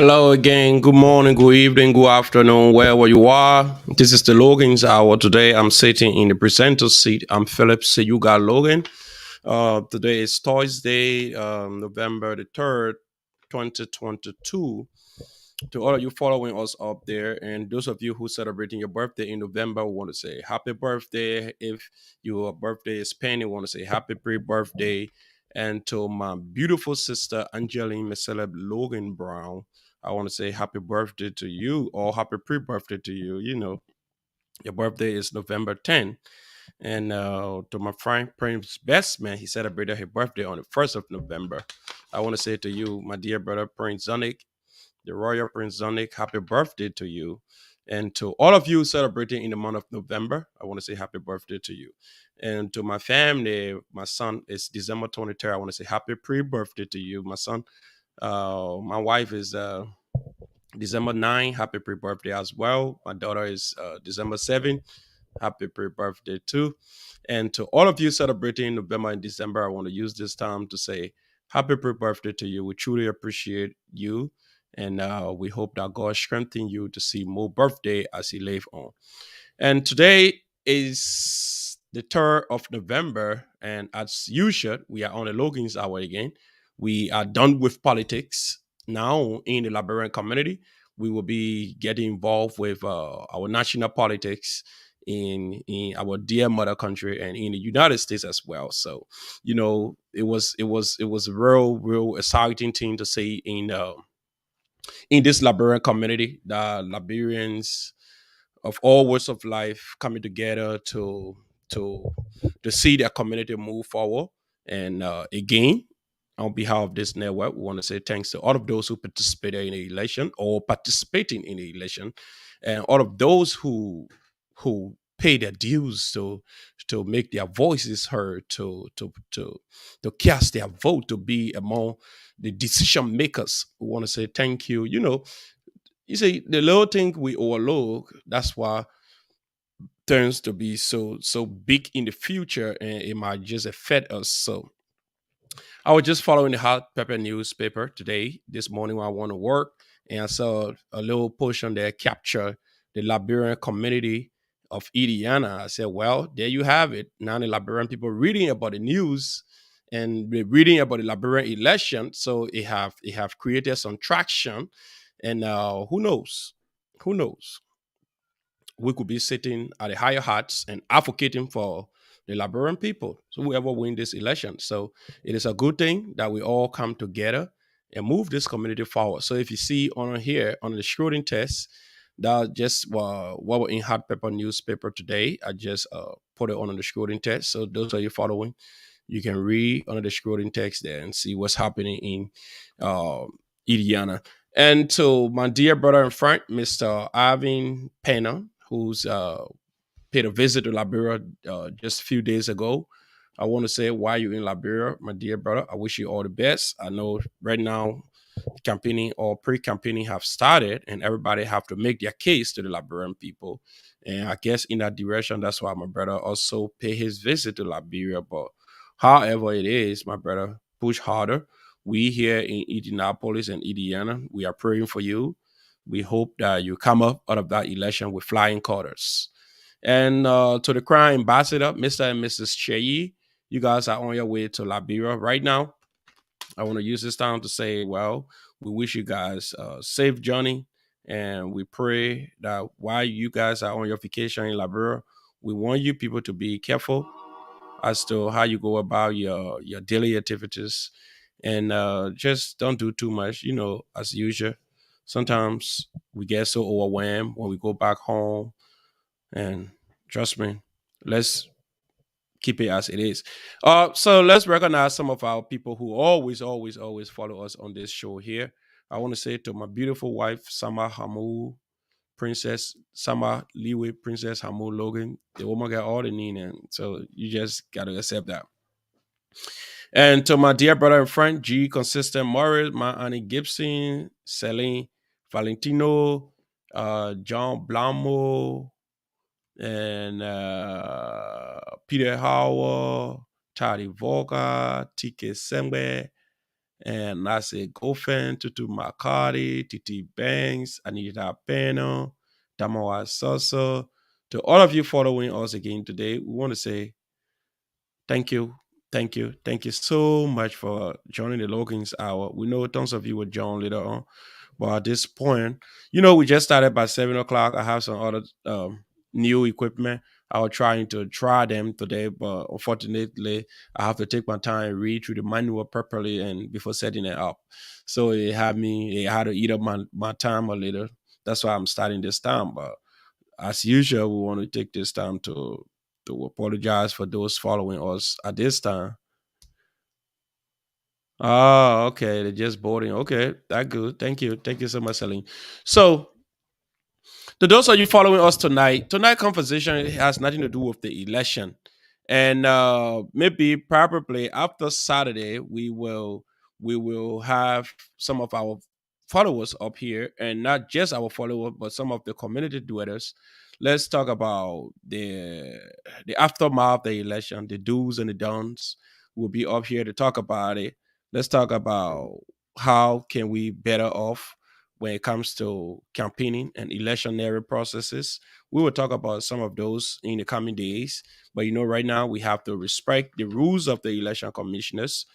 Hello again. Good morning, good evening, good afternoon, wherever you are. This is the Logan's Hour. Today I'm sitting in the presenter seat. I'm Philip. So you got Logan. Today is Thursday, November the 3rd, 2022. To all of you following us up there, and those of you who celebrating your birthday in November, we want to say happy birthday. If your birthday is pending, we want to say happy pre-birthday. And to my beautiful sister Angeline Miceleb Logan Brown, I want to say happy birthday to you, or happy pre-birthday to you. You know, your birthday is November 10th. And to my friend Prince Best Man, he celebrated his birthday on the 1st of November. I want to say to you, my dear brother Prince Zonic, the Royal Prince Zonic, happy birthday to you. And to all of you celebrating in the month of November, I want to say happy birthday to you. And to my family, my son is December 23rd. I want to say happy pre-birthday to you, my son. My wife is December 9th. Happy pre-birthday as well. My daughter is December 7th. Happy pre-birthday too. And to all of you celebrating November and December, I want to use this time to say happy pre-birthday to you. We truly appreciate you. And we hope that God strengthen you to see more birthday as He live on. And today is the 3rd of November. And as usual, we are on the Logan's Hour again. We are done with politics. Now in the Liberian community, we will be getting involved with our national politics in our dear mother country and in the United States as well. So, it was a real exciting thing to see in this Liberian community. The Liberians of all walks of life coming together to to see their community move forward. And again, on behalf of this network, we want to say thanks to all of those who participated in the election or participating in the election, and all of those who pay their dues to make their voices heard, to cast their vote, to be among the decision makers. We want to say thank you. You see, the little thing we overlook, that's why turns to be so big in the future, and it might just affect us. So I was just following the hot pepper newspaper today, this morning when I went to work, and I saw a little portion there capture the Liberian community of Indiana. I said, well, there you have it. Now the Liberian people reading about the news and they're reading about the Liberian election. So it have created some traction. And who knows? Who knows? We could be sitting at the higher heights and advocating for the Liberian people. So whoever win this election. So it is a good thing that we all come together and move this community forward. So if you see on here on the Schroding test, that just what were in hot pepper newspaper today. I just put it on the Schroding test. So those are you following, you can read under the Schroding text there and see what's happening in uh, Indiana. And to my dear brother and friend, Mr. Ivan Pena, who's paid a visit to Liberia just a few days ago. I want to say, why you in Liberia, my dear brother? I wish you all the best. I know right now campaigning or pre-campaigning have started, and everybody have to make their case to the Liberian people. And I guess in that direction, that's why my brother also pay his visit to Liberia. But however it is, my brother, push harder. We here in Indianapolis and Indiana, we are praying for you. We hope that you come up out of that election with flying colors. And to the Crown Ambassador, Mr. and Mrs. Cheyi, you guys are on your way to Liberia right now. I want to use this time to say, well, we wish you guys a safe journey. And we pray that while you guys are on your vacation in Liberia, we want you people to be careful as to how you go about your daily activities, and just don't do too much, as usual. Sometimes we get so overwhelmed when we go back home, and trust me, let's keep it as it is. So let's recognize some of our people who always follow us on this show here. I want to say to my beautiful wife, Sama Hamu, Princess Sama Liwe, Princess Hamu Logan. The woman got all the need, and so you just got to accept that. And to my dear brother and friend, G Consistent Morris, my Annie Gibson, Celine Valentino, John Blamo, and Peter Howard, Tari Volga, TK Sembe, And I say Gofen, Tutu Makati, Titi Banks, Anita Peno, Damawa Soso. To all of you following us again today, we want to say thank you. Thank you. Thank you so much for joining the Logan's Hour. We know tons of you will join later on. But at this point, we just started by 7 o'clock. I have some other new equipment. I was trying to try them today, but unfortunately, I have to take my time and read through the manual properly and before setting it up. So it had to eat up my time a little. That's why I'm starting this time. But as usual, we want to take this time to apologize for those following us at this time. Oh, okay. They're just boarding. Okay, that good. Thank you. Thank you so much, Celine. So to those of you following us tonight conversation has nothing to do with the election, and maybe probably after Saturday we will have some of our followers up here, and not just our followers, but some of the community dwellers. Let's talk about the aftermath of the election, the do's and the don'ts. We'll be up here to talk about it. Let's talk about how can we better off when it comes to campaigning and electionary processes. We will talk about some of those in the coming days. But right now we have to respect the rules of the election commissioners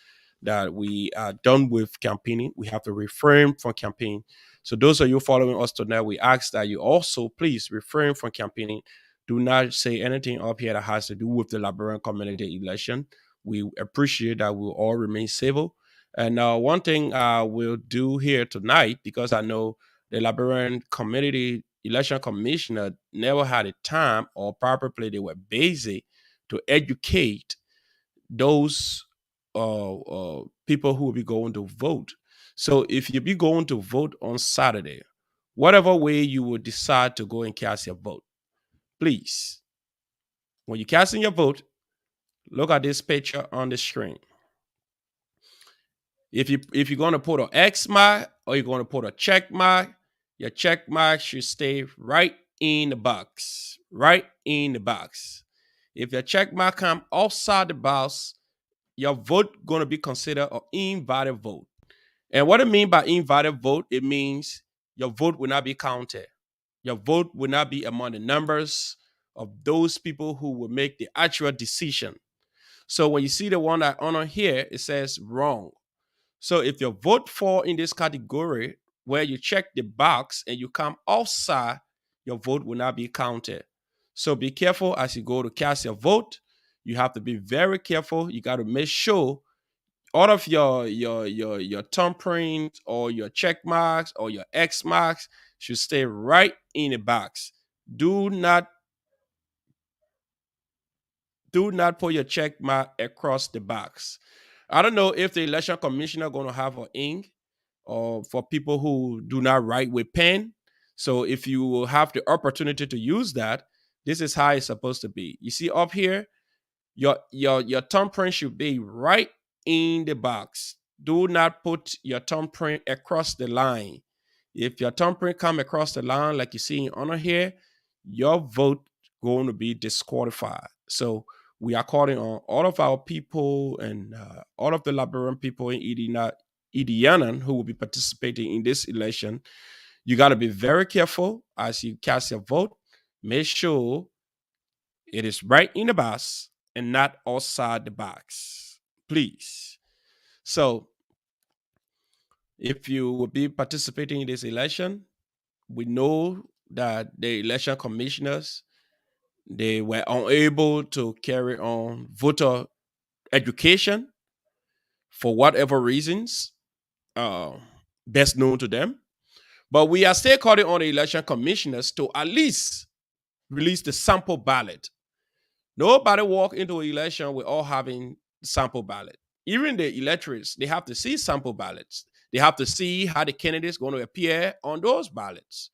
that we are done with campaigning. We have to refrain from campaign. So those of you following us tonight, we ask that you also please refrain from campaigning. Do not say anything up here that has to do with the Liberian community election. We appreciate that we'll all remain civil. And one thing I will do here tonight, because I know the Liberian Community Election Commissioner never had a time, or probably they were busy to educate those people who will be going to vote. So if you be going to vote on Saturday, whatever way you will decide to go and cast your vote, please, when you're casting your vote, look at this picture on the screen. If you're going to put an X mark or you're going to put a check mark, your check mark should stay right in the box. Right in the box. If your check mark come outside the box, your vote going to be considered an invalid vote. And what it means by invalid vote, it means your vote will not be counted. Your vote will not be among the numbers of those people who will make the actual decision. So when you see the one that honor here, it says wrong. So if your vote fall in this category where you check the box and you come outside, your vote will not be counted. So be careful as you go to cast your vote. You have to be very careful. You got to make sure all of your thumbprint or your check marks or your X marks should stay right in the box. Do not do not put your check mark across the box. I don't know if the election commissioner going to have an ink or for people who do not write with pen. So if you have the opportunity to use that, this is how it's supposed to be. You see up here, your thumbprint should be right in the box. Do not put your thumbprint across the line. If your thumbprint come across the line, like you see on here, your vote going to be disqualified. So we are calling on all of our people and all of the Liberian people in Ediana who will be participating in this election. You got to be very careful as you cast your vote. Make sure it is right in the box and not outside the box, please. So, if you will be participating in this election, we know that the election commissioners they were unable to carry on voter education for whatever reasons, uh, best known to them. But we are still calling on the election commissioners to at least release the sample ballot. Nobody walk into an election with all having sample ballot. Even the electorates, they have to see sample ballots. They have to see how the candidates going to appear on those ballots.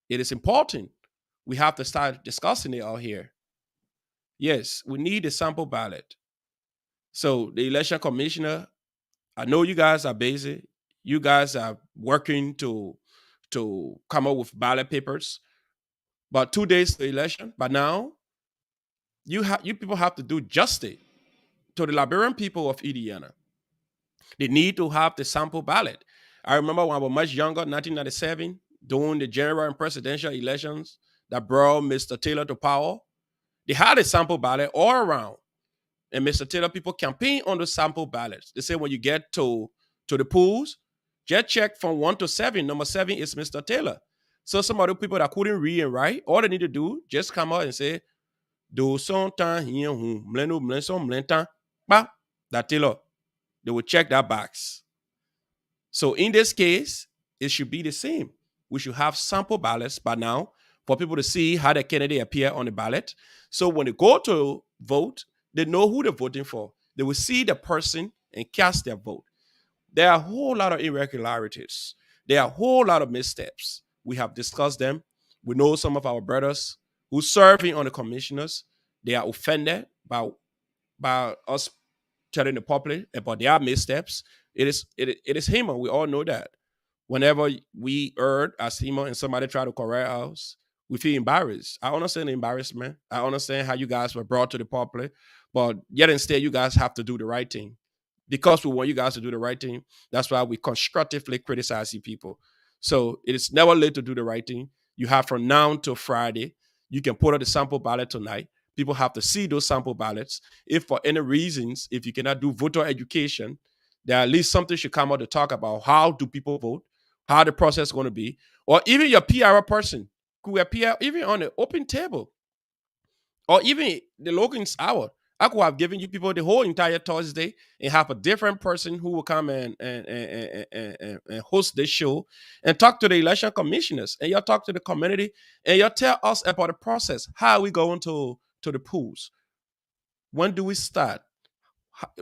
It is important. We have to start discussing it out here. Yes, we need a sample ballot. So the election commissioner, I know you guys are busy. You guys are working to come up with ballot papers. But 2 days to the election. But now you people have to do justice to the Liberian people of Indiana. They need to have the sample ballot. I remember when I was much younger, 1997, during the general and presidential elections that brought Mr. Taylor to power. They had a sample ballot all around. And Mr. Taylor, people campaign on the sample ballots. They say when you get to the polls, just check from 1 to 7. Number 7 is Mr. Taylor. So some of the people that couldn't read and write, all they need to do, just come out and say, do something here, that Taylor. They will check that box. So in this case, it should be the same. We should have sample ballots by now for people to see how the candidate appear on the ballot. So when they go to vote, they know who they're voting for. They will see the person and cast their vote. There are a whole lot of irregularities. There are a whole lot of missteps. We have discussed them. We know some of our brothers who serving on the commissioners, they are offended by us telling the public about their missteps. It is human. We all know that. Whenever we heard as human and somebody try to correct us, we feel embarrassed. I understand the embarrassment. I understand how you guys were brought to the public, but yet instead you guys have to do the right thing. Because we want you guys to do the right thing, that's why we constructively criticize you people. So it is never late to do the right thing. You have from now to Friday. You can put out the sample ballot tonight. People have to see those sample ballots. If for any reasons, if you cannot do voter education, there at least something should come out to talk about how do people vote, how the process is going to be, or even your PR person could appear even on the open table, or even the Logan's hour. I could have given you people the whole entire Thursday and have a different person who will come and host this show and talk to the election commissioners, and y'all talk to the community and y'all tell us about the process. How are we going to the polls? When do we start?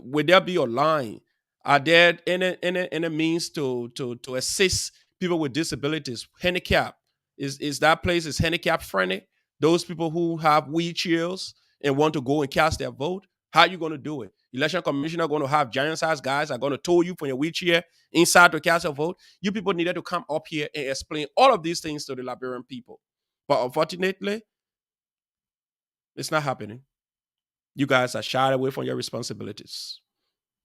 Will there be a line? Are there any means to assist people with disabilities, handicap? Is that place is handicap friendly? Those people who have wheelchairs and want to go and cast their vote, how are you going to do it? Election commissioner going to have giant size guys are going to tow you from your wheelchair inside to cast a vote. You people needed to come up here and explain all of these things to the Liberian people. But unfortunately, it's not happening. You guys are shied away from your responsibilities.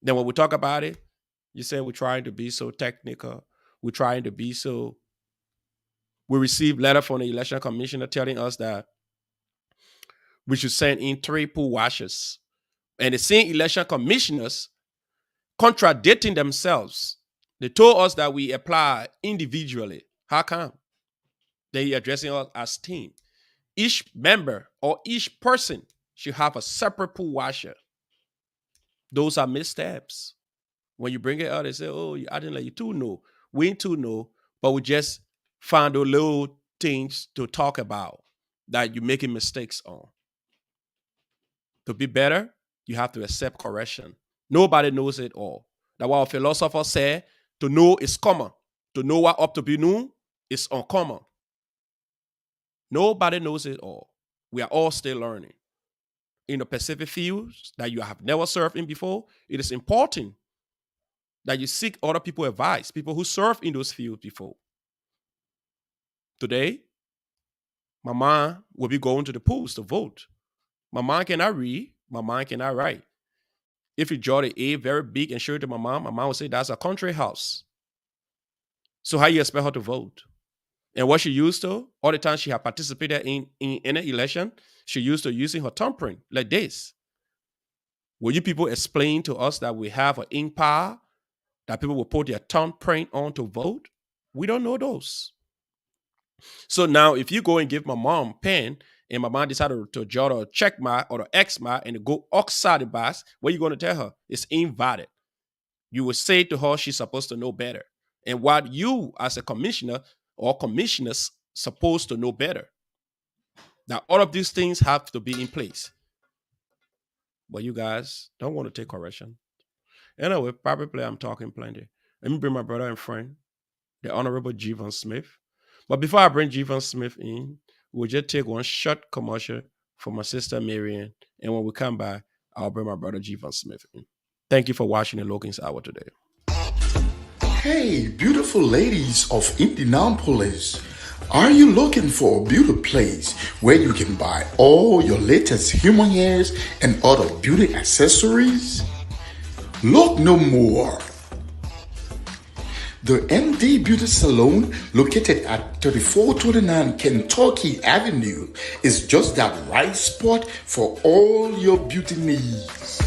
Then when we talk about it, you say we're trying to be so technical. We're trying to be so. We received letter from the election commissioner telling us that we should send in 3 poll watchers. And the same election commissioners contradicting themselves. They told us that we apply individually. How come? They addressing us as team. Each member or each person should have a separate poll watcher. Those are missteps. When you bring it out, they say, oh, I didn't let you two know. We ain't two know, but we just found those little things to talk about that you're making mistakes on. To be better, you have to accept correction. Nobody knows it all. That's why our philosopher said, to know is common. To know what up to be known is uncommon. Nobody knows it all. We are all still learning. In the Pacific fields that you have never served in before, it is important that you seek other people's advice, people who served in those fields before. Today, my mom will be going to the polls to vote. My mom cannot read. My mom cannot write. If you draw the A very big and show it to my mom will say that's a country house. So how you expect her to vote? And what she used to, all the time she had participated in an election, she used to using her thumbprint like this. Will you people explain to us that we have an ink power, that people will put their thumbprint on to vote? We don't know those. So now if you go and give my mom a pen and my mom decided to draw the check mark or the X mark and go outside the box, what are you going to tell her? It's invalid. You will say to her she's supposed to know better. And what you as a commissioner or commissioners supposed to know better. Now, all of these things have to be in place. But you guys don't want to take correction. Anyway, probably I'm talking plenty. Let me bring my brother and friend, the Honorable Jeevan Smith. But before I bring Jeevan Smith in, we'll just take one short commercial for my sister Marianne. And when we come back, I'll bring my brother Jeevan Smith in. Thank you for watching the Logan's Hour today. Hey, beautiful ladies of Indianapolis. Are you looking for a beauty place where you can buy all your latest human hairs and other beauty accessories? Look no more. The MD Beauty Salon, located at 3429 Kentucky Avenue, is just that right spot for all your beauty needs.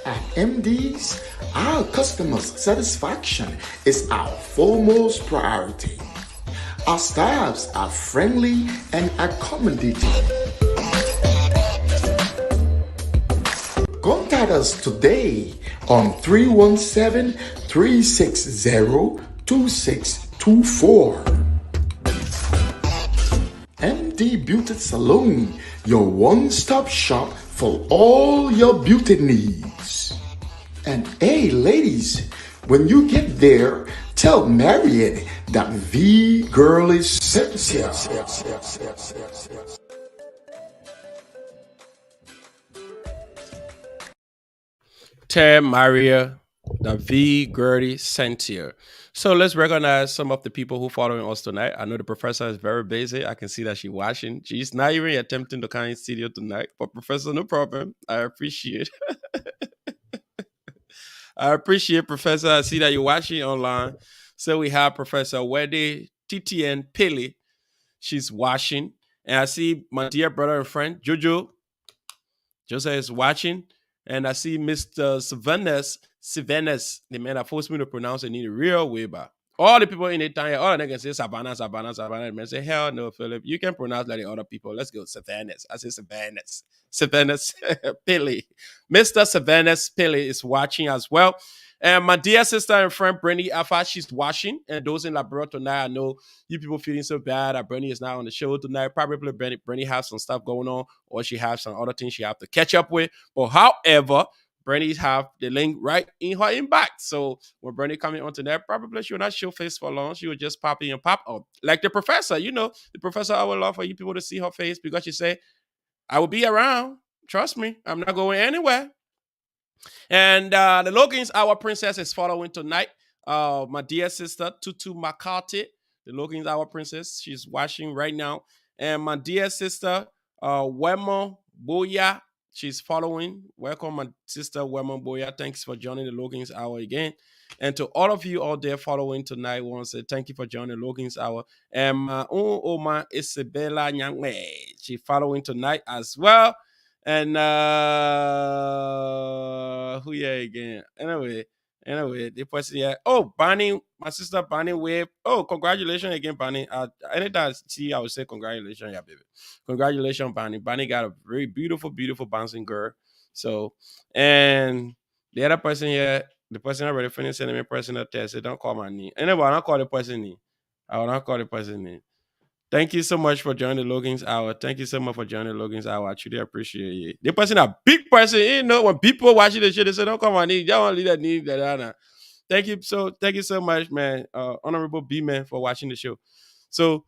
At MD's, our customers' satisfaction is our foremost priority. Our staffs are friendly and accommodating. Contact us today on 317 360 2624. MD Beauty Salon, your one stop shop for all your beauty needs. And hey, ladies, when you get there, tell Marion that the girl is Cynthia. Ted, Maria, David, Gertie, Cynthia. So let's recognize some of the people who following us tonight. I know the professor is very busy. I can see that she's watching. She's not even attempting to come in studio tonight. But professor, no problem. I appreciate. I appreciate professor. I see that you're watching online. So we have Professor Weddy TTN Pele. She's watching. And I see my dear brother and friend Jojo. Joseph is watching, and I see Mr. Sylvanus, the man that forced me to pronounce it in the real way, but all the people in the town, all the niggas say Savannah, Savannah, Savannah. The man say, hell no, Philip. You can pronounce like the other people. Let's go, Sylvanus. I say Sylvanus. Sylvanus Pele. Mr. Sylvanus Pele is watching as well. And my dear sister and friend Brenny Alpha, she's watching. And those in Labrador tonight, I know you people feeling so bad that Brenny is not on the show tonight. Probably Brenny has some stuff going on, or she has some other things she have to catch up with. But however, Brenny have the link right in her inbox. So when Brenny coming on tonight, probably she will not show face for long. She will just pop in and pop up. Like the professor, the professor, I would love for you people to see her face because she say, I will be around. Trust me, I'm not going anywhere. And the Logan's Our Princess is following tonight. My dear sister, Tutu McCarthy, the Logan's Our Princess, she's watching right now. And my dear sister, Wemo Boya, she's following. Welcome, my sister, Wemo Boya. Thanks for joining the Logan's Hour again. And to all of you out there following tonight, I want to say thank you for joining the Logan's Hour. And my own Oma Isabella Nyangwe, she's following tonight as well. And who yeah again? Anyway, the person here. Oh, Bonnie, my sister Bonnie Wave. Oh, congratulations again, Bonnie. Anytime I see, I would say congratulations, yeah, baby. Congratulations, Bonnie. Bonnie got a very beautiful, beautiful bouncing girl. So, and the other person here, the person already finished sending me personal text. Say, don't call my name. Anyway, I don't call the person name. I will not call the person name. Thank you so much for joining the Logan's Hour. Thank you so much for joining the Logan's Hour. I truly appreciate it. The person, a big person, when people watching the show, they say, don't come on, need. Y'all want to leave that need. Thank you so much, man. Honorable B man for watching the show. So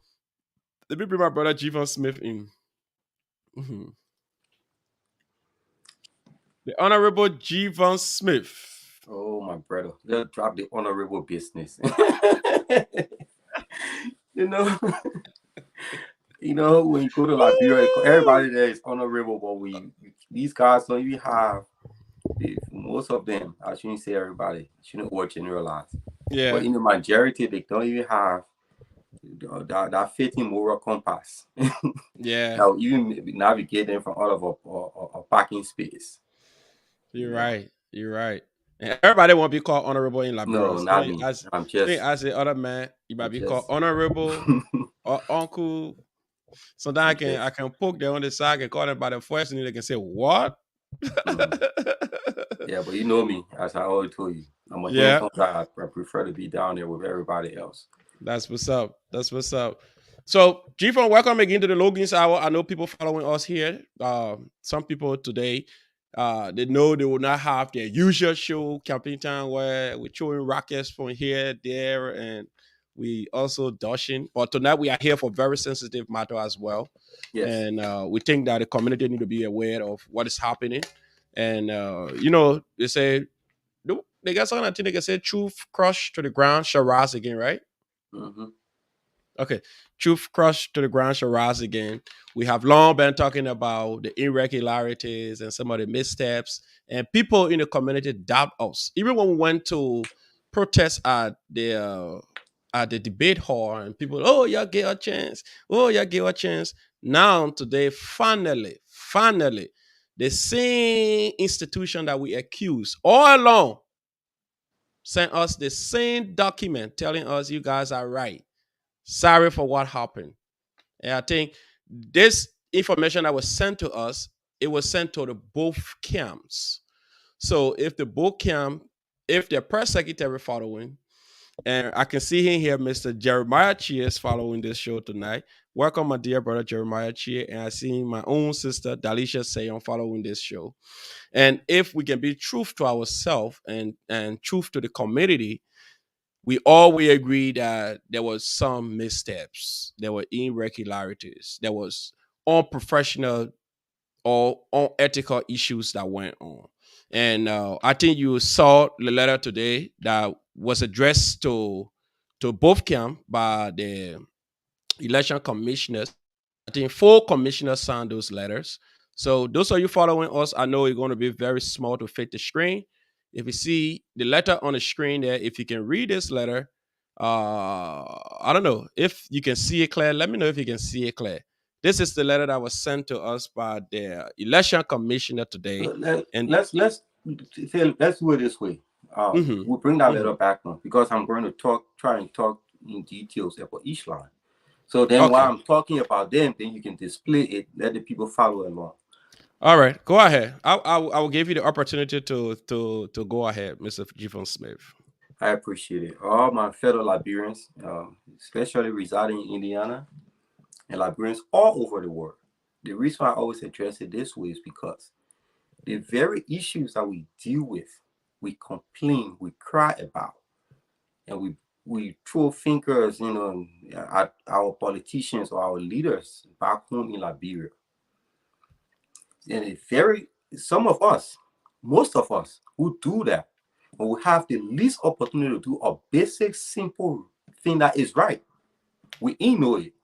let me bring my brother Javon Smith in. Mhm. The Honorable Javon Smith. Oh, my brother. Let's drop the honorable business. you know, when you go to Liberia, everybody there is honorable, but these guys don't even have most of them. I shouldn't say everybody. I shouldn't overgeneralize. Yeah. But in the majority, they don't even have that fitting moral compass. Yeah. Now, even navigate them from out of a parking space. You're right. You're right. And everybody won't be called honorable in No, Liberia. not me. I'm just. As the other man, you might be called honorable or uncle. Sometimes I can poke them on the side and call them by the first and they can say, what? Yeah, but you know me, as I always told you. I'm a hands-on guy. I prefer to be down there with everybody else. That's what's up. That's what's up. So, G-Fon, welcome again to the Logan's Hour. I know people following us here. Some people today, they know they will not have their usual show, Campaign Time, where we're throwing rockets from here, there, and we also dashing. But tonight we are here for very sensitive matter as well. Yes. And we think that the community need to be aware of what is happening. And, they say, they got something I think they can say, truth crushed to the ground shall rise again, right? Mm-hmm. Okay. Truth crushed to the ground shall rise again. We have long been talking about the irregularities and some of the missteps, and people in the community doubt us. Even when we went to protest at the debate hall, and people, oh, y'all get a chance. Oh, y'all get a chance. Now, today, finally, the same institution that we accuse all along sent us the same document telling us you guys are right. Sorry for what happened. And I think this information that was sent to us, it was sent to the both camps. So if the both camp, if the press secretary following, and I can see him here, Mr. Jeremiah Chia is following this show tonight. Welcome, my dear brother Jeremiah Chia. And I see my own sister Dalisha Sayon following this show. And if we can be truth to ourselves and truth to the community, we agreed that there was some missteps, there were irregularities, there was unprofessional or unethical issues that went on. And I think you saw the letter today that was addressed to both camp by the election commissioners. I think four commissioners signed those letters. So those of you following us, I know you're going to be very small to fit the screen. If you see the letter on the screen there, if you can read this letter, I don't know if you can see it clear. Let me know if you can see it clear. This is the letter that was sent to us by the election commissioner today, Let, and let's do it this way. mm-hmm, We'll bring that letter mm-hmm. back on because I'm going to try and talk in details about each line. So then while Okay, I'm talking about them, then you can display it, let the people follow along. all right, go ahead. I will give you the opportunity to go ahead, Mr. Giffon Smith. I appreciate it. All my fellow Liberians, especially residing in Indiana, and Liberians all over the world. The reason why I always address it this way is because the very issues that we deal with, we complain, we cry about, and we throw fingers, at our politicians or our leaders back home in Liberia. And it very some of us, most of us who do that, when we have the least opportunity to do a basic, simple thing that is right, we ain't know it.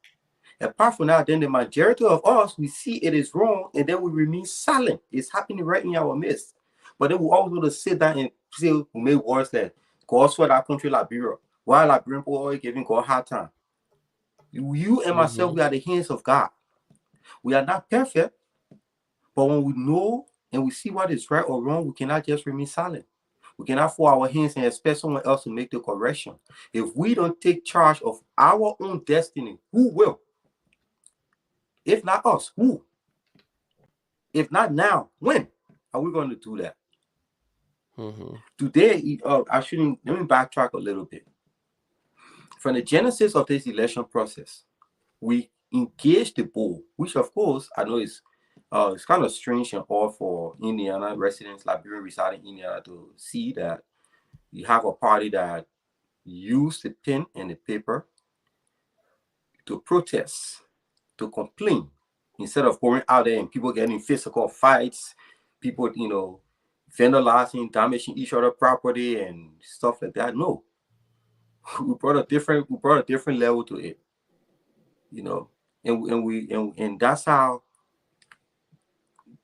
Apart from that, then the majority of us, we see it is wrong and then we remain silent. It's happening right in our midst. But then we always want to sit down and say, we make words like, God swear that country Liberia. Why Liberian people always giving God a hard time? You and myself, Mm-hmm, we are the hands of God. We are not perfect, but when we know and we see what is right or wrong, we cannot just remain silent. We cannot fold our hands and expect someone else to make the correction. If we don't take charge of our own destiny, who will? If not us, who? If not now, when are we going to do that? mm-hmm, Today, I shouldn't, let me backtrack a little bit. From the genesis of this election process, we engaged the board, which of course I know is it's kind of strange and odd for Indiana residents, Liberian residing in Indiana, to see that you have a party that used the pen and the paper to protest, to complain, instead of going out there and people getting physical fights, people, vandalizing, damaging each other property and stuff like that. No, we brought a different level to it, you know, and that's how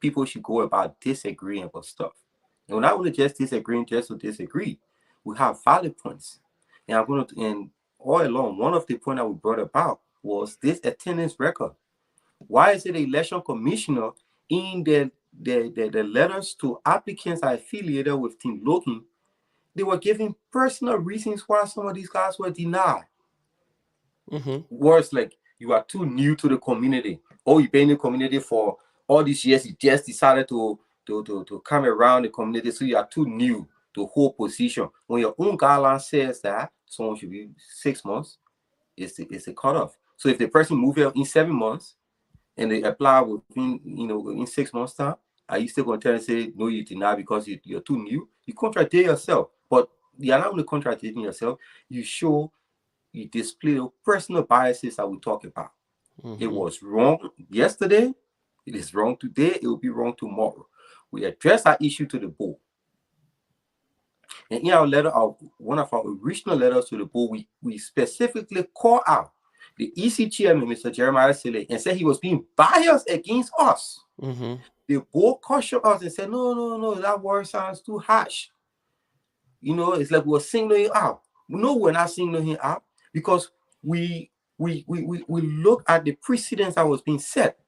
people should go about disagreeing about stuff. And we're not only just disagreeing just to disagree, we have valid points. And I'm going to, and all along, one of the points that we brought about was this attendance record. Why is it the election commissioner in the letters to applicants that are affiliated with Team Logan, they were giving personal reasons why some of these guys were denied? mm-hmm, Words like, you are too new to the community. Oh, you've been in the community for all these years. You just decided to come around the community, so you are too new to hold position. When your own guideline says that someone should be 6 months, it's the cutoff. So if the person move out in 7 months and they apply within 6 months time, are you still going to tell and say no, you did not because you're too new? You contradict yourself. But you're not only contradicting yourself, you display the personal biases that we talk about. It mm-hmm. was wrong yesterday, it is wrong today, it will be wrong tomorrow. We address that issue to the board. And in our letter, one of our original letters to the board, we specifically call out The EC chairman, Mr. Jeremiah Sele, and said he was being biased against us. Mm-hmm. They both cautioned us and said, no, no, no, that word sounds too harsh. It's like we're singling him out. No, we're not singling him out because we look at the precedence that was being set.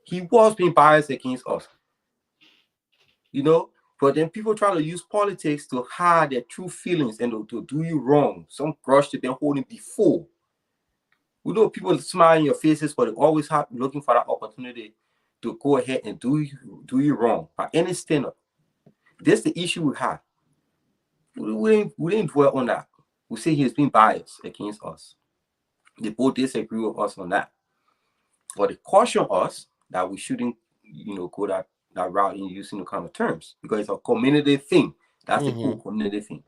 He was being biased against us. But then people try to use politics to hide their true feelings and to do you wrong. Some grudge they've been holding before. We know people smile in your faces, but they always have looking for that opportunity to go ahead and do you wrong by any standard. That's the issue we have. We didn't dwell on that. We say he has been biased against us. They both disagree with us on that. But they caution us that we shouldn't, go that route in using the kind of terms because it's a community thing. That's the whole community thing.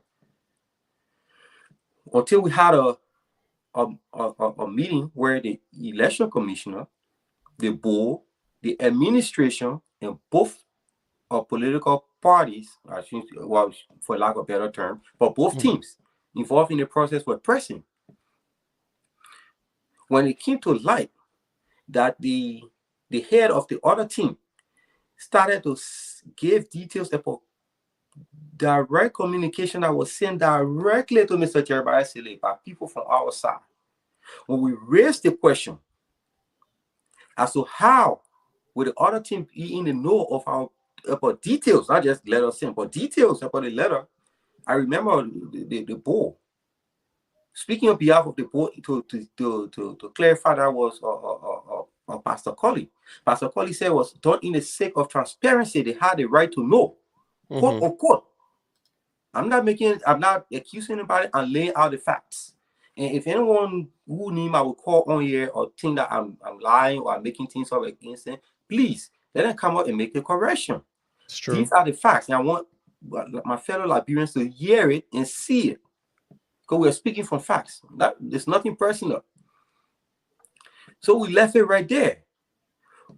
Until we had a meeting where the election commissioner, the board, the administration, and both political parties, I think, well, for lack of a better term, but both teams involved in the process were pressing. When it came to light that the head of the other team started to give details about direct communication that was sent directly to Mr. Jeremiah Sele by people from our side. When we raised the question as to how would the other team be in the know of about details, not just letter sent, but details about the letter, I remember the board speaking on behalf of the board to clarify that was Pastor Colley. Pastor Colley said it was done in the sake of transparency. They had the right to know, quote unquote. I'm not accusing anybody. I'm laying out the facts. And if anyone who name I will call on here or think that I'm lying or I'm making things up against them, please let them come out and make a correction. It's true. These are the facts. And I want my fellow Liberians to hear it and see it. Because we're speaking from facts. There's nothing personal. So we left it right there.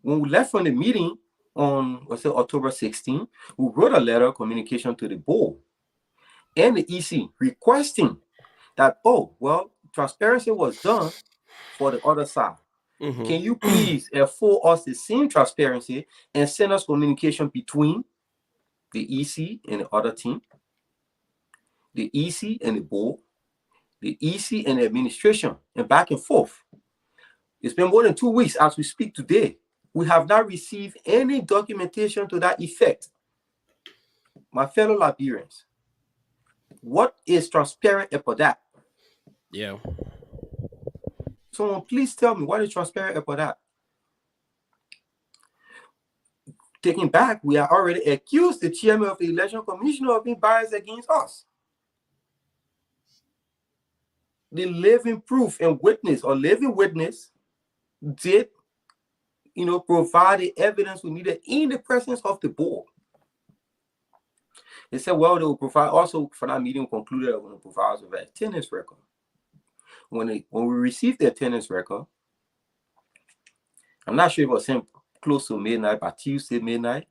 When we left from the meeting on October 16, we wrote a letter of communication to the board and the EC requesting that, transparency was done for the other side. Can you please afford us the same transparency and send us communication between the EC and the other team, the EC and the board, the EC and the administration, and back and forth? It's been more than 2 weeks as we speak today. We have not received any documentation to that effect. My fellow Liberians, what is transparent about that? Yeah. Someone please tell me what is transparent about that. Taking back, we are already accused the chairman of the election commission of being biased against us. The living proof and witness or living witness did, provide the evidence we needed in the presence of the board. They said, they will provide also for that meeting concluded that will provide us with an attendance record. When we received the attendance record, I'm not sure if it was sent close to midnight, by Tuesday midnight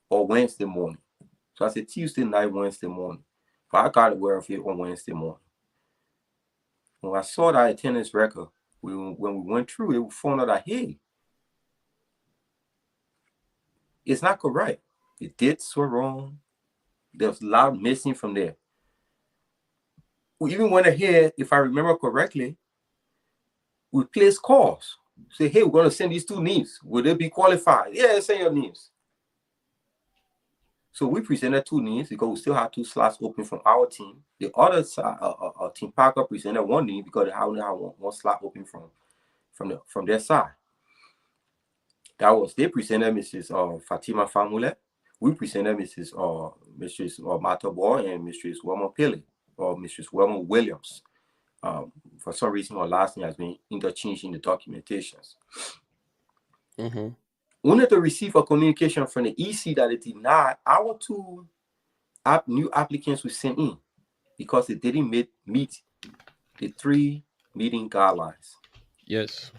or Wednesday morning. So I said Tuesday night, Wednesday morning. But I got aware of it on Wednesday morning. When I saw that attendance record, when we went through it, we found out that, hey, it's not correct. The dates were wrong. There was a lot missing from there. We even went ahead, if I remember correctly, we placed calls. Say, hey, we're going to send these 2 names. Will they be qualified? Yeah, send your names. So we presented 2 names because we still had 2 slots open from our team. The other side, Team Parker presented 1 name because they only had one slot open from their side. They presented Mrs. Fatima Famule. We presented Mrs. Mata Boy and Mrs. Wilma Pili or Mrs. Wilma Williams. For some reason, our last name has been interchanged in the documentations. We need to receive a communication from the EC that it denied our 2 new applicants we sent in because they didn't meet the 3 meeting guidelines. Yes.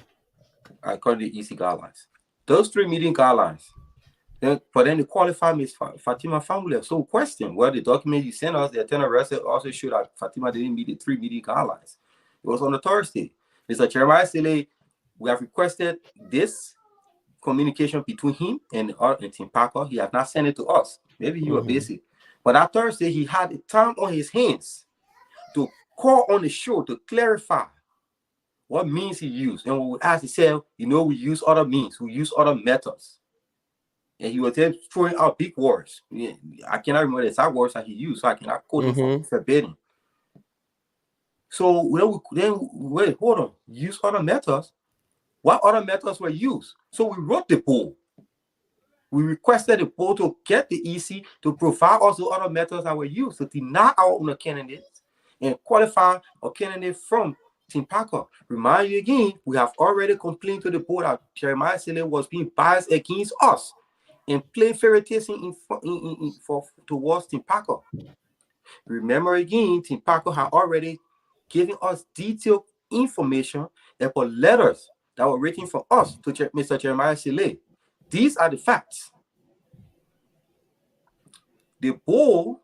According to the EC guidelines. Those 3 meeting guidelines. Then they qualify Ms. Fatima Family. So question, the document you sent us, the attendant record also showed that Fatima didn't meet the 3 meeting guidelines. It was on a Thursday. Mr. Jeremiah Sele, we have requested this communication between him and Tim Parker. He has not sent it to us. Maybe he was busy. But that Thursday, he had the time on his hands to call on the show to clarify what means he used. And when we asked, he said, we use other means, we use other methods. And he was throwing out big words. I cannot remember the exact words that he used, so I cannot quote him for verbatim. So wait, hold on. Use other methods. What other methods were used? So we wrote the poll. We requested the poll to get the EC to provide us the other methods that were used to deny our own candidates and qualify a candidate from Tim Parker. Remind you again, we have already complained to the board that Jeremiah Sele was being biased against us and playing favoritism towards Tim Parker. Remember again, Tim Parker had already given us detailed information about letters that were written for us to Mr. Jeremiah Sele. These are the facts. The board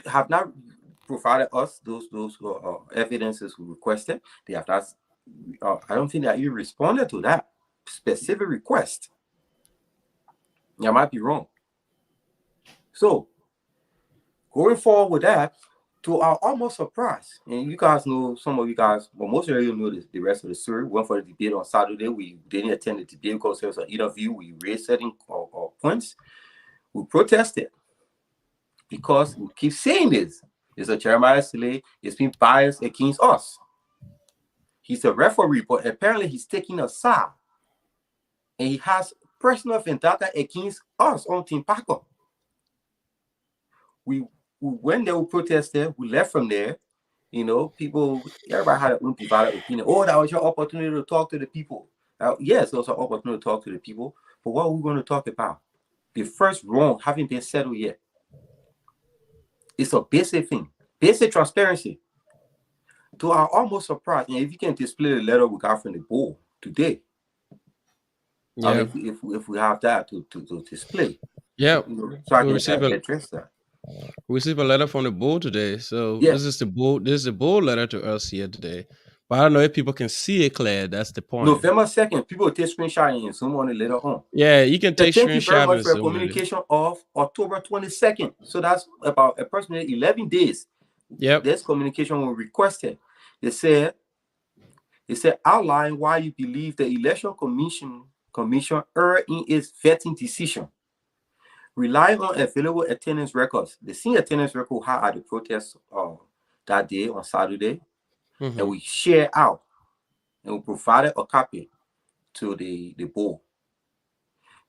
have not provided us those evidences we requested. They have not. I don't think that you responded to that specific request. I might be wrong. So going forward with that, to our almost surprise, and you guys know, some of you guys, well, most of you know the rest of the story. We went for the debate on Saturday. We didn't attend the debate because there was an interview. We raised certain points. We protested because we keep saying this. Mr. Jeremiah Sele is being biased against us. He's a referee, but apparently he's taking a side. And he has personal vendetta against us on Team Parker. We went there, we protested, we left from there. Everybody had their own divided opinion. Oh, that was your opportunity to talk to the people. Now, yes, it was an opportunity to talk to the people. But what are we going to talk about? The first wrong haven't been settled yet. It's a basic thing. Basic transparency. To our almost surprise, and if you can display the letter we got from the board today, if we have that to display, so I can address that. We received a letter from the board today, so this is the board letter to us here today. But I don't know if people can see it clear. That's the point. November 2nd, people take screenshot and zoom on it later on. Yeah, you can take screenshot. Thank you very much for communication of October 22nd. So that's about approximately 11 days. Yep. This communication was requested. They said outline why you believe the election commission erred in its vetting decision. Relying on available attendance records. The same attendance record we had at the protest that day on Saturday, and we shared out, and we provided a copy to the board.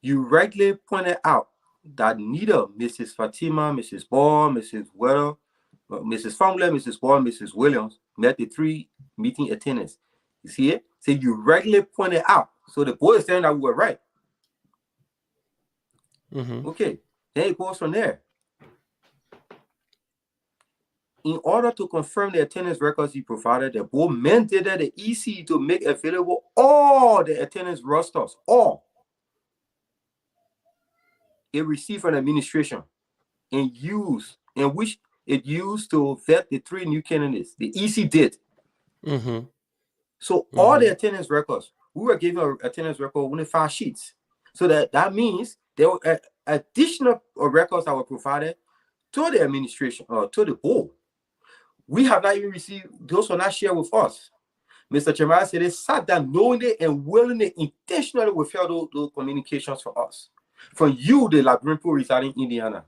You regularly pointed out that neither Mrs. Fatima, Mrs. Ball, Mrs. Weather, Mrs. Fongler, Mrs. Ball, Mrs. Williams met the 3 meeting attendance. You see it? So you regularly pointed out. So the board is saying that we were right. Okay, then it goes from there. In order to confirm the attendance records you provided, the board mandated the EC to make available all the attendance rosters, all it received from the administration, and which it used to vet the 3 new candidates. The EC did. So all the attendance records, we were given an attendance record only 5 sheets. So that means there were additional records that were provided to the administration or to the board. We have not even received, those were not shared with us. Mr. Jeremiah said they sat down knowingly and willingly, intentionally withheld those communications from us. From you, the Liberian people residing in Indiana.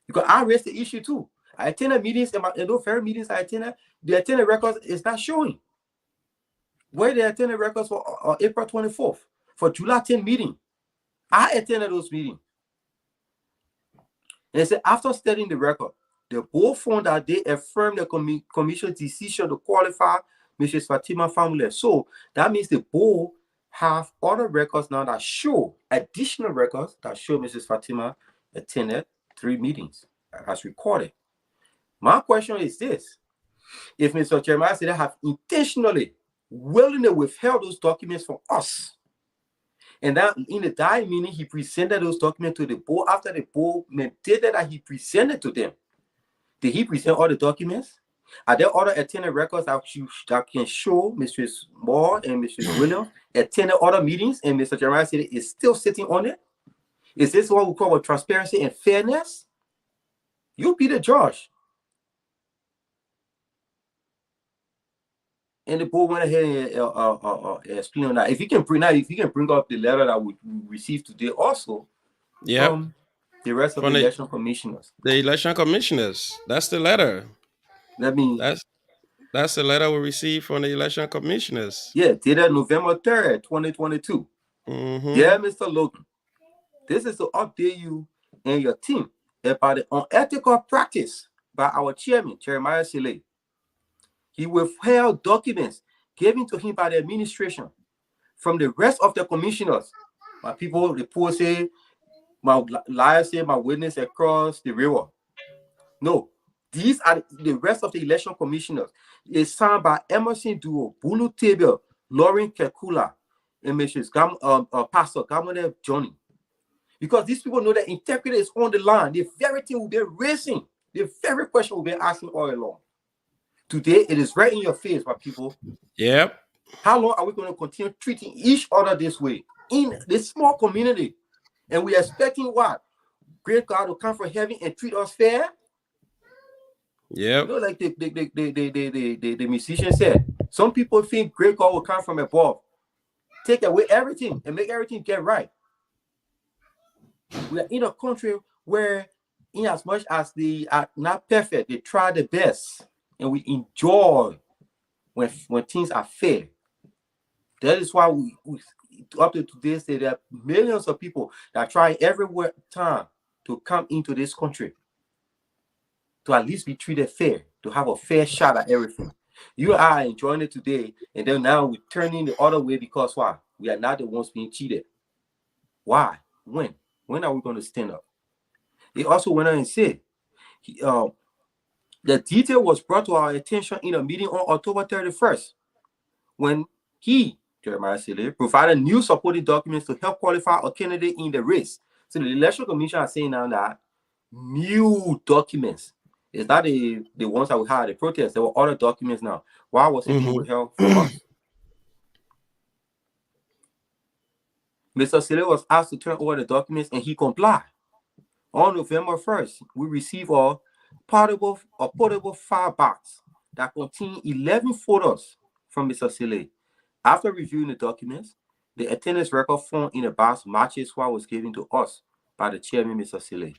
Because I raised the issue too. I attended meetings, and those very meetings I attended, the attended records is not showing. Where the attended records for April 24th, for July 10th meeting. I attended those meetings. And they said after studying the record, the board found that they affirmed the commission's decision to qualify Mrs. Fatima family. So that means the board have other records now that show, additional records that show Mrs. Fatima attended 3 meetings as recorded. My question is this: if Mr. Jeremiah said they have intentionally, willingly withheld those documents from us, and that in the die meeting he presented those documents to the board after the board mandated that he presented to them, did he present all the documents? Are there other attended records that can show Mrs. Moore and Mrs. Williams attended other meetings and Mr. Jeremiah said is still sitting on it? Is this what we call transparency and fairness? You be the judge. And the board went ahead and explained on that. If you can bring up the letter that we received today also Yep. from the rest of From the election commissioners. the election commissioners. That's the letter. Let me, That's the letter we received from the election commissioners. yeah, dated November 3rd, 2022. Mm-hmm. Yeah, Mr. Logan. This is to update you and your team about the unethical practice by our chairman, Jeremiah Sile. He withheld documents given to him by the administration from the rest of the commissioners. My people, the poor say, my liar say, my witness across the river. No, these are the rest of the election commissioners. It's signed by Emerson Duo, Bulu Table, Lauren Kekula, and Mrs. Pastor Gamone Johnny. Because these people know that integrity is on the line. The very thing will be raising. The very question will be asking all along. Today, it is right in your face, my people. Yep. How long are we going to continue treating each other this way in this small community? And we are expecting what? Great God to come from heaven and treat us fair? Yep. You know, like the musician said, some people think great God will come from above, take away everything and make everything get right. We are in a country where, in as much as they are not perfect, they try the best, and we enjoy when things are fair. That is why we up to today say there are millions of people that try every time to come into this country to at least be treated fair, to have a fair shot at everything. You are enjoying it today, and then now we're turning the other way because why? We are not the ones being cheated. Why? When? When are we going to stand up? He also went on and said, the detail was brought to our attention in a meeting on October 31st when he, Jeremiah Sile, provided new supporting documents to help qualify a candidate in the race. So the election commission is saying now that new documents. It's not the ones that we had at the protest. There were other documents now. Why was it being withheld from us? Mr. Sile was asked to turn over the documents and he complied. On November 1st, we received a portable file box that contained 11 photos from Mr. Sile. After reviewing the documents, the attendance record form in the box matches what was given to us by the chairman, Mr. Sile.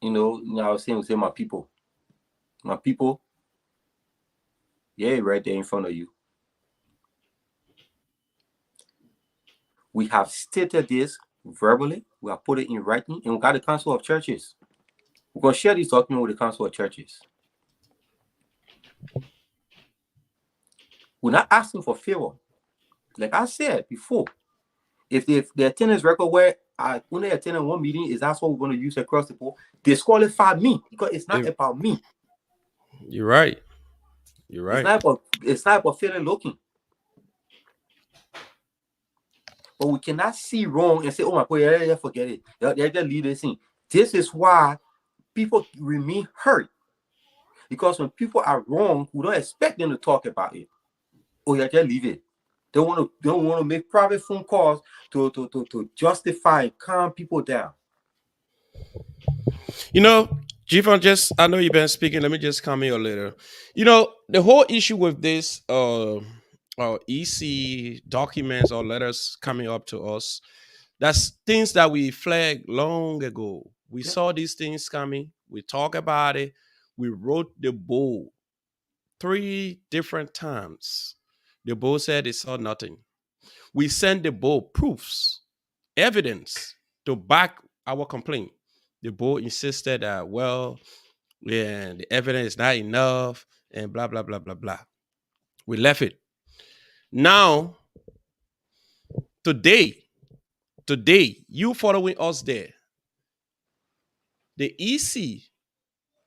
You know, I was saying my people, yeah, right there in front of you. We have stated this verbally, we have put it in writing, and we got the Council of Churches. We're going to share this document with the Council of Churches. We're not asking for favor. Like I said before, if the attendance record where I only attended one meeting is that's what we're going to use across the board, disqualify me because it's not about me. You're right. You're right. It's not about feeling looking. But we cannot see wrong and say, oh my God, yeah, forget it. Yeah, just leave this in. This is why people remain hurt. Because when people are wrong, we don't expect them to talk about it. Oh yeah, just leave it. They don't want to make private phone calls to justify and calm people down. You know, Jifon, I know you've been speaking. Let me just come in a little. You know, the whole issue with this EC documents or letters coming up to us, that's things that we flagged long ago. We saw these things coming. We talk about it. We wrote the bowl 3 different times. The bowl said it saw nothing. We sent the bowl proofs, evidence to back our complaint. The board insisted that, well, yeah, the evidence is not enough and blah, blah, blah, blah, blah. We left it. Now, today, you following us there, the EC,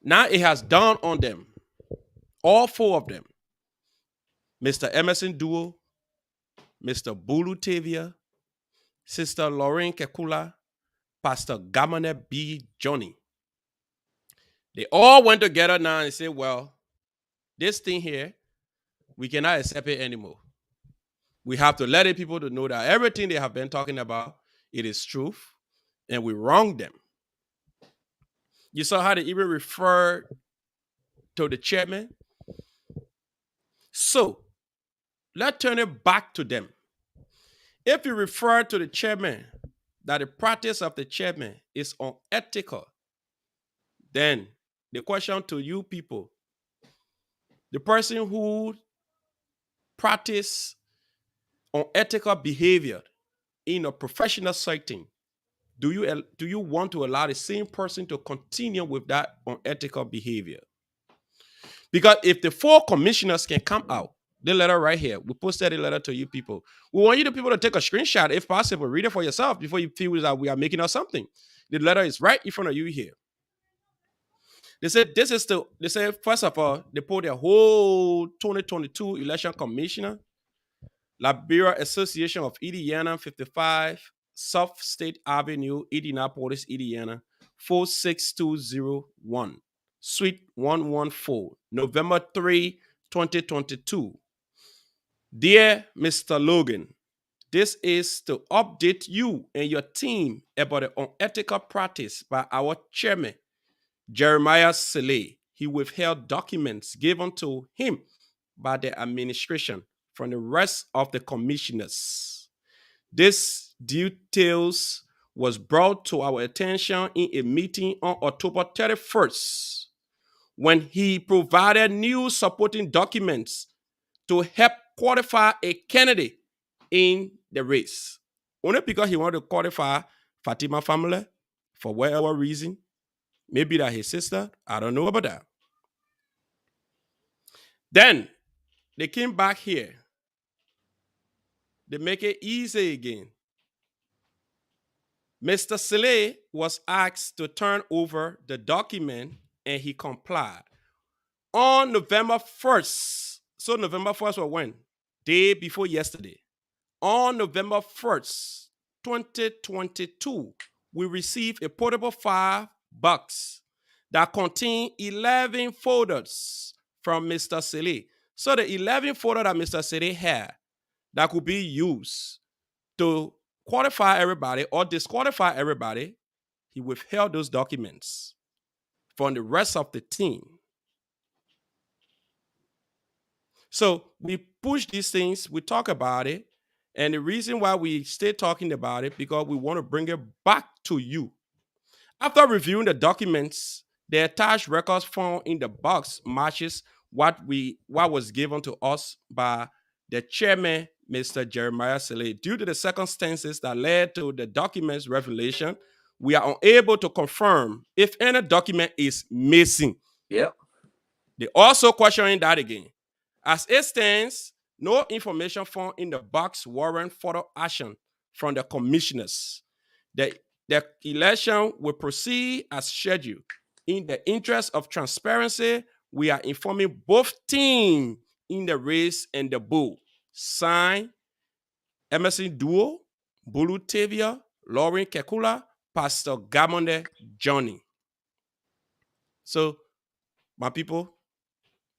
now it has dawned on them, all 4 of them, Mr. Emerson Duo, Mr. Bulu Tavia, Sister Lauren Kekula, Pastor Gamone B. Johnny. They all went together now and said, well, this thing here, we cannot accept it anymore. We have to let the people to know that everything they have been talking about, it is truth, and we wrong them. You saw how they even refer to the chairman. So let's turn it back to them. If you refer to the chairman that the practice of the chairman is unethical, then the question to you people, the person who practice unethical behavior in a professional setting, do you want to allow the same person to continue with that unethical behavior? Because if the four commissioners can come out, the letter right here, we posted a letter to you people. We want you the people to take a screenshot if possible, read it for yourself before you feel that we are making up something. The letter is right in front of you here. They said they said, first of all, they put their whole 2022 election commissioner, Liberia Association of Indiana, 55 South State Avenue, Indianapolis, Indiana, 46201, Suite 114, November 3, 2022. Dear Mr. Logan, this is to update you and your team about the unethical practice by our chairman, Jeremiah Saleh. He withheld documents given to him by the administration from the rest of the commissioners. This details was brought to our attention in a meeting on October 31st when he provided new supporting documents to help qualify a candidate in the race. Only because he wanted to qualify Fatima family for whatever reason. Maybe that his sister. I don't know about that. Then they came back here. They make it easy again. Mr. Saleh was asked to turn over the document and he complied. On November 1st, so November 1st was when? Day before yesterday. On November 1st, 2022, we received a portable file box that contained 11 folders from Mr. Saleh. So the 11 folder that Mr. Saleh had that could be used to qualify everybody or disqualify everybody, he withheld those documents from the rest of the team. So we push these things, we talk about it, and the reason why we stay talking about it, because we want to bring it back to you. After reviewing the documents, the attached records found in the box matches what was given to us by the chairman, Mr. Jeremiah Saleh. Due to the circumstances that led to the document's revelation, we are unable to confirm if any document is missing. Yep. They also questioning that again. As it stands, no information found in the box warrant further action from the commissioners. The election will proceed as scheduled. In the interest of transparency, we are informing both teams in the race and the bull. Signed, Emerson Duo, Bulu Tavia, Lauren Kekula, Pastor Gamonde Johnny. So, my people,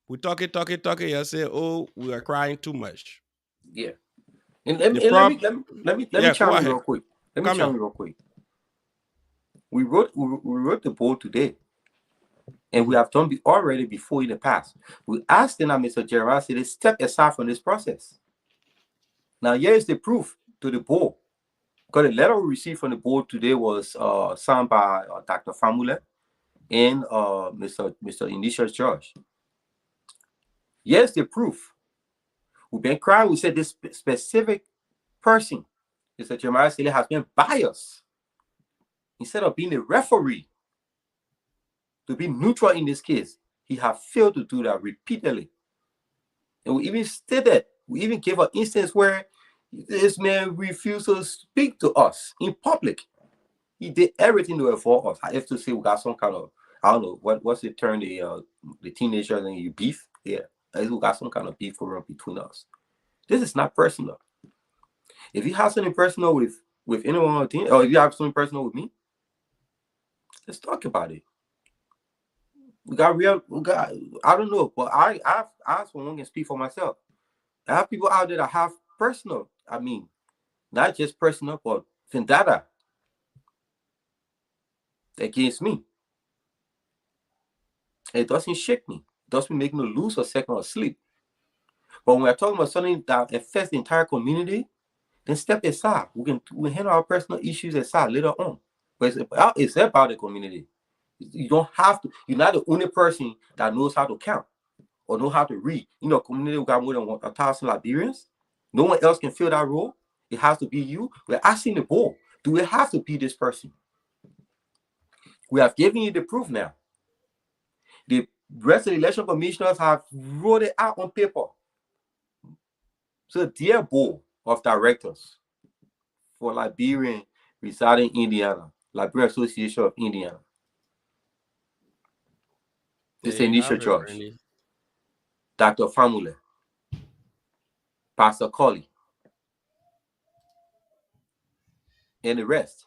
we talking. You say, oh, we are crying too much. Yeah. And let me chime in real quick. We wrote the board today. And we have done already before in the past. We asked them, Mr. Jeremiah, to step aside from this process. Now, here is the proof to the board. Because the letter we received from the board today was signed by Dr. Famule and Mr. Initial George. Here's the proof. We've been crying. We said this specific person, Mr. Jeremiah, has been biased. Instead of being a referee, to be neutral in this case, he has failed to do that repeatedly. And we even stated, we even gave an instance where this man refused to speak to us in public. He did everything to avoid us. I have to say we got some kind of, I don't know, what's the term, the teenagers and you beef? Yeah, we got some kind of beef between us. This is not personal. If you have something personal with anyone on the team, or if you have something personal with me, Let's talk about it. We got real. We got. I don't know, but I for one can speak for myself. I have people out there that have personal. I mean, not just personal, but vendetta against me. It doesn't shake me. It doesn't make me lose a second of sleep. But when we're talking about something that affects the entire community, then step aside. We handle our personal issues aside later on. But it's about the community. You don't have to. You're not the only person that knows how to count or know how to read. You know, community we got more than 1,000 Liberians. No one else can fill that role. It has to be you. We're asking the board, do it have to be this person? We have given you the proof now. The rest of the election commissioners have wrote it out on paper. So, dear board of directors for Liberian residing in Indiana, Liberian Association of Indiana, this There you initial have it, judge, Brandy. Dr. Famule, Pastor Colley, and the rest.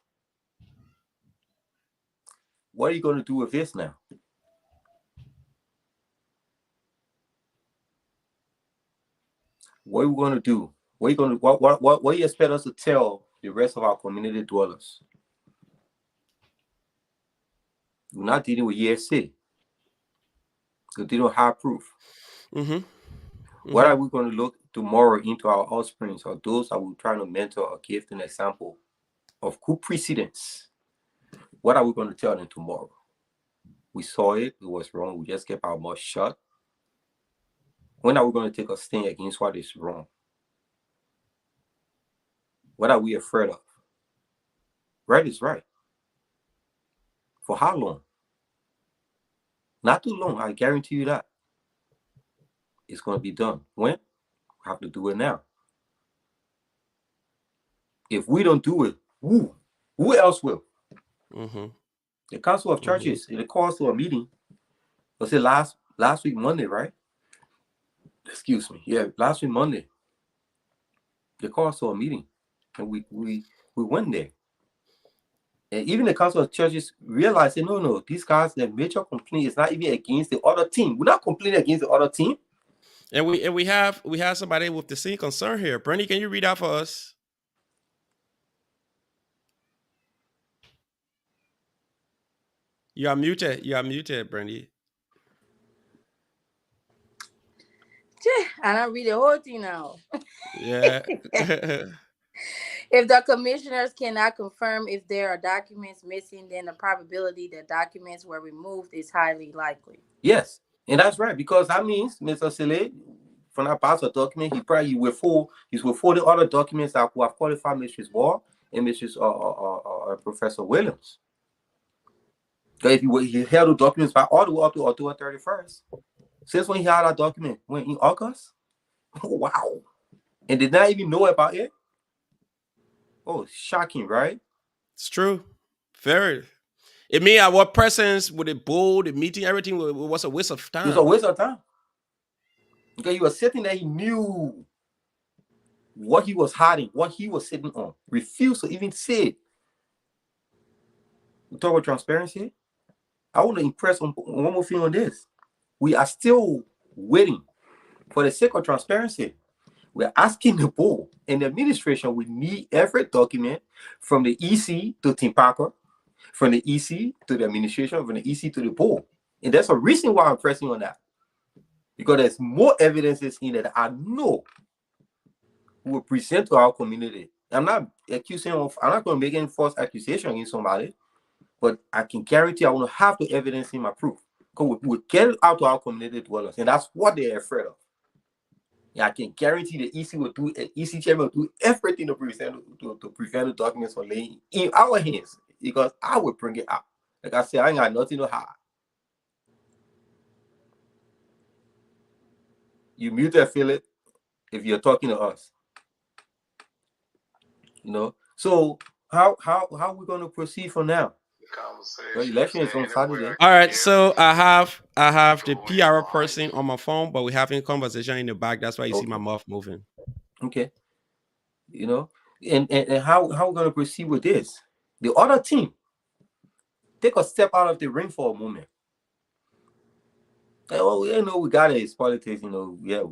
What are you going to do with this now? What are we going to do? What are you going to what do you expect us to tell the rest of our community dwellers? We're not dealing with ESC. We're dealing with high proof. What are we going to look tomorrow into our offsprings or those that we're trying to mentor or give an example of good precedence? What are we going to tell them tomorrow? We saw it. It was wrong. We just kept our mouth shut. When are we going to take a stand against what is wrong? What are we afraid of? Right is right. For how long? Not too long. I guarantee you that. It's going to be done. When? We have to do it now. If we don't do it, who else will? The Council of Churches, it calls to a meeting. Was it last week Monday, right? Excuse me. Yeah, last week Monday. They called us to a meeting, and we went there. And even the Council of Churches realized, no, these guys, their major complaint is not even against the other team. We're not complaining against the other team. And we have somebody with the same concern here. Brandy, can you read out for us? You are muted. You are muted, Brandy. I don't read the whole thing now. Yeah. If the commissioners cannot confirm if there are documents missing, then the probability that documents were removed is highly likely. Yes, and that's right, because that means Mr. Sele, from that part of document, he's withholding other documents that who have qualified Mrs. Wall and Mrs. Professor Williams. Because if he held the documents by all the way up to October 31st, since when he had that document? When in August? Oh, wow. And did not even know about it? Oh, shocking, right? It's true. Very. It mean our presence with the board, the meeting, everything was a waste of time. It was a waste of time. Because he was sitting there, he knew what he was hiding, what he was sitting on. Refused to even say it. We talk about transparency. I want to impress on one more thing on this. We are still waiting for the sake of transparency. We're asking the board and the administration, we need every document from the EC to Tim Parker, from the EC to the administration, from the EC to the board. And that's a reason why I'm pressing on that. Because there's more evidences in there that I know we will present to our community. I'm not going to make any false accusation against somebody, but I can guarantee I will have the evidence in my proof. Because we get it out to our community dwellers, and that's what they're afraid of. Yeah, I can guarantee the EC will do, EC chairman will do everything to prevent the documents from laying in our hands, because I will bring it out. Like I said, I ain't got nothing to hide. You mute that, Philip, if you're talking to us. So how are we going to proceed from now? The election is on Saturday. All right, so I have the PR person on my phone, but we're having a conversation in the back. That's why you see my mouth moving. Okay. And how we're going to proceed with this? The other team, Take a step out of the ring for a moment. Like, oh, you know, we got it. It's politics. You know, yeah,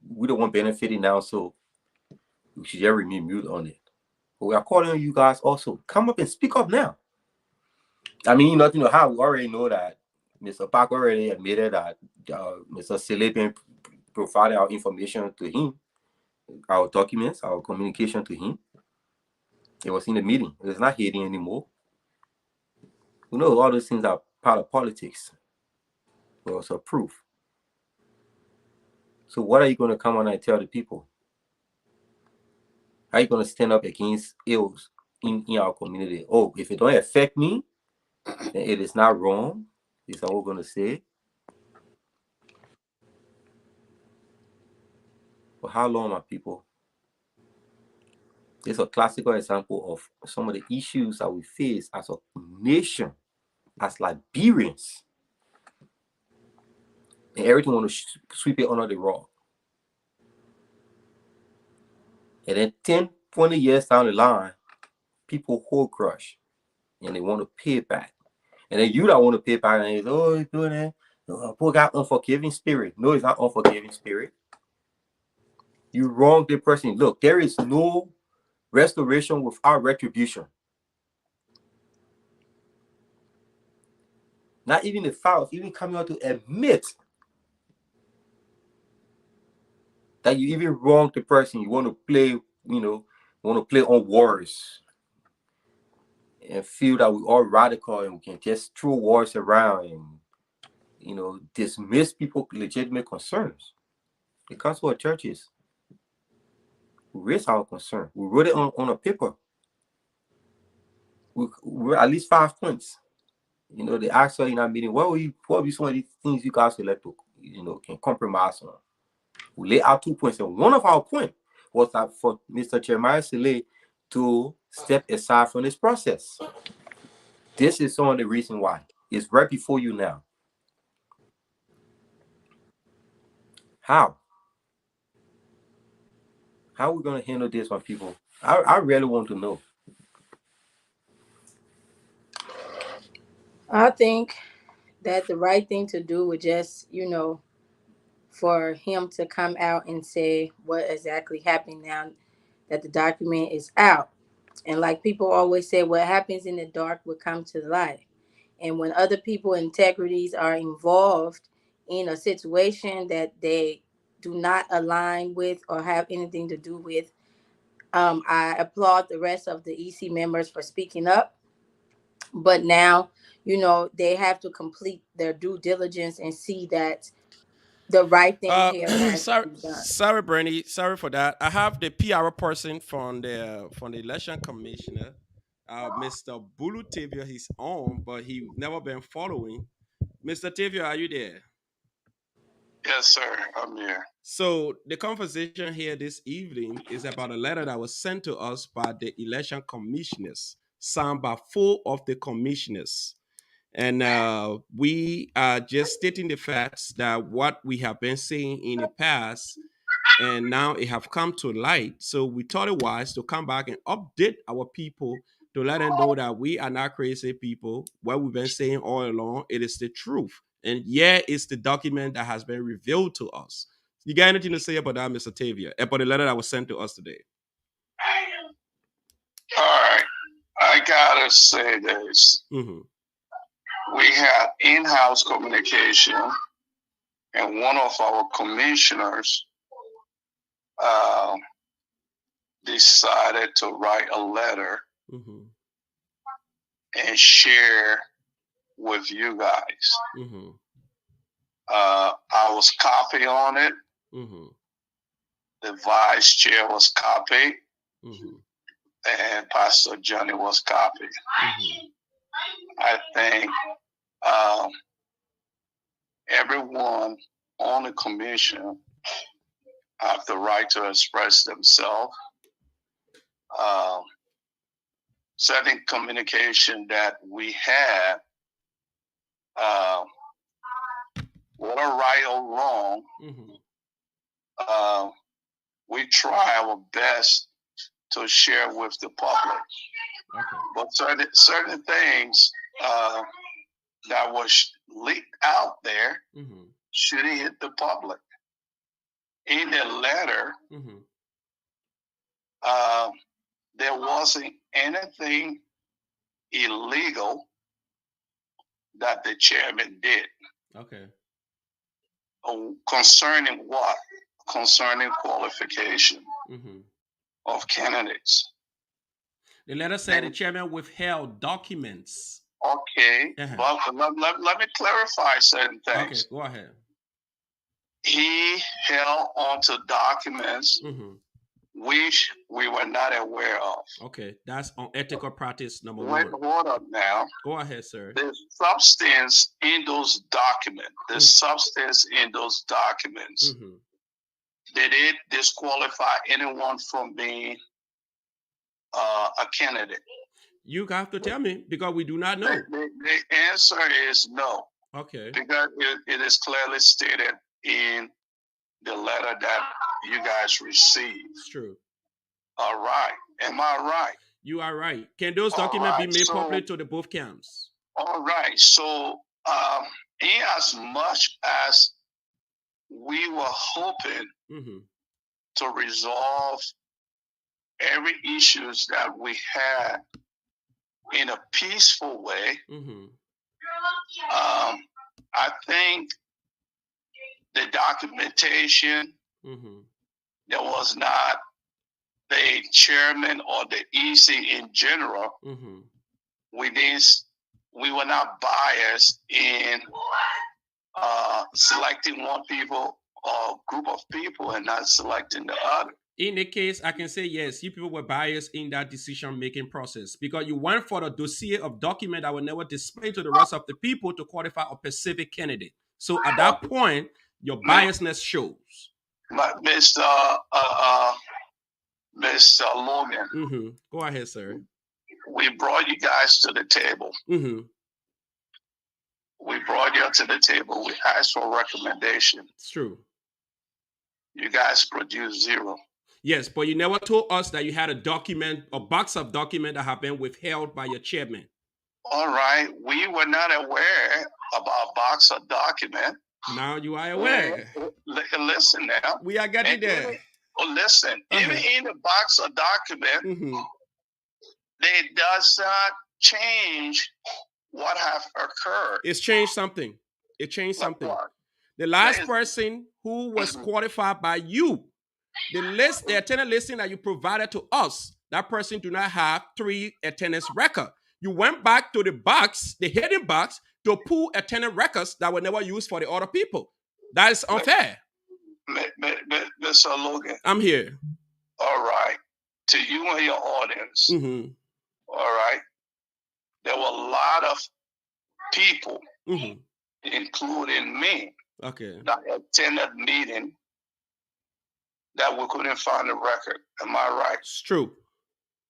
we don't want benefiting now, so we should just remain mute on it. But we are calling on you guys also. Come up and speak up now. I mean, nothing to how we already know that Mr. Park already admitted that Mr. Sele been providing our information to him, our documents, our communication to him. It was in the meeting. It's not hidden anymore. We know all those things are part of politics. We also proof. So what are you going to come on and tell the people? How are you going to stand up against ills in our community? Oh, if it don't affect me, then it is not wrong. Is that what we're going to say? For how long, my people? It's a classical example of some of the issues that we face as a nation, as Liberians. And everything want to sweep it under the rug. And then 10, 20 years down the line, people hold crush and they want to pay it back. And then you don't want to pay it back and they say, oh, he's doing that. Poor guy, unforgiving spirit. No, it's not unforgiving spirit. You wrong the person. Look, there is no restoration without retribution. Not even the fouls, even coming out to admit that you even wrong the person. You want to play, want to play on words and feel that we are radical and we can just throw words around and, dismiss people's legitimate concerns. It comes to our churches. We raise our concern. We wrote it on a paper. We wrote at least 5 points. They asked us in our meeting, what will be some of these things you guys would like to, can compromise on? We lay out 2 points, and one of our points was that for Mr. Jeremiah Sele to step aside from this process. This is some of the reason why. It's right before you now. How? How are we going to handle this one, people? I really want to know. I think that the right thing to do would just, for him to come out and say what exactly happened now that the document is out. And like people always say, what happens in the dark will come to the light. And when other people integrities are involved in a situation that they do not align with or have anything to do with, I applaud the rest of the EC members for speaking up. But now, they have to complete their due diligence and see that the right thing here has to Sorry, be done. sorry, Bernie. Sorry for that. I have the PR person from the election commissioner, Mr. Bulu Tavia. He's on, but he never been following. Mr. Tavia, are you there? Yes, sir. I'm here. So the conversation here this evening is about a letter that was sent to us by the election commissioners, signed by 4 of the commissioners. And we are just stating the facts that what we have been saying in the past, and now it have come to light. So we thought it wise to come back and update our people to let them know that we are not crazy people. What we've been saying all along, it is the truth. And yeah, it's the document that has been revealed to us. You got anything to say about that, Mr. Tavia? About the letter that was sent to us today? All right. I gotta say this. Mm-hmm. We had in-house communication, and one of our commissioners uh, decided to write a letter Mm-hmm. and share with you guys. Mm-hmm. I was copied on it. Mm-hmm. The vice chair was copied, Mm-hmm. and Pastor Johnny was copied. Mm-hmm. I think um, everyone on the commission have the right to express themselves. Um, Certain communication that we had, uh, whether right or wrong, Mm-hmm. uh, we try our best to share with the public. Okay. But certain things that was leaked out there shouldn't hit the public. In the letter, there wasn't anything illegal that the chairman did. Okay. Concerning what? Concerning qualification of candidates. The letter said the chairman withheld documents. Okay, but let me clarify certain things. Okay, go ahead. He held onto documents which we were not aware of. Okay, that's unethical practice number one. Hold up now. Go ahead, sir. The substance in those documents, did it disqualify anyone from being a candidate? You have to tell me because we do not know. The answer is no. Okay. Because it is clearly stated in the letter that you guys received. It's true. All right. Am I right? You are right. Can those documents be made public to the both camps? All right. So, in as much as we were hoping to resolve every issues that we had in a peaceful way, I think the documentation there was not the chairman or the EC in general. We were not biased in selecting one people or group of people and not selecting the other. In the case, I can say yes, you people were biased in that decision-making process because you went for the dossier of document that were never displayed to the rest of the people to qualify a specific candidate. So at that point, your biasness shows. Mr. Logan. Go ahead, sir. We brought you guys to the table. We brought you to the table. We asked for a recommendation. It's true. You guys produced zero. Yes, but you never told us that you had a box of document that have been withheld by your chairman. All right. We were not aware about box of document. Now you are aware. Listen now. We are getting there. Listen, even in the box of document, it does not change what have occurred. It's changed something. It changed something. The last person who was qualified by you, the attendance listing that you provided to us, that person do not have 3 attendance record. You went back to the box, the hidden box, to pull attendance records that were never used for the other people. That is unfair. Mr. Logan. I'm here. All right. To you and your audience. All right. There were a lot of people, including me, that attended meeting that we couldn't find a record. Am I right? It's true.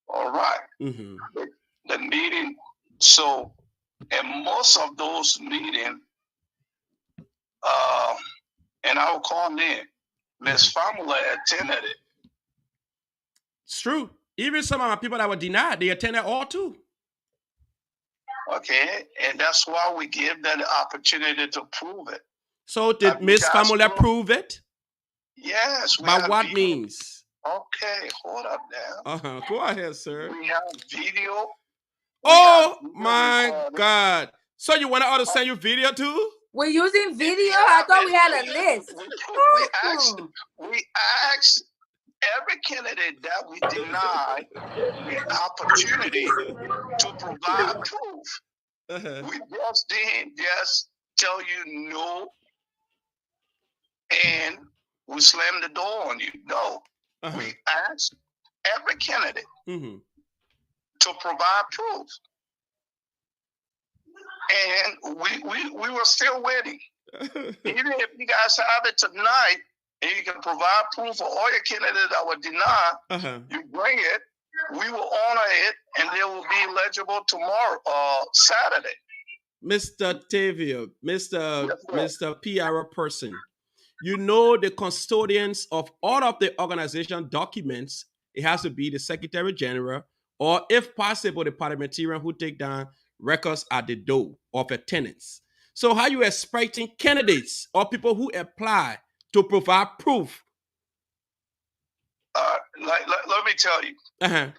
All right. The meeting, so, and most of those meetings, and I will call in, Miss Famula attended it. It's true. Even some of my people that were denied, they attended all too. Okay, and that's why we give them the opportunity to prove it. So did Miss Famula prove it? Yes. By what means? Okay, hold up now. Go ahead, sir. We have video. Oh my God. So you want us to send you video too? We're using video? I thought we had a list. We asked every candidate that we denied the opportunity to provide proof. We just didn't just tell you no and we slammed the door on you. No. We asked every candidate to provide proof. And we were still waiting. Even if you guys have it tonight and you can provide proof for all your candidates that were denied, you bring it, we will honor it, and they will be eligible tomorrow, Saturday. Mr. Tavia, Mr. PR person, you know the custodians of all of the organization documents, it has to be the Secretary General or if possible, the parliamentarian who take down records at the door of attendance. So how you expecting candidates or people who apply to provide proof? Let me tell you. Uh-huh.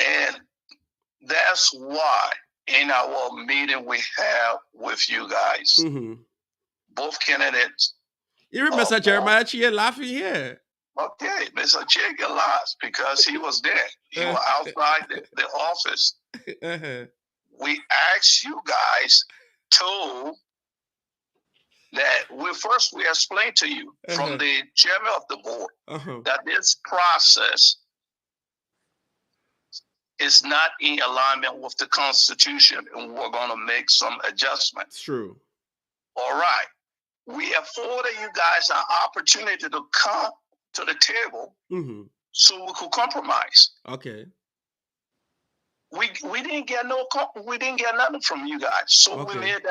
And that's why in our meeting we have with you guys, both candidates. Even Mr. Jeremiah Chia laughing here. Okay, Mr. Chia laughs because he was there. He was outside the office. We asked you guys to that we explained to you from the chairman of the board that this process is not in alignment with the Constitution, and we're going to make some adjustments. True. All right. We afforded you guys an opportunity to come to the table so we could compromise. Okay. We didn't get nothing from you guys, so we made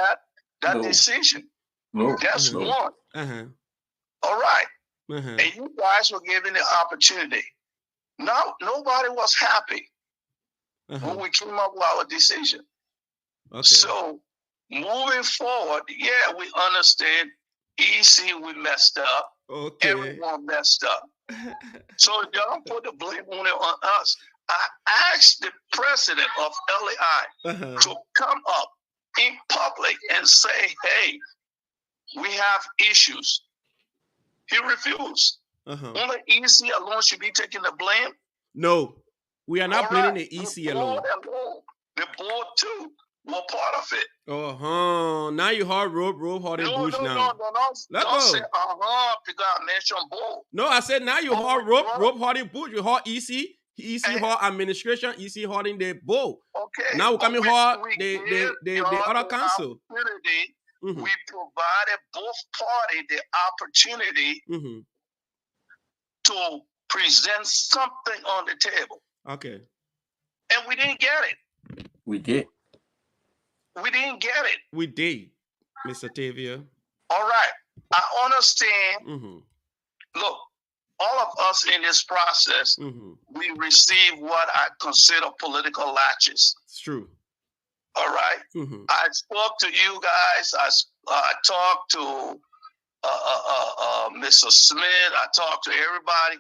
that decision. That's one. All right. And you guys were given the opportunity. Now nobody was happy when we came up with our decision. Okay. So moving forward, we understand. EC, we messed up. Okay. Everyone messed up. So don't put the blame on us. I asked the president of LAI to come up in public and say, hey, we have issues. He refused. Only EC alone should be taking the blame. No, we are not blaming the EC alone. The board too were part of it. Now you hard rope harding bush now. Let go. Say, because I mentioned board. No, I said now you hard rope harding bush. You hard EC hard administration, EC harding the board. Okay. Now we coming hard the other council. We provided both parties the opportunity to present something on the table. Okay. And we didn't get it. We did. We didn't get it. We did, Mr. Tavia. All right. I understand. Look, all of us in this process, we receive what I consider political latches. It's true. All right. I spoke to you guys. I talked to Mr. Smith. I talked to everybody.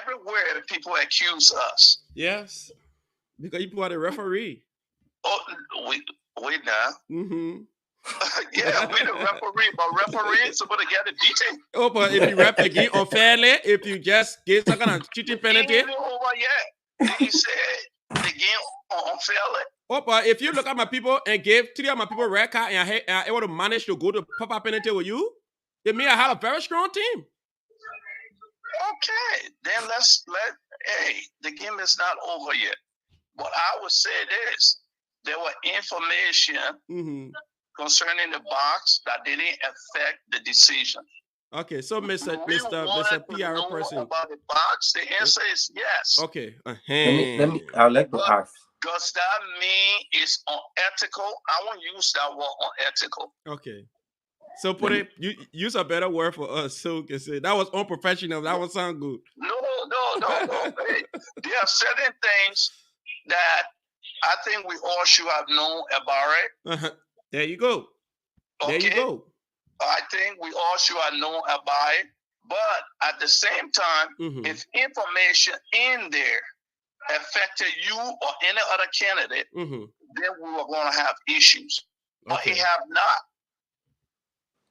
Everywhere people accuse us. Yes. Because you are the referee. Oh, wait now. Yeah, we the referee, but referee is supposed to get the detail. Oh, but if you ref the game unfairly, if you just get some kind of cheating penalty. He ain't over yet. He said the game unfairly. Oh, but if you look at my people and give 3 of my people red card and I able to manage to go to pop-up penalty with you, it means I had a very strong team. Okay, then hey, the game is not over yet. But I would say this. There were information concerning the box that didn't affect the decision. Okay, so Mr. PR person. About the box, the answer is yes. Okay. I'd like to ask. Does that mean it's unethical? I won't use that word unethical. Okay. So you use a better word for us so we can say that was unprofessional. That would sound good. No. Hey, there are certain things that I think we all should have known about it. There you go. Okay? There you go. I think we all should have known about it. But at the same time, if information in there affected you or any other candidate, then we were going to have issues. But it have not.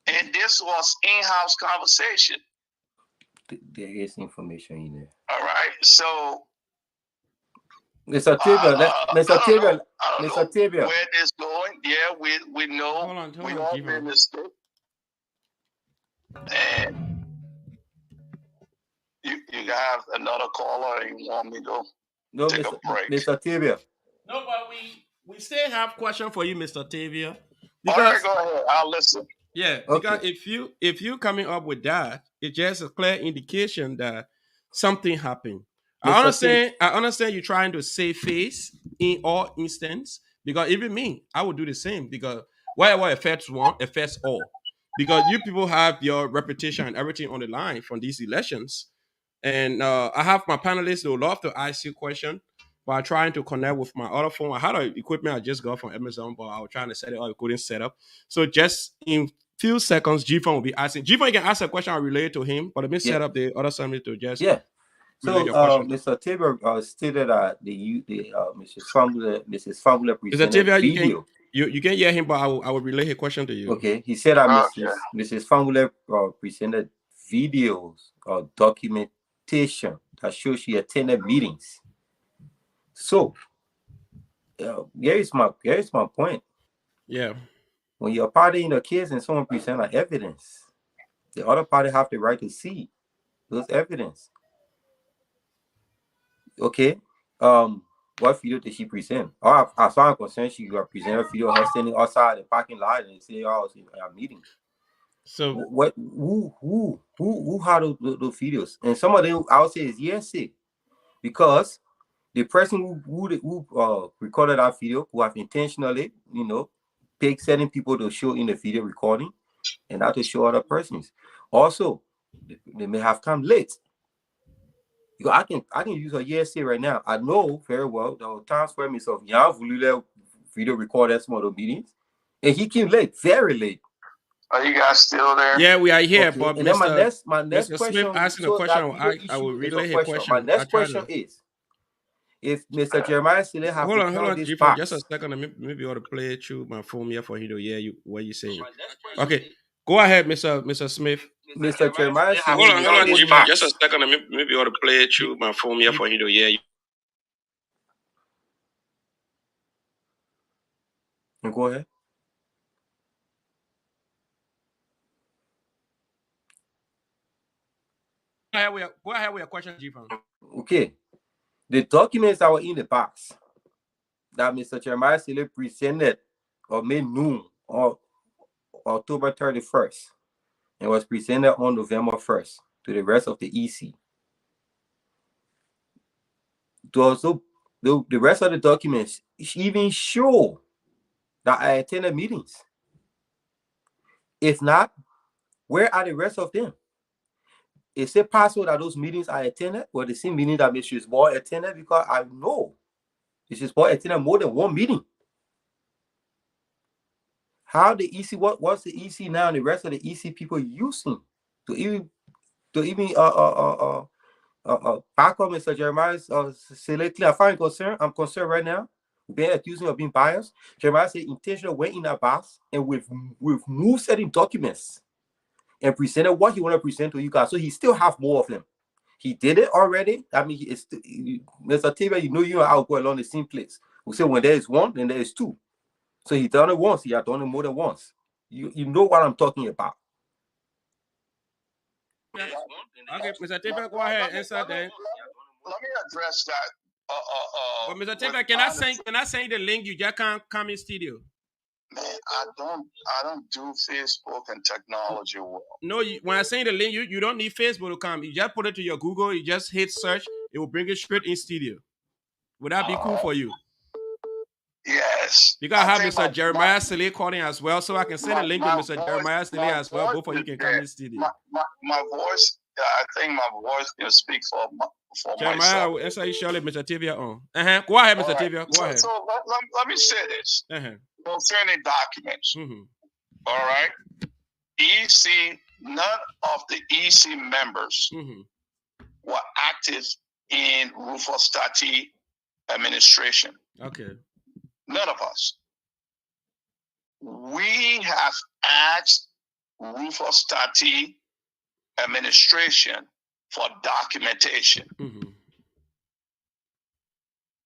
And this was in-house conversation. There is information in there. All right. So Mr. Tavia, Mr. Tavia. Where this going? Yeah, we know. Hold on, we all made mistakes. And you have another caller and you want me to take a break? Mr. Tavia. No, but we still have question for you, Mr. Tavia. All right, go ahead. I'll listen. Yeah, because if you coming up with that, it's just a clear indication that something happened. I understand you're trying to save face in all instances, because even me, I would do the same, because whatever affects one affects all. Because you people have your reputation and everything on the line from these elections. And I have my panelists who would love to ask you a question. by trying to connect with my other phone. I had an equipment I just got from Amazon, but I was trying to set it up, I couldn't set up. So just in few seconds, G-Phone will be asking. G-Phone, you can ask a question I relate to him, but let me set up the other somebody to just So, Mr. Tabor stated that Mrs. Fambula presented video. You can hear him, but I will relay his question to you. Okay, he said that Mrs. Fambula presented videos or documentation that shows she attended meetings. So, here's my point. Yeah. When you're partying the kids and someone present evidence, the other party have the right to see those evidence. Okay. What video did she present? As far as I'm concerned, she presented a video of her standing outside the parking lot and say, "Oh, I was in a meeting." So what? Who had those videos? And some of them, I would say, is hearsay, because the person who recorded that video, who have intentionally, picked certain people to show in the video recording, and not to show other persons. Also, they may have come late. I can use a hearsay right now. I know very well there were times where Mr. Yan Vulule video recorded some of the meetings, and he came late, very late. Are you guys still there? Yeah, we are here. Okay. But and then my next Mr. question, Smith asking a question, I will relay his question. My next question is, if Mr. Jeremiah Sile have hold on, this box, just a second. Maybe I ought to play it through my phone here for him to hear you what you saying. Okay, go ahead, Mr. Smith. Mr. Jeremiah Sile, hold on, just a second. Maybe I ought to play it through my phone here for him to hear you. Go ahead. Go ahead with your question, G-Fan. Okay. The documents that were in the box that Mr. Jeremiah Sile presented or made known on October 31st and was presented on November 1st to the rest of the EC. Also, the rest of the documents even show that I attended meetings. If not, where are the rest of them? Is it possible that those meetings I attended were the same meeting that Mrs. Boy attended? Because I know Mrs. Boy attended more than one meeting. How the EC, what's the EC now and the rest of the EC people using to even back up Mr. Jeremiah's selectly? I'm concerned right now. Being accusing of being biased. Jeremiah said intentional went in that box and we've moved certain documents and presented what he want to present to you guys. So he still have more of them. He did it already. I mean, Mr. Tabor, you know I'll go along the same place. We say when there is one, then there is two. So he done it once. He had done it more than once. You know what I'm talking about. Okay, Mr. Tabor, go ahead. Answer that. Let me address that. But Mr. Tabor, can I send the link? You just can't come in studio. Man, I don't do Facebook and technology well. No, when I send the link, you don't need Facebook to come. You just put it to your Google. You just hit search. It will bring it straight in studio. Would that be cool for you? Yes. You gotta have Mr. Jeremiah Sile calling as well, so I can send a link to Mr. Jeremiah Sile as well. Both of you can come in studio. My voice, I think my voice can speak for Jeremiah, myself. I will answer you shortly, Mr. Tabor. On. Go ahead, Mr. Tabor. Go ahead. So let me say this. Concerning documents. All right. EC, none of the EC members were active in Rufus Tati administration. Okay. None of us. We have asked Rufus Tati administration for documentation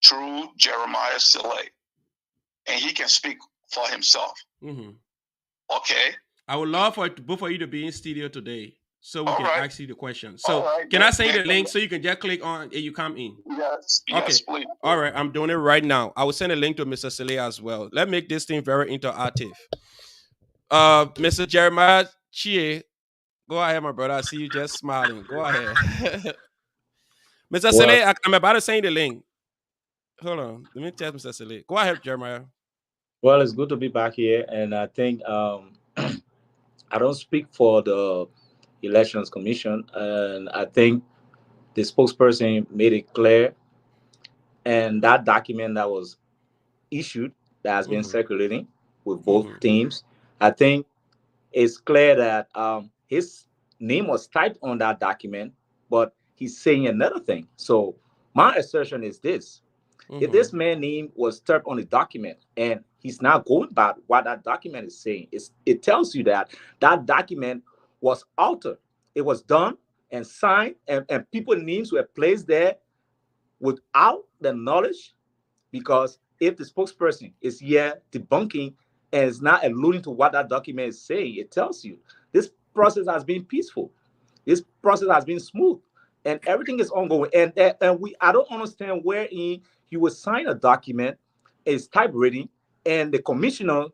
through Jeremiah Sile, and he can speak for himself. Okay. I would love for both of you to be in studio today, so we can ask you the question. So, right. Can I send you the link so you can just click on and you come in? Yes. Okay. Yes, please. All right, I'm doing it right now. I will send a link to Mr. Sile as well. Let's make this thing very interactive. Mr. Jeremiah Chie, go ahead, my brother. I see you just smiling. Go ahead. Mr. Sile, I'm about to send the link. Hold on. Let me tell Mr. Sile. Go ahead, Jeremiah. Well, it's good to be back here, and I think I don't speak for the Elections Commission, and I think the spokesperson made it clear. and that document that was issued, that has been circulating with both teams, I think it's clear that his name was typed on that document, but he's saying another thing. So my assertion is this: if this man's name was typed on the document and he's not going by what that document is saying, it tells you that that document was altered. It was done and signed, and people's names were placed there without the knowledge, because if the spokesperson is here debunking and is not alluding to what that document is saying, it tells you this process has been peaceful. This process has been smooth, and everything is ongoing. And I don't understand wherein you would sign a document, it's typewritten, and the commissioner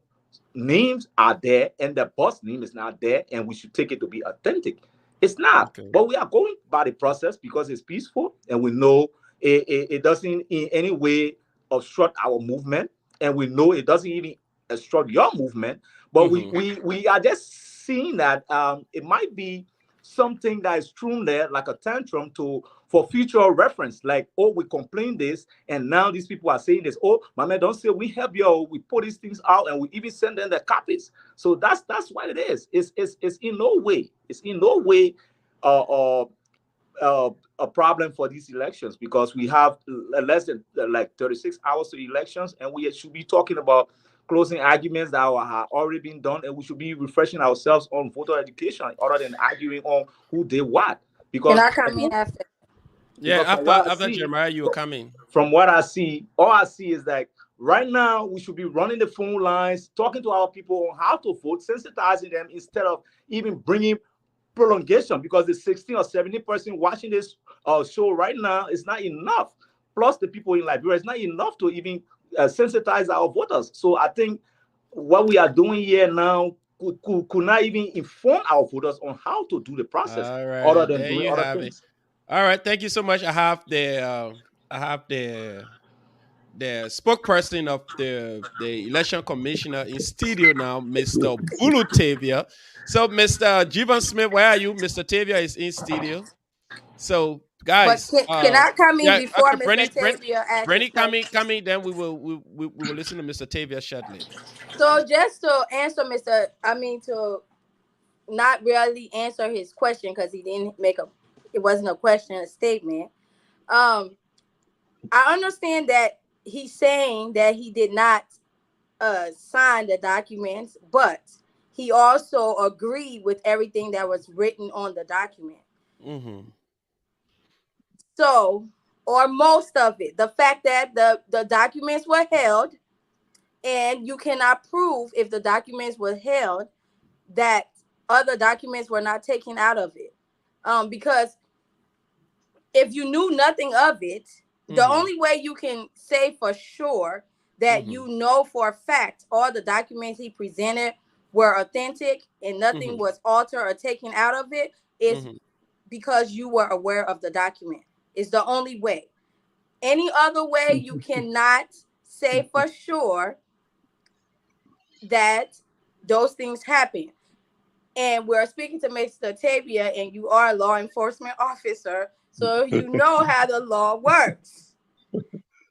names are there and the boss name is not there, and we should take it to be authentic. It's not, but we are going by the process because it's peaceful, and we know it doesn't in any way obstruct our movement, and we know it doesn't even obstruct your movement. But we are just seeing that it might be something that is thrown there like a tantrum to for future reference. Like, oh, we complained this, and now these people are saying this. Oh, my man, don't say we help you. We put these things out, and we even send them the copies. So that's what it is. It's in no way. It's in no way. Uh, uh, a problem for these elections, because we have less than like 36 hours to elections, and we should be talking about closing arguments that have already been done, and we should be refreshing ourselves on voter education other than arguing on who did what. Can Because I come in after? Yeah, from what I after see, Jeremiah, you will come in. from what I see, all I see is that right now we should be running the phone lines, talking to our people on how to vote, sensitizing them, instead of even bringing prolongation, because the 16 or 17% watching this show right now is not enough. Plus the people in Liberia, it's not enough to even sensitize our voters. So I think what we are doing here now could not even inform our voters on how to do the process, All other right, than there doing you other have it. things. All right, thank you so much. I have the spokesperson of the election commissioner in studio now, Mr. Bulu Tavia. So, Mr. Jivan Smith, where are you? Mr. Tavia is in studio. So, But guys, can I come in yeah, before okay, Mr. Tavia asks his Brenny, question? coming. Then we will listen to Mr. Tavia shortly. So just to answer to not really answer his question, because he didn't make it wasn't a question, a statement. Um, I understand that he's saying that he did not sign the documents, but he also agreed with everything that was written on the document. So, or most of it. The fact that the documents were held, and you cannot prove if the documents were held that other documents were not taken out of it. Because if you knew nothing of it, the only way you can say for sure that you know for a fact all the documents he presented were authentic and nothing was altered or taken out of it is because you were aware of the document. It's the only way. Any other way, you cannot say for sure that those things happen. And we're speaking to Mr. Tavia, and you are a law enforcement officer, so you know how the law works.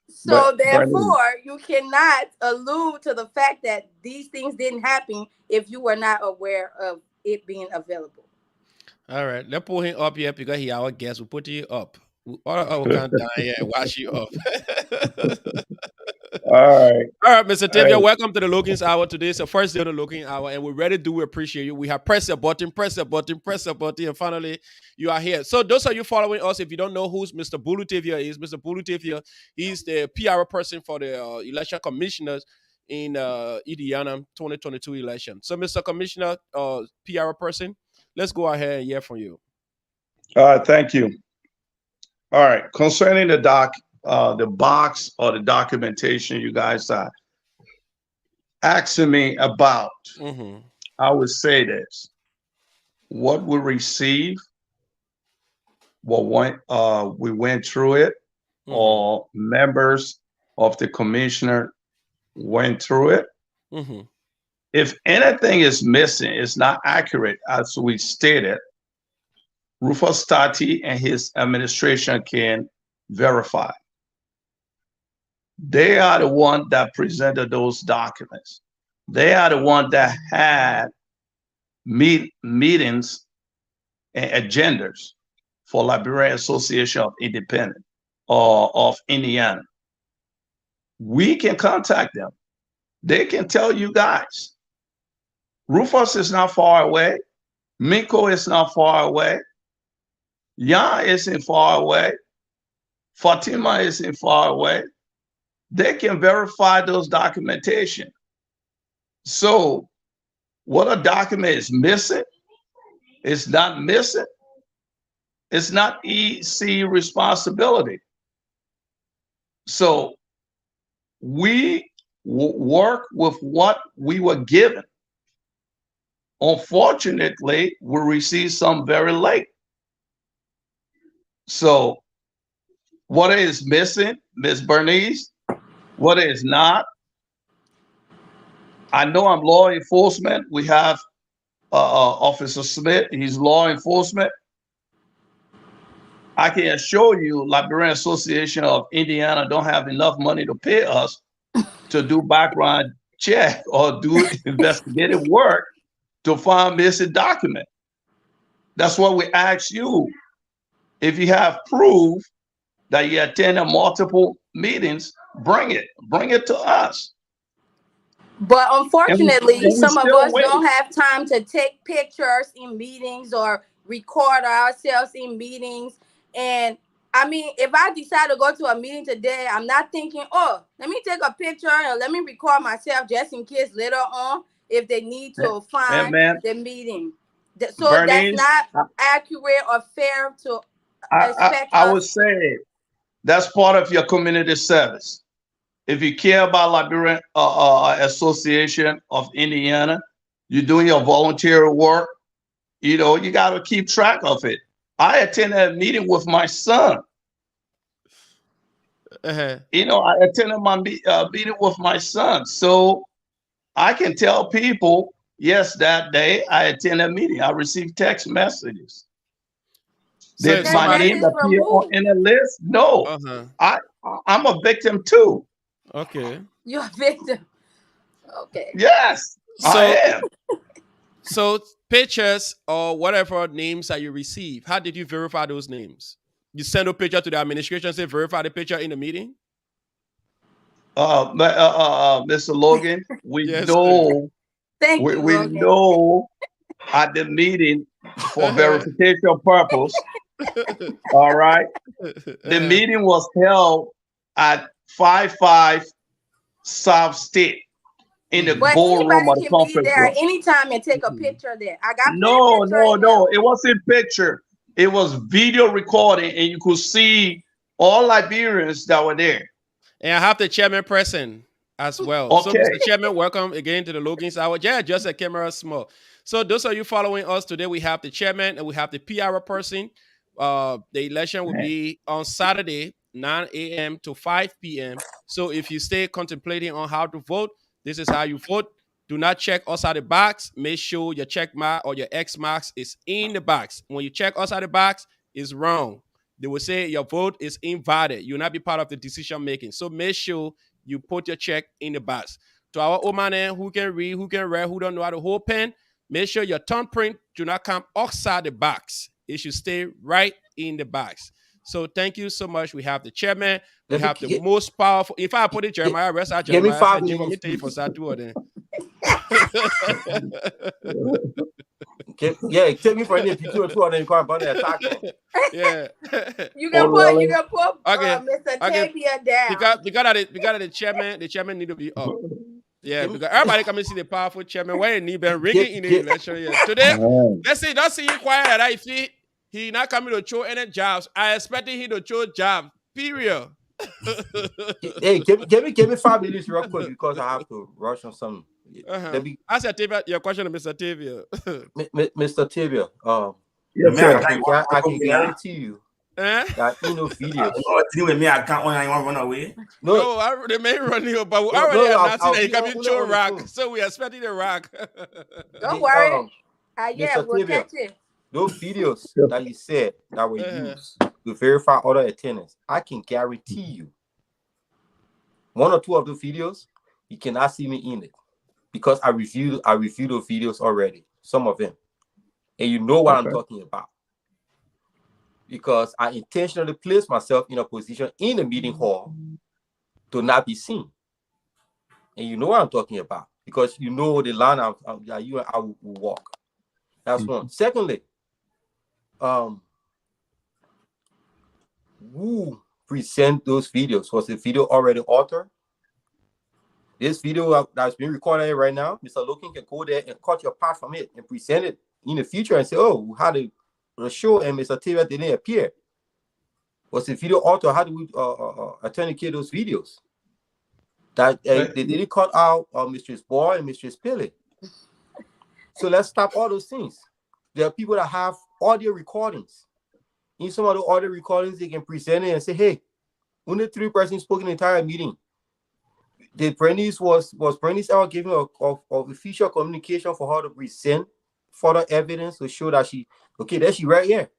So therefore, you cannot allude to the fact that these things didn't happen if you were not aware of it being available. All right, let's pull him up here because he our guest. We'll put you up. All come down here and watch you up. All right. All right, Mr. All Tavia, right. welcome to the Logan's Hour. Today is the first day of the Logan Hour, and we really do appreciate you. We have pressed a button, and finally you are here. So those of you following us, if you don't know who's Mr. Bulu Tavia is, Mr. Bulu Tavia, he's the PR person for the election commissioners in Indiana 2022 election. So, Mr. Commissioner, PR person, let's go ahead and hear from you. Thank you. All right. Concerning the box or the documentation you guys are asking me about, I would say this: what we receive, we went through it, or members of the commissioner went through it. If anything is missing, it's not accurate as we stated, Rufus Tati and his administration can verify. They are the one that presented those documents. They are the one that had meetings and agendas for Liberian Association of Independent or of Indiana. We can contact them. They can tell you guys. Rufus is not far away. Minko is not far away. Yan isn't far away. Fatima isn't far away. They can verify those documentation. So what a document is missing, it's not missing. It's not EC responsibility. So we work with what we were given. Unfortunately, we received some very late. So what is missing, Ms. Bernice? What is not? I know I'm law enforcement. We have Officer Smith. He's law enforcement. I can assure you, Liberian Association of Indiana don't have enough money to pay us to do background check or do investigative work to find missing document. That's what we ask you. If you have proof that you attended multiple meetings, bring it to us. But unfortunately, and we some of still us wait. don't have time to take pictures in meetings or record ourselves in meetings. And I mean, if I decide to go to a meeting today, I'm not thinking, oh, let me take a picture and let me record myself just in case later on if they need to find the meeting. So that's Bernice, not accurate or fair to expect I us. would say that's part of your community service. If you care about Liberian Association of Indiana, you're doing your volunteer work, you know, you got to keep track of it. I attended a meeting with my son. You know, I attended my meeting with my son. So I can tell people, yes, that day I attended a meeting. I received text messages. Did my name appear in a list? No. I'm a victim too. Okay. You're a victim. Okay. Yes, I am. So pictures or whatever names that you receive, how did you verify those names? You send a picture to the administration, say verify the picture in the meeting? Mr. Logan, we Yes, know Thank you, we Logan. know at the meeting for verification purpose. All right. The meeting was held at 55 South State in the ballroom of the Anybody can be conference there room. anytime and take a picture there. I got No, pictures right now. It wasn't picture. It was video recording, and you could see all Liberians that were there. And I have the chairman present as well. Okay. So, Mr. Chairman, welcome again to the Logan's Hour. Yeah, just a camera small. So, those of you following us today, we have the chairman and we have the PR person. The election will be on Saturday, 9 a.m. to 5 p.m. So, if you stay contemplating on how to vote, this is how you vote. Do not check outside the box. Make sure your check mark or your X marks is in the box. When you check outside the box, it's wrong. They will say your vote is invalid. You'll not be part of the decision making. So make sure you put your check in the box. To our old man who can read, who can write, who don't know how to hold pen, make sure your thumbprint do not come outside the box. It should stay right in the box. So thank you so much. We have the chairman. We have the most powerful. If I put it Jeremiah, rest out Jeremiah. Give me 5 minutes. Let me tell you for that two of them. Take me for any picture two of them. Yeah. You can put okay. Mr. Tavia down. Because the chairman need to be up. Yeah, because everybody come and see the powerful chairman. Why he been ringing in the election here. Today, let's see him quiet. Right? If he not coming to show any jobs, I expected him to show jobs. Period. Hey, give me 5 minutes real quick because I have to rush on something. Ask your question to Mr. Tavia. Mr. Tavia, yes, sir. I can guarantee you that videos. With me, I can't want to run away. No, they may run here, but we already announced that he coming to rock, so we are expecting the rock. Don't worry. We'll catch it. Those videos that you said that were used to verify other attendance, I can guarantee you One or two of the videos, you cannot see me in it because I reviewed those videos already, some of them, and you know what I'm Okay. talking about. Because I intentionally placed myself in a position in the meeting hall to not be seen. And you know what I'm talking about because you know the line that you and I will walk. That's one. Secondly, who present those videos? Was the video already altered? This video that's being recorded right now, Mr. Logan can go there and cut your part from it and present it in the future and say, oh, we had a show and Mr. Taylor didn't appear. Was the video altered? How do we authenticate those videos? That they didn't cut out Mistress Boy and Mistress Pilly. So let's stop all those things. There are people that have audio recordings. In some of the audio recordings, they can present it and say, hey, only 3 persons spoke in the entire meeting. Did Bernice was Bernice ever given of official communication for her to present further evidence to show that there she right here?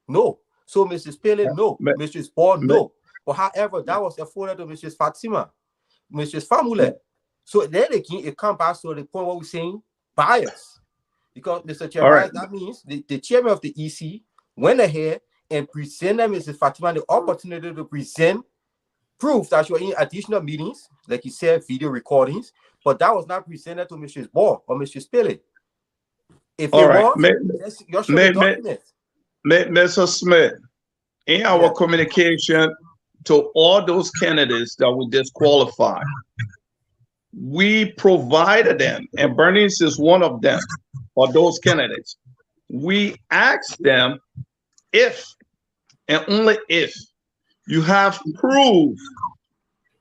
No. So Mrs. Pilly, no. Mistress Ball, no. But however, that was afforded to Mrs. Fatima, Mrs. Famule. So then again, it comes back to the point what we're saying, bias. Because Mr. Chairman, that means the chairman of the EC went ahead and presented Mrs. Fatima the opportunity to present proof that you were in additional meetings, like you said, video recordings, but that was not presented to Mrs. Ball or Mrs. Spilly. If it was, you're showing documents. Mr. Smith, in our communication to all those candidates that we disqualified, we provided them, and Bernice is one of them, or those candidates. We asked them if, and only if, you have proof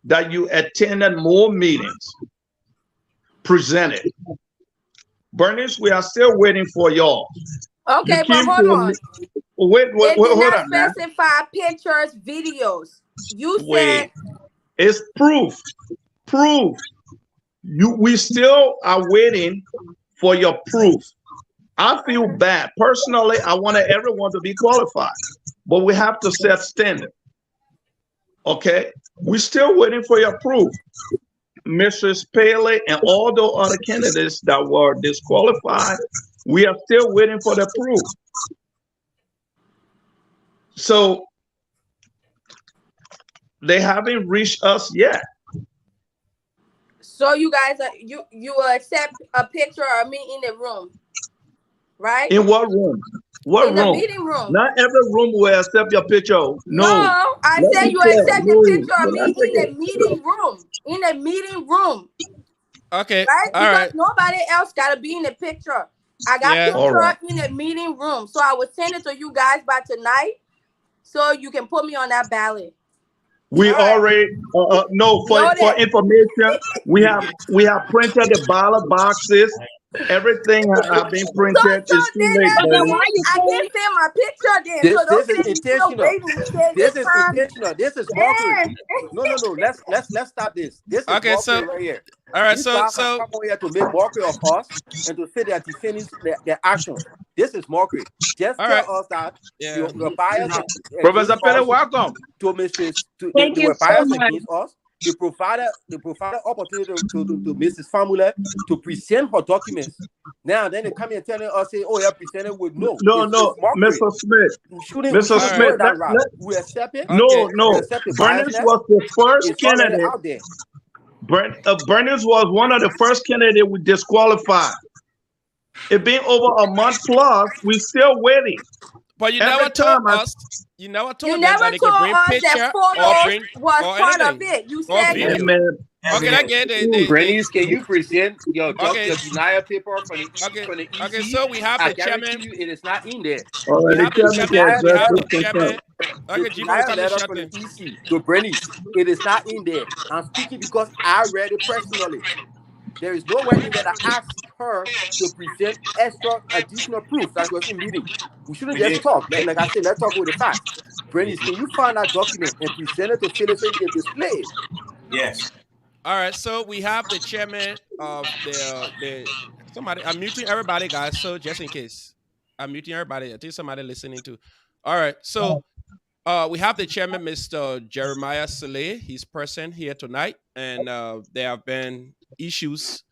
that you attended more meetings, presented. Bernice, we are still waiting for y'all. Okay, but hold on. Wait, it hold did on. Not specify pictures, videos. You said it's proof. Proof. We still are waiting for your proof. I feel bad. Personally, I wanted everyone to be qualified, but we have to set standard. Okay? We're still waiting for your proof. Mrs. Paley and all the other candidates that were disqualified, we are still waiting for the proof. So they haven't reached us yet. So you guys, you will accept a picture of me in the room, right? In what room? What in room? The meeting room. Not every room will accept your picture. No, I said you accept the picture of me in the meeting room. In the meeting room. Okay. Right? Because nobody else got to be in the picture. I got picture in the meeting room. So I will send it to you guys by tonight so you can put me on that ballot. We already no for information. We have printed the ballot boxes. Everything have been printed. It's too late, baby. I can't send my picture then. This is intentional. This is intentional. This is mockery. No. Let's stop this. This is mockery right here. All right, These so come over here to make mockery of us and to say they are defending their actions. This is mockery. Just tell us that your bias. Professor Pele, welcome. To Mrs. They were biased against us. They provided opportunity to Mrs. Famula to present her documents. Now then they come and telling us, say, oh, yeah, presented with no. No, Mr. Smith. Mr. Smith, we accept it. No. Bernice was the first candidate out there. Bernice was one of the first candidates we disqualified. It being over a month plus, we still waiting. But you never told us. You never told us that they can bring picture or bring was part of it. You said okay, I get it. Bernice, can you present your denial paper from the EC? Okay, so we have the chairman. It is not in there. We have the chairman. Okay, denial letter from the EC to Bernice. It is not in there. I'm speaking because I read it personally. There is nowhere in there that asks her to present extra additional proof that was in meeting. We shouldn't just talk. Like I said, let's talk with the facts. Bernice, can you find that document and present it to Phyllis so you can display it? Yes. All right, so we have the chairman of the somebody. I'm muting everybody, guys. So just in case, I'm muting everybody. I think somebody listening to. All right, so We have the chairman, Mr. Jeremiah Saleh. He's present here tonight, and there have been issues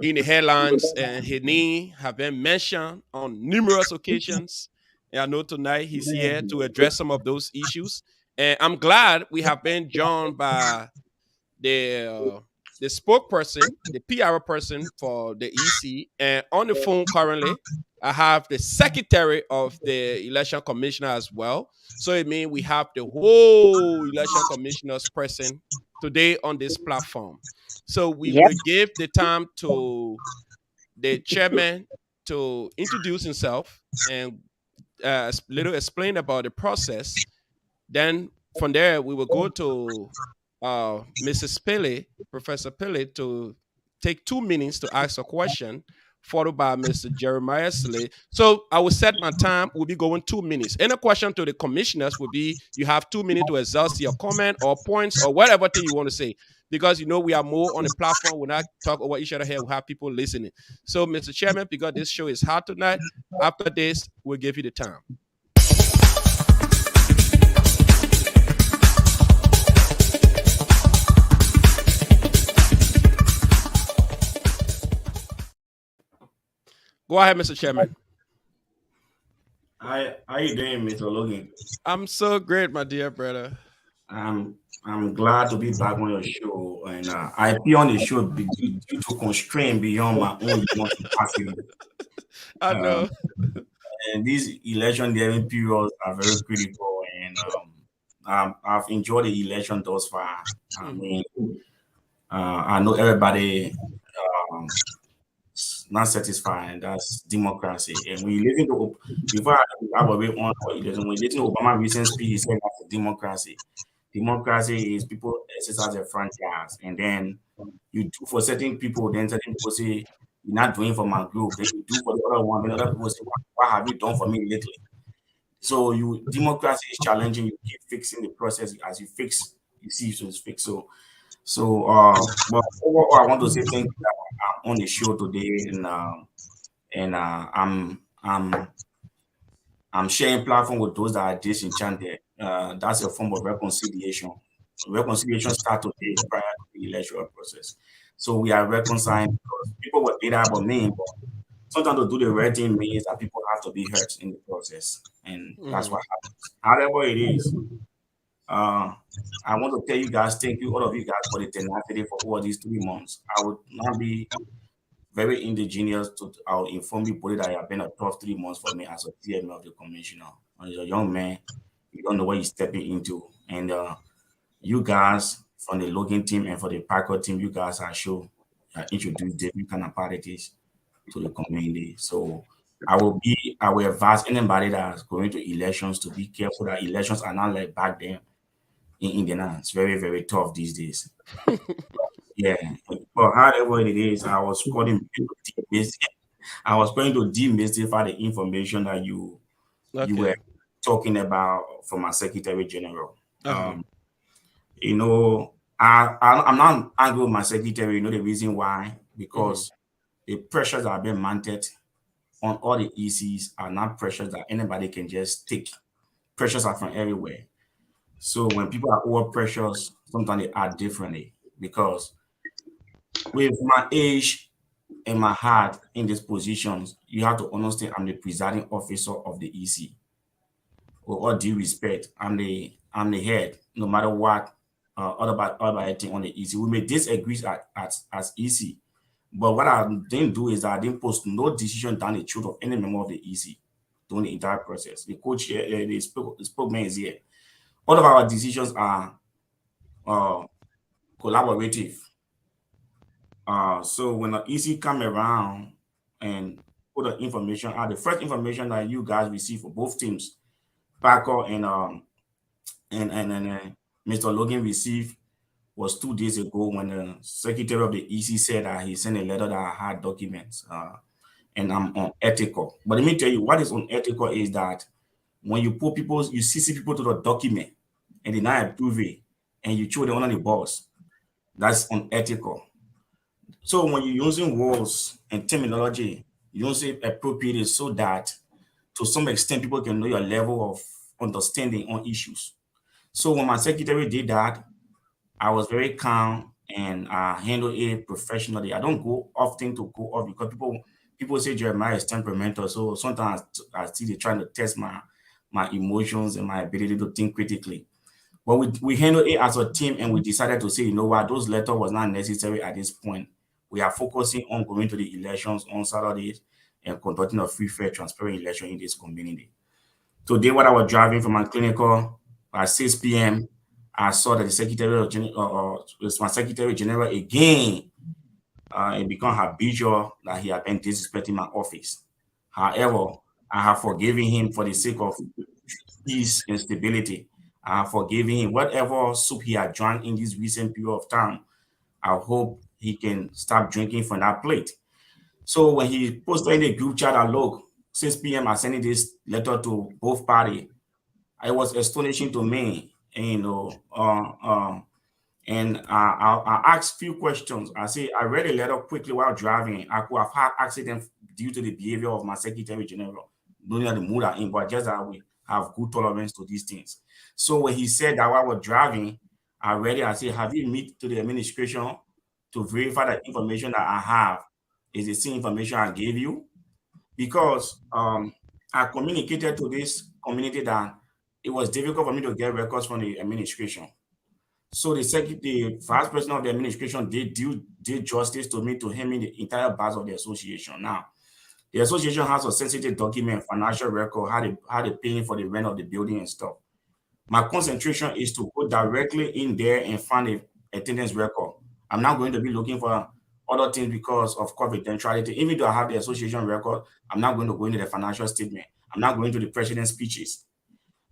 in the headlines, and his name have been mentioned on numerous occasions. And I know tonight he's here to address some of those issues. And I'm glad we have been joined by the uh, the spokesperson, the PR person for the EC, and on the phone currently, I have the secretary of the election commissioner as well. So it means we have the whole election commissioners present today on this platform. So we Yep. will give the time to the chairman to introduce himself and little explain about the process. Then from there, we will go to Mrs. Pele, Professor Pele, to take 2 minutes to ask a question, followed by Mr. Jeremiah Slay. So I will set my time. We'll be going 2 minutes. Any question to the commissioners will be you have 2 minutes to exhaust your comment or points or whatever thing you want to say. Because we are more on the platform. We're not talk over each other here. We have people listening. So, Mr. Chairman, because this show is hot tonight, after this, we'll give you the time. Go ahead, Mr. Chairman. How you doing, Mr. Logan? I'm so great, my dear brother. I'm glad to be back on your show, and I appear on the show due to constraint beyond my own human capacity. I know. And these election during periods are very critical, and I've enjoyed the election thus far. I mean, I know everybody not satisfied. That's democracy. And when you listen to before I will be on what you listen when you listen to Obama recent speech, he said that's democracy. Democracy is people exercise their franchise, and then you do for certain people, then certain people say you're not doing for my group, then you do for the other one, then other people say, what have you done for me lately? So democracy is challenging. You keep fixing the process as you fix, you see so it's fixed. But overall, I want to say thank you that I'm on the show today, and I'm sharing platform with those that are disenchanted. That's a form of reconciliation. Reconciliation starts today prior to the electoral process. So we are reconciling because people were bitter about me, but sometimes to do the right thing means that people have to be hurt in the process, and that's what happens. However, it is. I want to tell you guys, thank you, all of you guys, for the tenacity for over these 3 months. I would not be very indigenous to I'll inform you that it have been a tough 3 months for me as a TM of the commissioner. As a young man, you don't know what you're stepping into. And you guys from the Logan team and for the Parker team, you guys are sure introduce different kind of parties to the community. So I will advise anybody that's going to elections to be careful that elections are not like back then in Indiana. It's very, very tough these days. Yeah, but however it is, I was going to demystify the information that you were talking about from our Secretary General. You know, I'm not angry with my secretary. You know the reason why? Because the pressures that are being mounted on all the ECs are not pressures that anybody can just take. Pressures are from everywhere. So when people are over pressures, sometimes they act differently because with my age and my heart in these positions, you have to understand I'm the presiding officer of the EC. With all due respect, I'm the head, no matter what other thing on the EC. We may disagree as EC, but what I didn't do is I didn't post no decision down the throat of any member of the EC during the entire process. The coach here, the spokesman is here. All of our decisions are collaborative. So when the EC come around and put the information out, the first information that you guys receive for both teams, Paco and Mr. Logan received was 2 days ago when the secretary of the EC said that he sent a letter that I had documents and I'm unethical. But let me tell you, what is unethical is that when you put you CC people to the document and they not approve it and you throw them under the bus, that's unethical. So when you're using words and terminology, you don't say appropriate so that to some extent people can know your level of understanding on issues. So when my secretary did that, I was very calm and I handled it professionally. I don't go often to go off because people say Jeremiah is temperamental. So sometimes I see they trying to test my emotions and my ability to think critically. But we handled it as a team and we decided to say, you know what, those letters was not necessary at this point. We are focusing on going to the elections on Saturdays and conducting a free, fair, transparent election in this community. Today, when I was driving from my clinical at 6 p.m., I saw that the my Secretary General again, it become habitual that he had been disrespecting my office. However, I have forgiven him for the sake of peace and stability. I have forgiven him whatever soup he had drunk in this recent period of time. I hope he can stop drinking from that plate. So when he posted in the group chat that look, 6 p.m. I sending this letter to both parties. It was astonishing to me, and I asked few questions. I say I read a letter quickly while driving. I could have had accident due to the behavior of my Secretary General, knowing the mood I'm in, but just that we have good tolerance to these things. So when he said that while I was driving, I read it. I said, have you meet to the administration to verify the information that I have is the same information I gave you? Because I communicated to this community that it was difficult for me to get records from the administration. So the vice president of the administration did justice to me to hand me the entire badge of the association. Now, the association has a sensitive document, financial record, how they paying for the rent of the building and stuff. My concentration is to go directly in there and find the attendance record. I'm not going to be looking for other things because of confidentiality. Even though I have the association record, I'm not going to go into the financial statement. I'm not going to the president's speeches.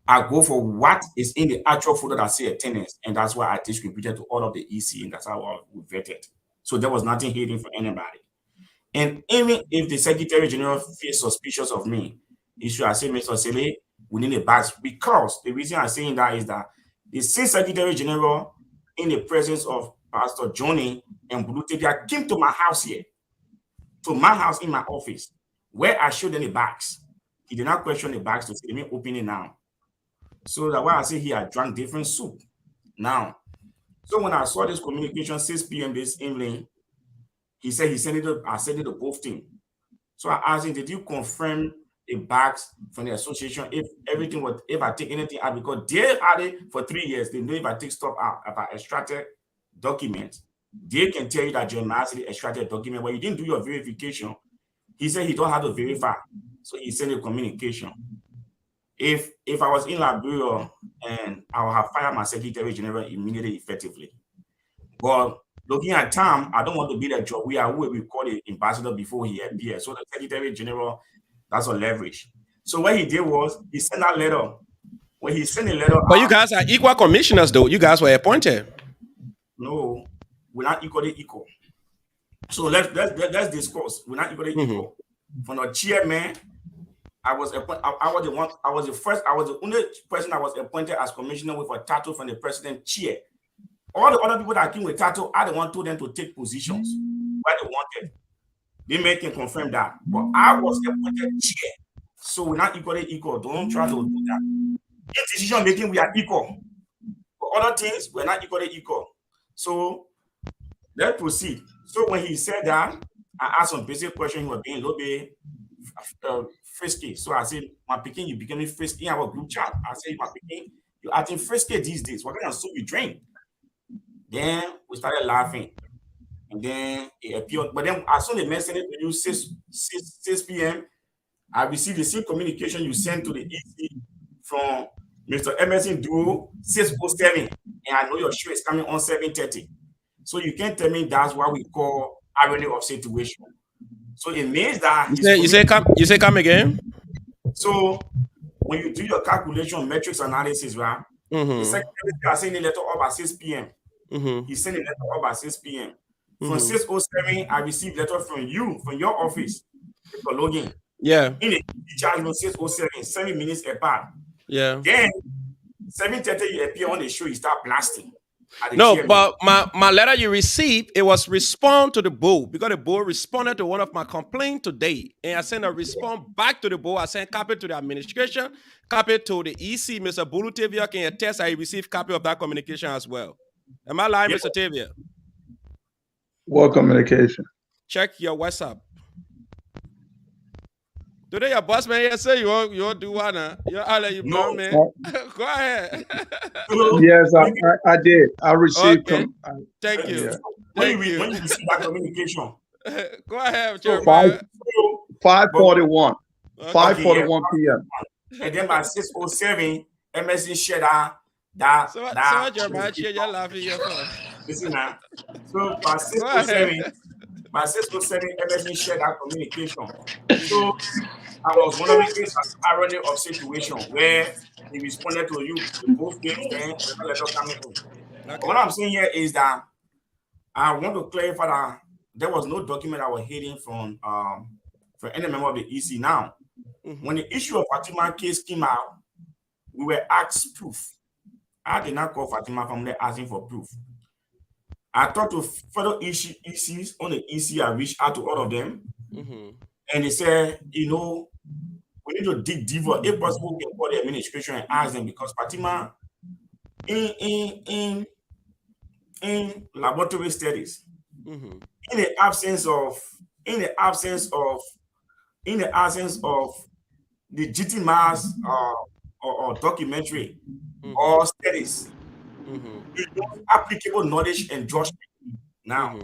I go for what is in the actual photo that say attendance, and that's why I distributed to all of the EC, and that's how we vetted. So there was nothing hidden for anybody. And even if the Secretary General feels suspicious of me, he should have said, Mr. Sele, we need a badge. Because the reason I'm saying that is that the same Secretary General, in the presence of Pastor Johnny and Blue Tibia, came to my house here, to my house in my office, where I showed them the bags. He did not question the bags to say, let me open it now. So that's why I say he had drank different soup. Now, so when I saw this communication 6 p.m. this evening, he said he sent it to, I sent it to both teams. So I asked him, did you confirm the bags from the association if everything was, if I take anything out? Because they had it for 3 years. They know if I take stuff out, if I extracted documents, they can tell you that Jeremiah actually extracted document. But you didn't do your verification. He said he don't have to verify. So he sent a communication. If I was in Liberia, and I would have fired my Secretary General immediately, effectively. But looking at time, I don't want to be the job. We will call the ambassador before he appears. So the Secretary General, that's a leverage. So what he did was he sent that letter. When he sent a letter But you guys are equal commissioners, though. You guys were appointed. No, we're not equally equal. So let's discuss. We're not equally equal. From the chairman, I was the only person that was appointed as commissioner with a title from the president chair. All the other people that came with title, I the one told them to take positions where they wanted. They may can confirm that. But I was appointed chair. So we're not equally equal. Don't try to do that. In decision making, we are equal. For other things, we're not equally equal. So let's proceed. So when he said that, I asked some basic question. He was being a little bit frisky. So I said, my picking, you becoming frisky in our group chat. I said, my picking, you're acting frisky these days. What kind of soup you drink? Then we started laughing. And then it appeared. But then as soon as they mentioned it to you 6 p.m., I received the same communication you sent to the EC from Mr. Emerson Duo 607. And I know your show is coming on 7:30. So you can't tell me that's what we call irony of situation. So it means that you say come again. So when you do your calculation metrics analysis, right? The secretary are sending a letter up at 6 p.m. He sent a letter up at 6 p.m. From 6:07, I received a letter from you, from your office, Mr. Logan. Yeah. In the charge on 6:07, 7 minutes apart. Yeah. Then 7:30, you appear on the show, you start blasting. as the No, chairman. but my letter you received, it was respond to the board because the board responded to one of my complaints today. And I sent a response back to the board. I sent copy to the administration, copy to the EC. Mr. Bulu Tavia can attest I received copy of that communication as well. Am I lying, Yeah. Mr. Tavia? What communication? Check your WhatsApp. Today your boss man here say you want do one, you're all you No. man. Go ahead. So Yes, I did. I received. Okay. Thank yeah. you. Yeah. Thank you. When you receive that communication, Go ahead, so, Jeremiah. 5:41. Okay. 5:41 p.m. and then by 6:07, MSC shared that. So Jeremiah, you're laughing here for. Listen now. So by Go ahead. 6:07, MSC shared that communication. So I was wondering if it's an irony of situation where he responded to you both things, then another letter coming in. Okay. What I'm saying here is that I want to clarify that there was no document I was hiding from any member of the EC. Now, when the issue of Fatima case came out, we were asked proof. I did not call Fatima from there asking for proof. I talked to further ECs on the EC. I reached out to all of them, and they said, we need to dig deeper. If possible, we can call the administration and ask them because Fatima, in laboratory studies, in the absence of legitimate or documentary or studies, you use applicable knowledge and judgment. Now,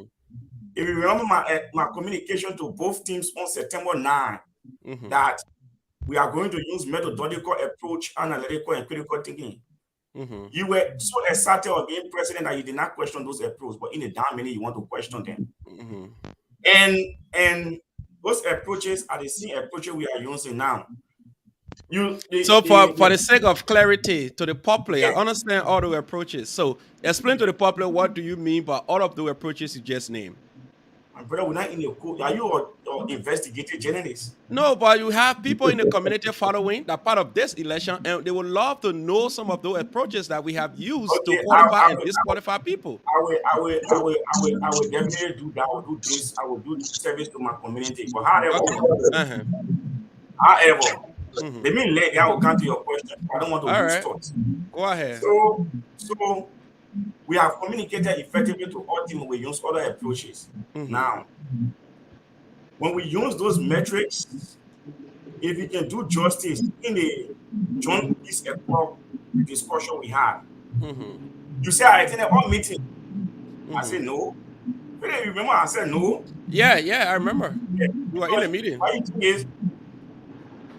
if you remember my communication to both teams on September 9, that we are going to use methodological approach, analytical and critical thinking. You were so excited of being president that you did not question those approaches, but in the damn minute you want to question them. And those approaches are the same approaches we are using now. For the sake of clarity to the public, I understand all the approaches. So explain to the public what do you mean by all of the approaches you just named. My brother, we're not in your code. Are you an investigative journalist? No, but you have people in the community following that part of this election, and they would love to know some of those approaches that we have used to qualify and disqualify people. I will definitely do that. I will do this. I will do service to my community. But however, let me let I will come to your question. I don't want to lose thoughts. Go ahead. So we have communicated effectively to all teams. We use other approaches. Now, when we use those metrics, if you can do justice in the joint peace discussion we had, you say I attended all meeting. I said no. You remember I said no? Yeah, I remember. You were in a meeting. Why it is,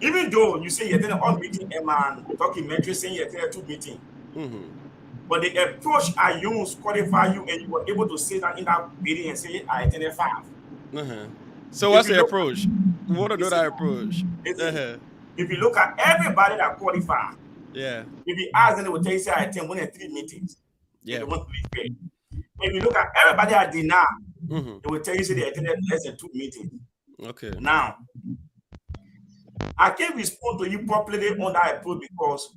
even though you say you attended all meeting and my documentary saying you attended 2 meetings, but the approach I used qualify you, and you were able to say that in that meeting and say I attended 5. So what's the approach? We want to know that approach. If you look at everybody that qualified, if you ask them, they will tell you say I attended 1 and 3 meetings. Yeah. If you look at everybody that did not, they will tell you say they attended less than 2 meetings. Okay. Now, I can't respond to you properly on that approach because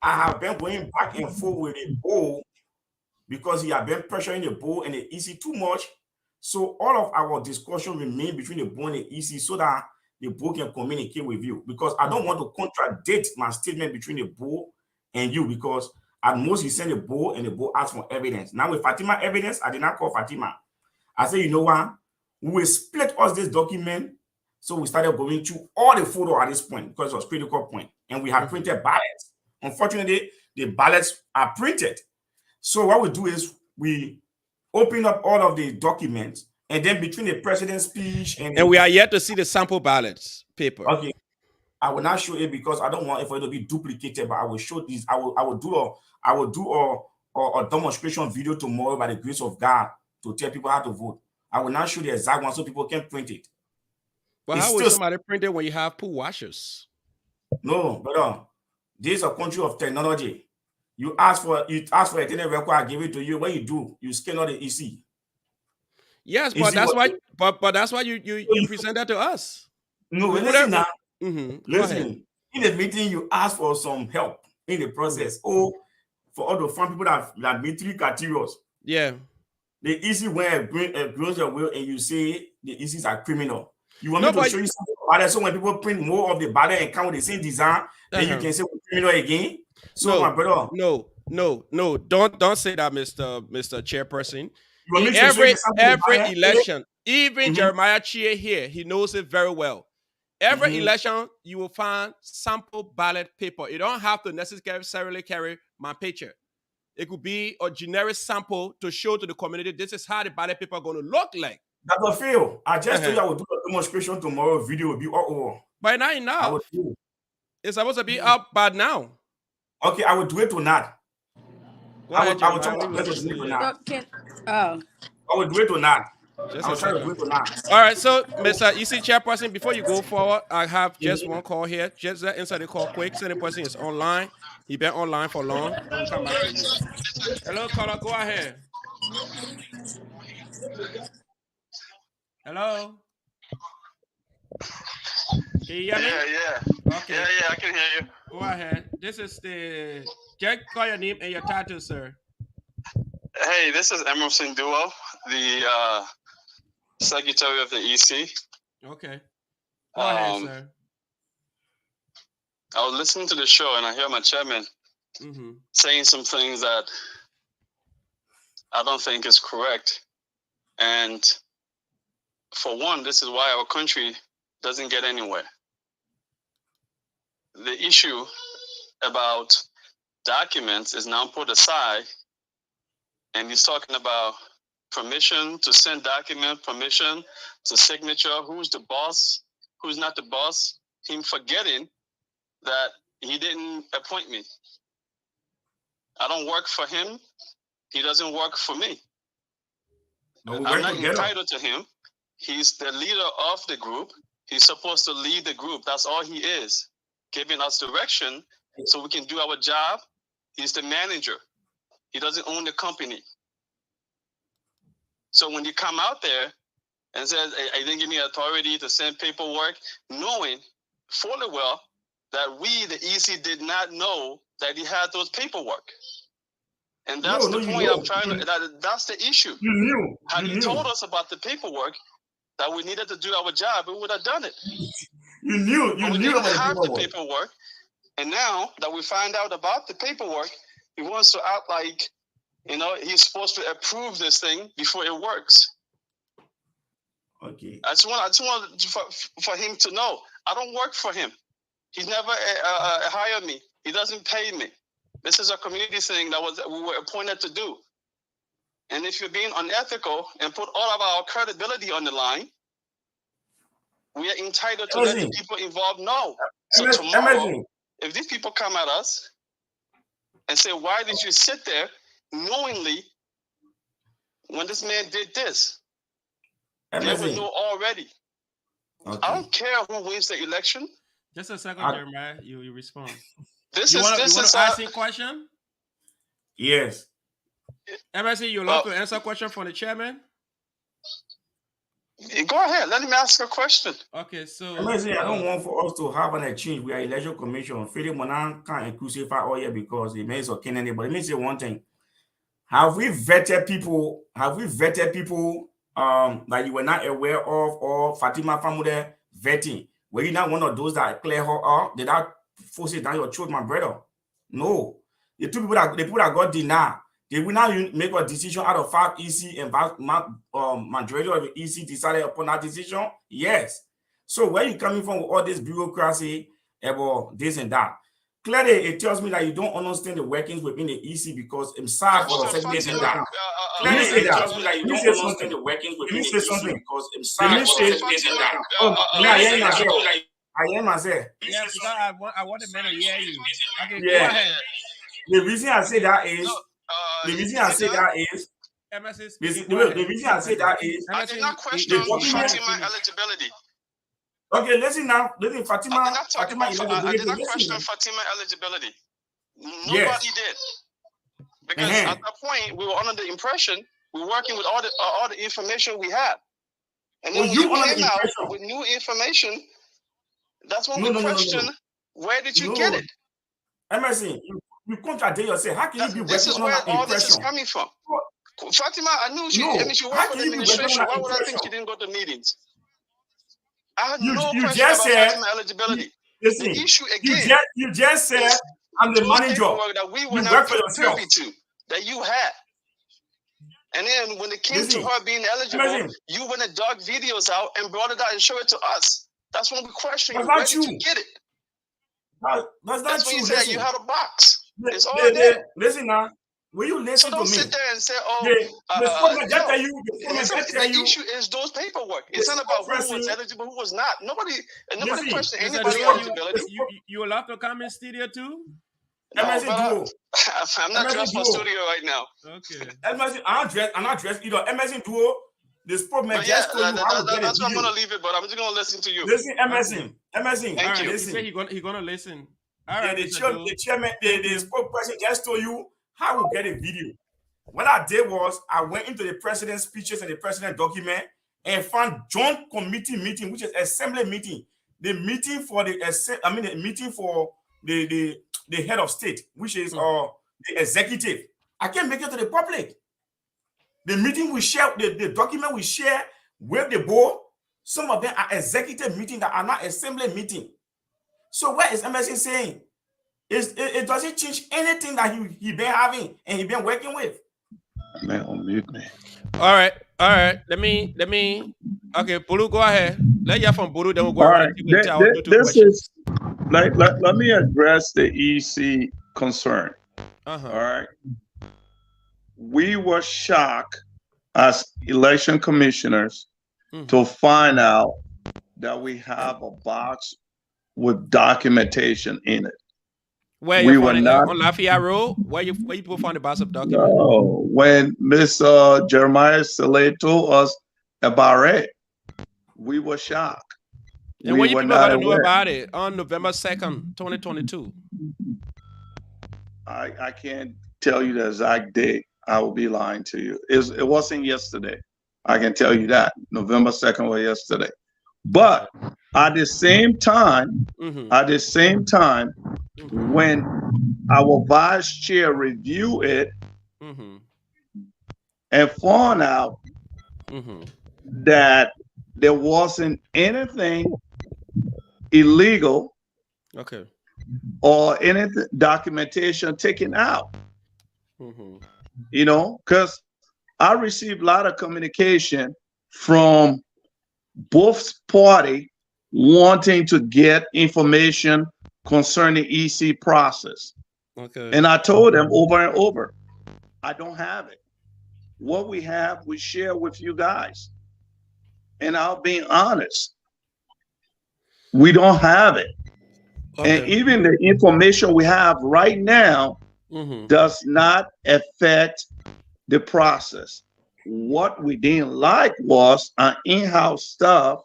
I have been going back and forth with the board because he has been pressuring the board and the EC too much. So all of our discussion remain between the board and the EC so that the board can communicate with you. Because I don't want to contradict my statement between the board and you because at most you send the board and the board asks for evidence. Now with Fatima evidence, I did not call Fatima. I said, you know what? We will split us this document. So we started going through all the photo at this point because it was critical point. And we had printed ballots. Unfortunately, the ballots are printed. So what we do is we open up all of the documents, and then between the president's speech and we are yet to see the sample ballots paper. Okay, I will not show it because I don't want it for it to be duplicated. But I will show these. I will do a demonstration video tomorrow by the grace of God to tell people how to vote. I will not show the exact one so people can print it. But how will somebody print it when you have pool washers? No, brother. This is a country of technology. You ask for a tenant record, I give it to you. What you do, you scan all the EC. Yes, but that's why. But that's why you present that to us. No, listen now. Listen. In the meeting, you ask for some help in the process. Oh, for all the fun people that meet 3 criteria. Yeah. The easy way grows your will, and you say the easies are criminal. You want No, me to but show you something about it? So when people print more of the ballot and come with the same design, then you can say we're criminal again. So my brother, no. Don't say that, Mr. Chairperson. you want In me to show you something every about it? election, even Jeremiah Chia here, he knows it very well. Every election, you will find sample ballot paper. You don't have to necessarily carry my picture. It could be a generic sample to show to the community this is how the ballot paper going to look like. That will fail. I just told you I will do a demonstration tomorrow. Video will be all over. But not enough. I will do it. It's supposed to be up by now. Okay, I will do it tonight. Go ahead, I will try to do it tonight. I will do it tonight. Just I will try to do it tonight. All right, so Mr. EC Chairperson, before you go forward, I have just one call here. Just answer the call quick. Sending person is online. He been online for long. Then we'll come back to you. Hello, caller. Go ahead. Hello. Can you hear me? Yeah. Okay. Yeah, I can hear you. Go ahead. This is the Jack. Call your name and your title, sir. Hey, this is Emerson Duo, the secretary of the EC. Okay. Go ahead, sir. I was listening to the show and I hear my chairman saying some things that I don't think is correct. And for one, this is why our country doesn't get anywhere. The issue about documents is now put aside, and he's talking about permission to send document, permission to signature, who's the boss, who's not the boss, him forgetting that he didn't appoint me. I don't work for him. He doesn't work for me. I'm not entitled to him. He's the leader of the group. He's supposed to lead the group. That's all he is, giving us direction so we can do our job. He's the manager. He doesn't own the company. So when you come out there and says, I didn't give me authority to send paperwork, knowing fully well that we, the EC, did not know that he had those paperwork. And that's the point I'm trying to, that's the issue. You knew. Had he told us about the paperwork, that we needed to do our job, we would have done it. You knew. We didn't have the paperwork. And now that we find out about the paperwork, he wants to act like, he's supposed to approve this thing before it works. Okay. I just want for him to know, I don't work for him. He's never hired me. He doesn't pay me. This is a community thing that we were appointed to do. And if you're being unethical and put all of our credibility on the line, we are entitled to let the people involved know. So tomorrow, if these people come at us and say, why did you sit there knowingly when this man did this? They will know already. Okay. I don't care who wins the election. Just a second, Jeremiah. You respond. You want to ask a question? Yes. MSC, you love to answer a question from the chairman? Go ahead. Let me ask a question. Okay, so MSC, I don't want for us to have an exchange. We are election commission. Philip Monan can't crucify all year because it means okay anybody. Let me say one thing. Have we vetted people that you were not aware of, or Fatima Famude vetting? Were you not one of those that clear her out? Did that force it down your throat, my brother? No. The people that got denied, they will now make a decision out of 5 EC, and majority of the EC decided upon that decision. Yes. So where you coming from with all this bureaucracy about this and that? Clearly, it tells me that you don't understand the workings within the EC because I'm sorry for the segment and that. Let me say that. Tells me that you don't understand the workings within the EC because I'm sorry for the segment and that. I am myself. Yeah, because I want the man to hear you. Okay, yeah. Go ahead. The reason I say that is the reason I say that is I did not question Fatima eligibility. Okay, listen now. Listen, Fatima. I did not question Fatima eligibility. Nobody did. Because at that point, we were under the impression we were working with all the information we had. And then when you came out with new information, that's when we questioned, where did you get it? MSC, You contradict yourself. How can you be This working is on where that all this is impression? coming from. Fatima, I knew she. I mean, No. she worked How for can the you be working on administration. that Why would I think impression? she didn't go to meetings? I had You no you question just about said Fatima eligibility. listen. The issue You again just said is I'm the those manager. paperwork that we were You not work for yourself. privy to, that you had. And then when it came to her being eligible, you went and dug videos out and brought it out and showed it to us. That's when we questioned you. Where did you get it? That's not That's when true. you said Listen. you had a box. It's all there. Listen now. Will you listen So don't to me? sit there and say, "Oh, the spokesman just tell you. The issue is those paperwork. It's not about who was eligible, who was not. Nobody questioned anybody's eligibility. You allowed to come in studio too? No, but I'm not dressed for studio right now. Okay. I'm not dressed either. MSN Duo, the spokesman just told you how to get that's a why I'm video. gonna leave it, but I'm just gonna listen to you. Listen, MSN. Thank you. He said he's gonna listen. All Yeah, right, the chairman, the spokesperson just told you how to get a video. What I did was I went into the president's speeches and the president document and found joint committee meeting, which is assembly meeting. The meeting for the meeting for the head of state, which is the executive. I can't make it to the public. The meeting we share, the document we share with the board, some of them are executive meeting that are not assembly meeting. So what is MSC saying? It doesn't change anything that he been having and he been working with. Man, on mute, man. All right. Let me. Okay, Bulu, go ahead. Let's hear from Bulu, then we'll go around and tell our two questions. Let me address the EC concern. All right. We were shocked as election commissioners to find out that we have a box with documentation in it. Where we were not on Lafayette Road. Where you people find the box of documents? No, when Miss Jeremiah Saleh told us about it, we were shocked. And when you people got to know about it on November 2nd, 2022. I can't tell you the exact date. I will be lying to you. It wasn't yesterday. I can tell you that. November 2nd was yesterday. But at the same time, when our vice chair reviewed it and found out that there wasn't anything illegal or any documentation taken out, you know, because I received a lot of communication from both parties wanting to get information concerning EC process. And I told them over and over, I don't have it. What we have, we share with you guys. And I'll be honest, we don't have it. And even the information we have right now does not affect the process. What we didn't like was an in-house stuff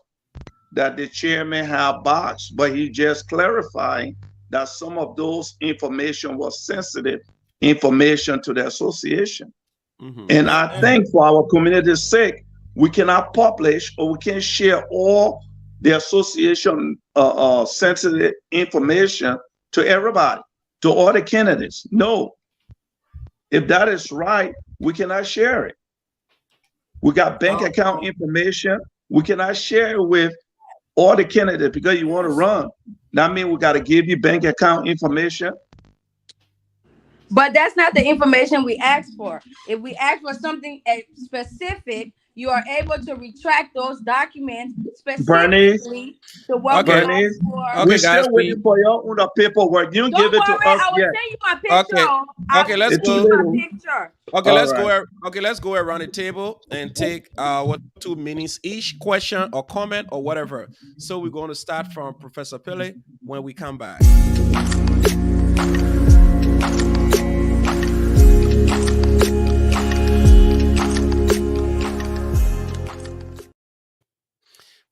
that the chairman had boxed, but he just clarifying that some of those information was sensitive information to the association. And I think for our community's sake, we cannot publish or we can share all the association sensitive information to everybody, to all the candidates. No. If that is right, we cannot share it. We got bank account information. We cannot share it with all the candidates because you want to run. That means we got to give you bank account information. But that's not the information we asked for. If we ask for something specific, you are able to retract those documents specifically to what we asked for. We're still waiting for your own paperwork. You don't give it to us I will send you my picture. Let's go. Let's go around the table and take 2 minutes each, question or comment or whatever. So we're going to start from Professor Pele when we come back.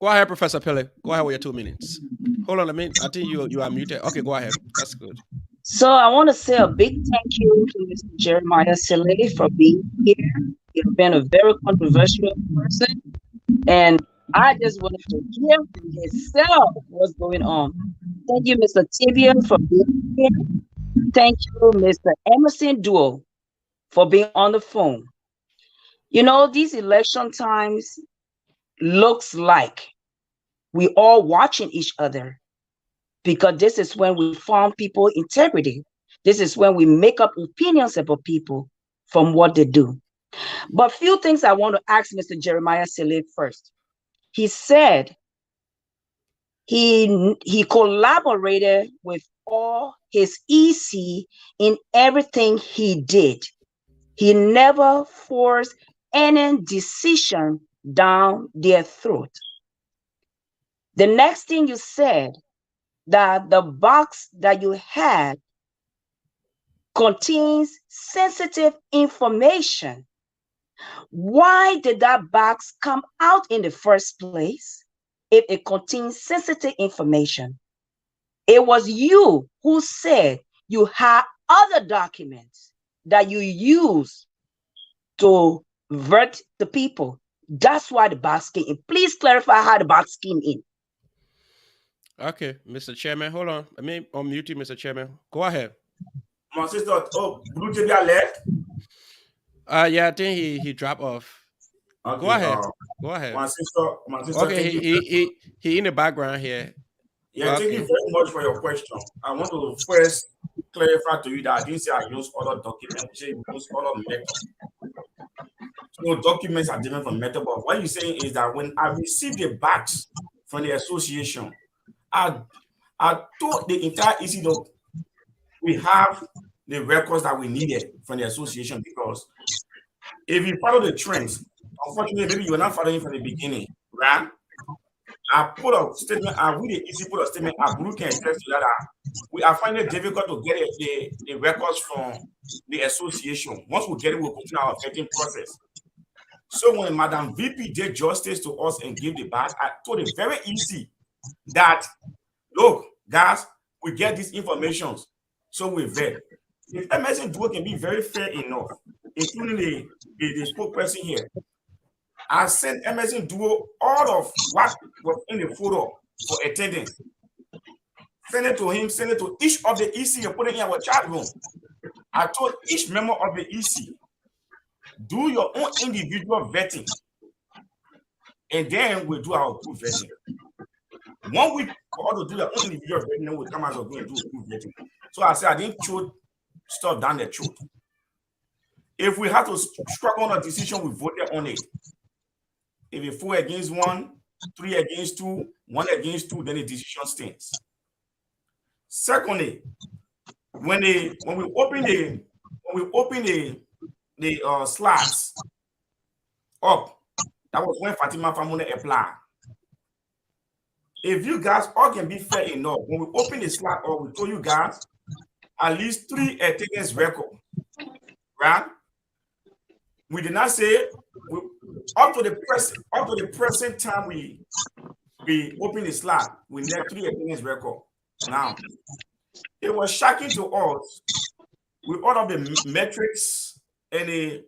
Go ahead, Professor Pele. Go ahead with your 2 minutes. Hold on a minute. I think you are muted. Okay, go ahead. That's good. So I want to say a big thank you to Mr. Jeremiah Saleh for being here. He's been a very controversial person, and I just wanted to hear from himself what's going on. Thank you, Mr. Tibian, for being here. Thank you, Mr. Emerson Duo, for being on the phone. You know, these election times looks like we all watching each other, because this is when we form people integrity. This is when we make up opinions about people from what they do. But few things I want to ask Mr. Jeremiah Saleh first. He said he collaborated with all his EC in everything he did. He never forced any decision down their throat. The next thing you said, that the box that you had contains sensitive information. Why did that box come out in the first place if it contains sensitive information? It was you who said you had other documents that you use to vert the people. That's why the box came in. Please clarify how the box came in. Okay, Mr. Chairman, hold on. Let me unmute you, Mr. Chairman. Go ahead. My sister, Blue Tibia left. Yeah, I think he dropped off. Okay, Go ahead. Go ahead. My sister. Okay, he in the background here. Yeah, okay. Thank you very much for your question. I want to first clarify to you that I didn't say I use other documents. I say I use other methods. So documents are different from method, but what you're saying is that when I received the box from the association, I told the entire ECW we have the records that we needed from the association, because if you follow the trends, unfortunately, maybe you were not following from the beginning, right? I put a statement, I really easy put a statement, I can attest to that. I find it difficult to get the records from the association. Once we get it, we'll continue our vetting process. So when Madam VP did justice to us and gave the badge, I told it very easy that, look, guys, we get these informations, so we vet. If Emerson Duo can be very fair enough, including the spokesperson here, I sent Emerson Duo all of what was in the photo for attendance. Send it to him, send it to each of the EC and put it in our chat room. I told each member of the EC, do your own individual vetting, and then we'll do our group vetting. 1 week for all to do their own individual vetting, then we'll come out and do group vetting. So I said I didn't shoot stuff down the throat. If we had to struggle on a decision, we voted on it. If it's 4 against 1, 3 against 2, 1 against 2, then the decision stands. Secondly, when we open the slides up, that was when Fatima Famune applied. If you guys all can be fair enough, when we open the slide up, we told you guys at least 3 attendance record, right? We did not say up to the present time we open the slide, we need 3 attendance record. Now, it was shocking to us with all of the metrics and the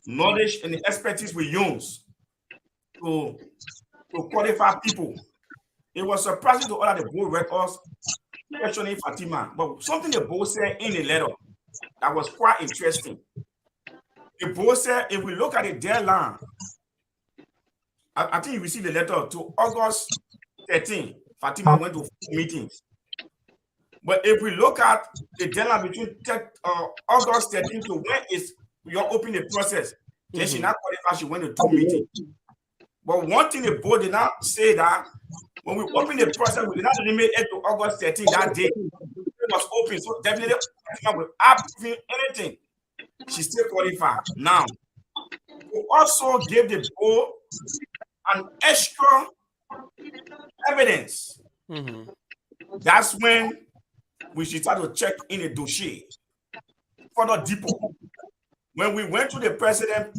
knowledge and the expertise we use to qualify people. It was surprising to all of the board records, questioning Fatima, but something the board said in the letter that was quite interesting. The board said, if we look at the deadline, I think you received the letter to August 13. Fatima went to 4 meetings. But if we look at the deadline between August 13 to when you're opening the process, then she not qualified, she went to 2 meetings. But one thing the board did not say that when we open the process, we did not limit it to August 13 that day. It was open, so definitely without doing anything, she still qualified. Now, we also gave the board an extra evidence. That's when we should start to check in a dossier further deeper. When we went to the president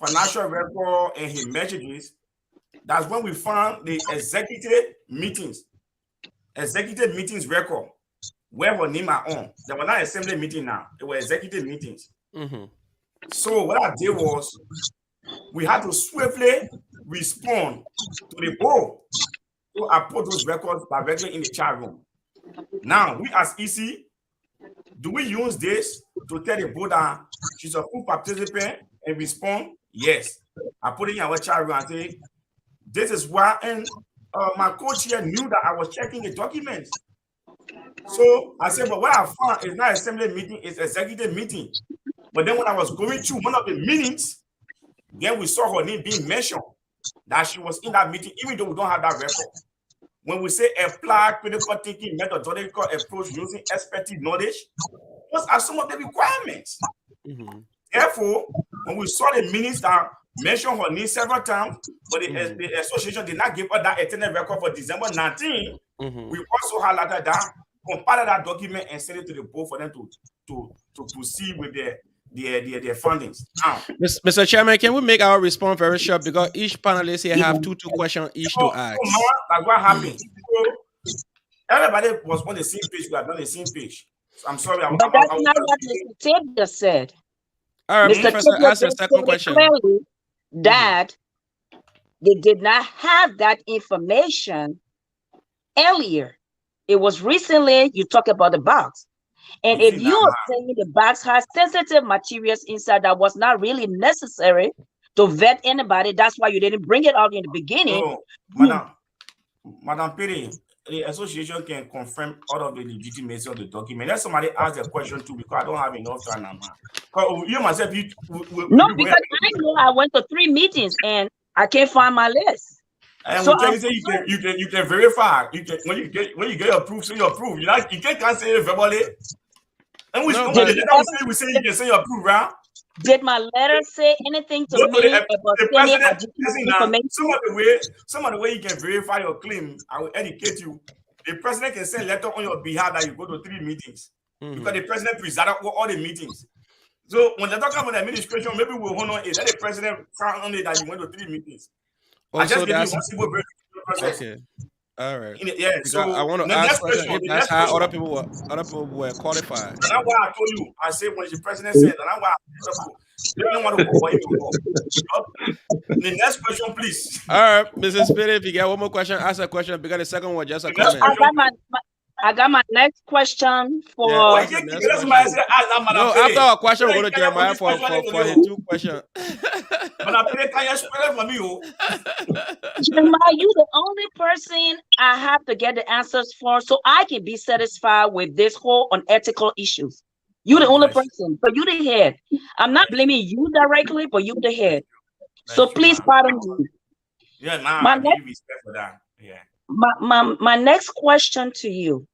financial record and his messages, that's when we found the executive meetings record where her name are on. They were not assembly meeting now, they were executive meetings. So what I did was we had to swiftly respond to the board. So I put those records directly in the chat room. Now, we as EC, do we use this to tell the board that she's a full participant and respond? Yes. I put it in our chat room and say, this is why, and my coach here knew that I was checking the documents. So I said, but what I found is not assembly meeting, it's executive meeting. But then when I was going through one of the meetings, then we saw her name being mentioned, that she was in that meeting, even though we don't have that record. When we say apply critical thinking methodological approach using expertise knowledge, those are some of the requirements. Therefore, when we saw the minutes that mentioned her name several times, but the association did not give us that attendance record for December 19, we also highlighted that, compiled that document and sent it to the board for them to proceed with their fundings. Now, Mr. Chairman, can we make our response very short because each panelist here have two questions each to ask. Like what happened? So everybody was on the same page. We are on the same page. So I'm sorry. But that's not what Mr. Tabia said. All right, Mr. Professor, ask the second question. Clearly that they did not have that information earlier. It was recently you talk about the box. And if you are saying the box has sensitive materials inside that was not really necessary to vet anybody, that's why you didn't bring it out in the beginning. No, Madam Perry, the association can confirm all of the legitimacy of the document. Let somebody ask a question too, because I don't have enough time now. You myself, no, because I know I went to 3 meetings and I can't find my list. And so you can verify. You can when you get approved, say you approve. You can't say it verbally. And we say you can say you approve, right? Did my letter say anything to me about information? Some of the way you can verify your claim, I will educate you. The president can send a letter on your behalf that you go to 3 meetings because the president presided over all the meetings. So when they talk about the administration, maybe we'll honor it. Let the president frown on it that you went to 3 meetings. I just give you one simple process. Okay. All right. Yeah. So I want to ask question, that's how other people were qualified. And that's why I told you. I said when the president said, and that's why they don't want to go for him. The next question, please. All right, Mrs. Spirit, if you get one more question, ask a question because the second one just a comment. I got my next question for. Yeah, no, after our question, we'll go to Jeremiah for his 2 questions. Jeremiah, you the only person I have to get the answers for, so I can be satisfied with this whole unethical issues. You the only person, but you the head. I'm not blaming you directly, but you the head. So please pardon me. Yeah, I give respect for that. Yeah. My next question to you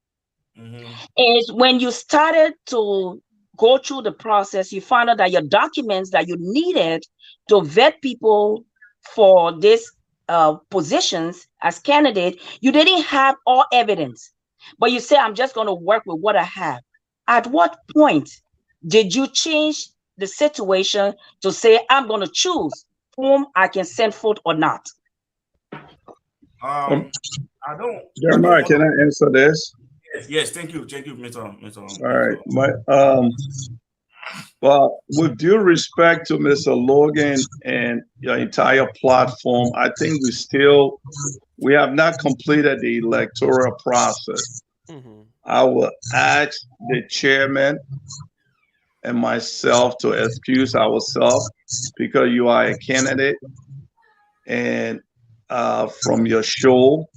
is when you started to go through the process, you found out that your documents that you needed to vet people for these positions as candidate, you didn't have all evidence, but you say, I'm just going to work with what I have. At what point did you change the situation to say, I'm going to choose whom I can send forth or not? I don't. Jeremiah, can I answer this? Yes. Thank you, Mr. All right. Well, with due respect to Mr. Logan and your entire platform, I think we have not completed the electoral process. I will ask the chairman and myself to excuse ourselves because you are a candidate, and from your show,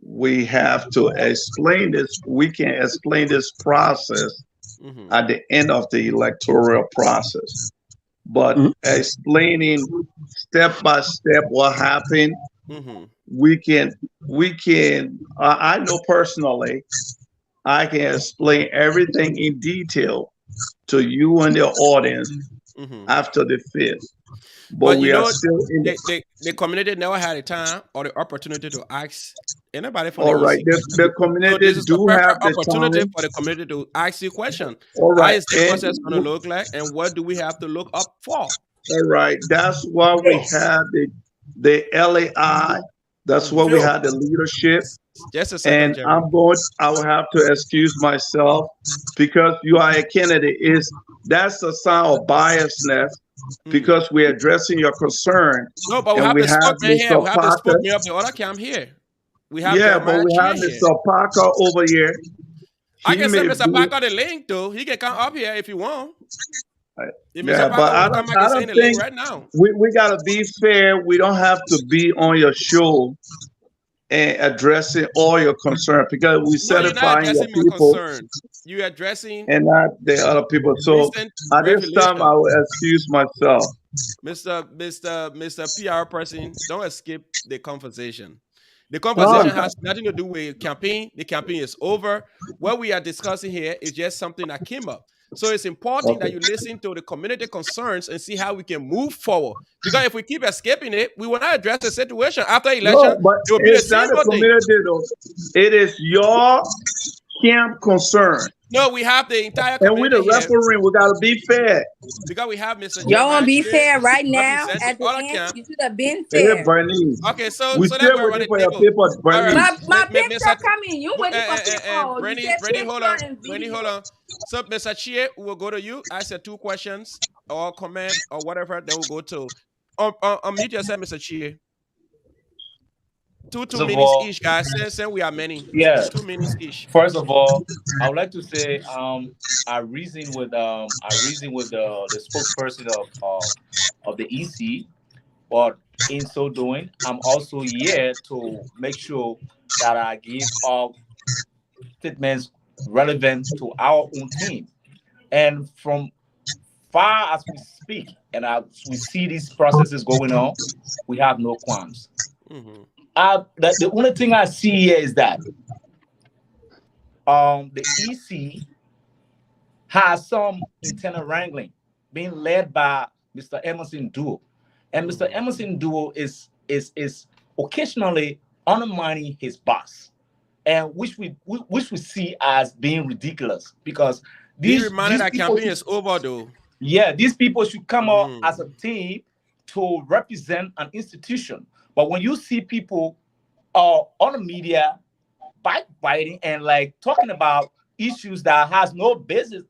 we have to explain this. We can explain this process at the end of the electoral process. But explaining step by step what happened, we can, I know personally, I can explain everything in detail to you and the audience after the 5th. But we are still in the community never had a time or the opportunity to ask anybody from all right. The community do have the opportunity time for the community to ask you question. All right. How is the process going to look like, and what do we have to look up for? All right. That's why we have the LAI. That's why we have the leadership. Just a second, and I will have to excuse myself because you are a candidate. That's a sign of biasness because we're addressing your concern. No, but we have the spokesman here. We have the spokesman up the other camp here. We have Yeah, but Jeremiah we Chia have here. Mr. Parker over here. I He can send may Mr. be. Parker the link though. He can come up here if you want. If Mr. Yeah, Parker but want to come, I I can don't send the link think right now. we got to be fair. We don't have to be on your show and addressing all your concerns because we No, you're not satisfying your addressing my people concern. You're addressing and not the other people. So recent at this time, I revelation. will excuse myself. Mr. PR person, don't escape the conversation. The No, conversation has nothing to do with campaign. The campaign is over. What we are discussing here is just something that came up. So it's important that okay. you listen to the community concerns and see how we can move forward. Because if we keep escaping it, we will not address the situation after election. No, but It will be the it's not same the old thing. community though. It is your camp concern. No, we have the entire And we the community here referee, we gotta be fair. because we have Mr. Y'all want Jeremiah to be Chie fair right now representing at the other end? camp. You should have been Hey, fair. Bernice. Okay, so We let's still go around waiting the for your table. paper, All right, Bernice. My Mr. picture coming. You waiting for people. You Brandy, said hold picture on. and Brandy, video. hold on. So, Mr. Chie, we'll go to you. I said 2 questions or comment or whatever. Then we'll go to unmute yourself, Mr. Chie. Two First of minutes all, each, guys. Since we are many, yeah. 2 minutes each. First of all, I would like to say I reason with the spokesperson of the EC, but in so doing, I'm also here to make sure that I give all statements relevant to our own team. And from far as we speak and as we see these processes going on, we have no qualms. Mm-hmm. The only thing I see here is that the EC has some internal wrangling being led by Mr. Emerson Duo. And Mr. Emerson Duo is occasionally undermining his boss, and which we see as being ridiculous because Be reminded these that people campaign is over, though. yeah, these people should come out as a team to represent an institution. But when you see people on the media backbiting and like talking about issues that has no basis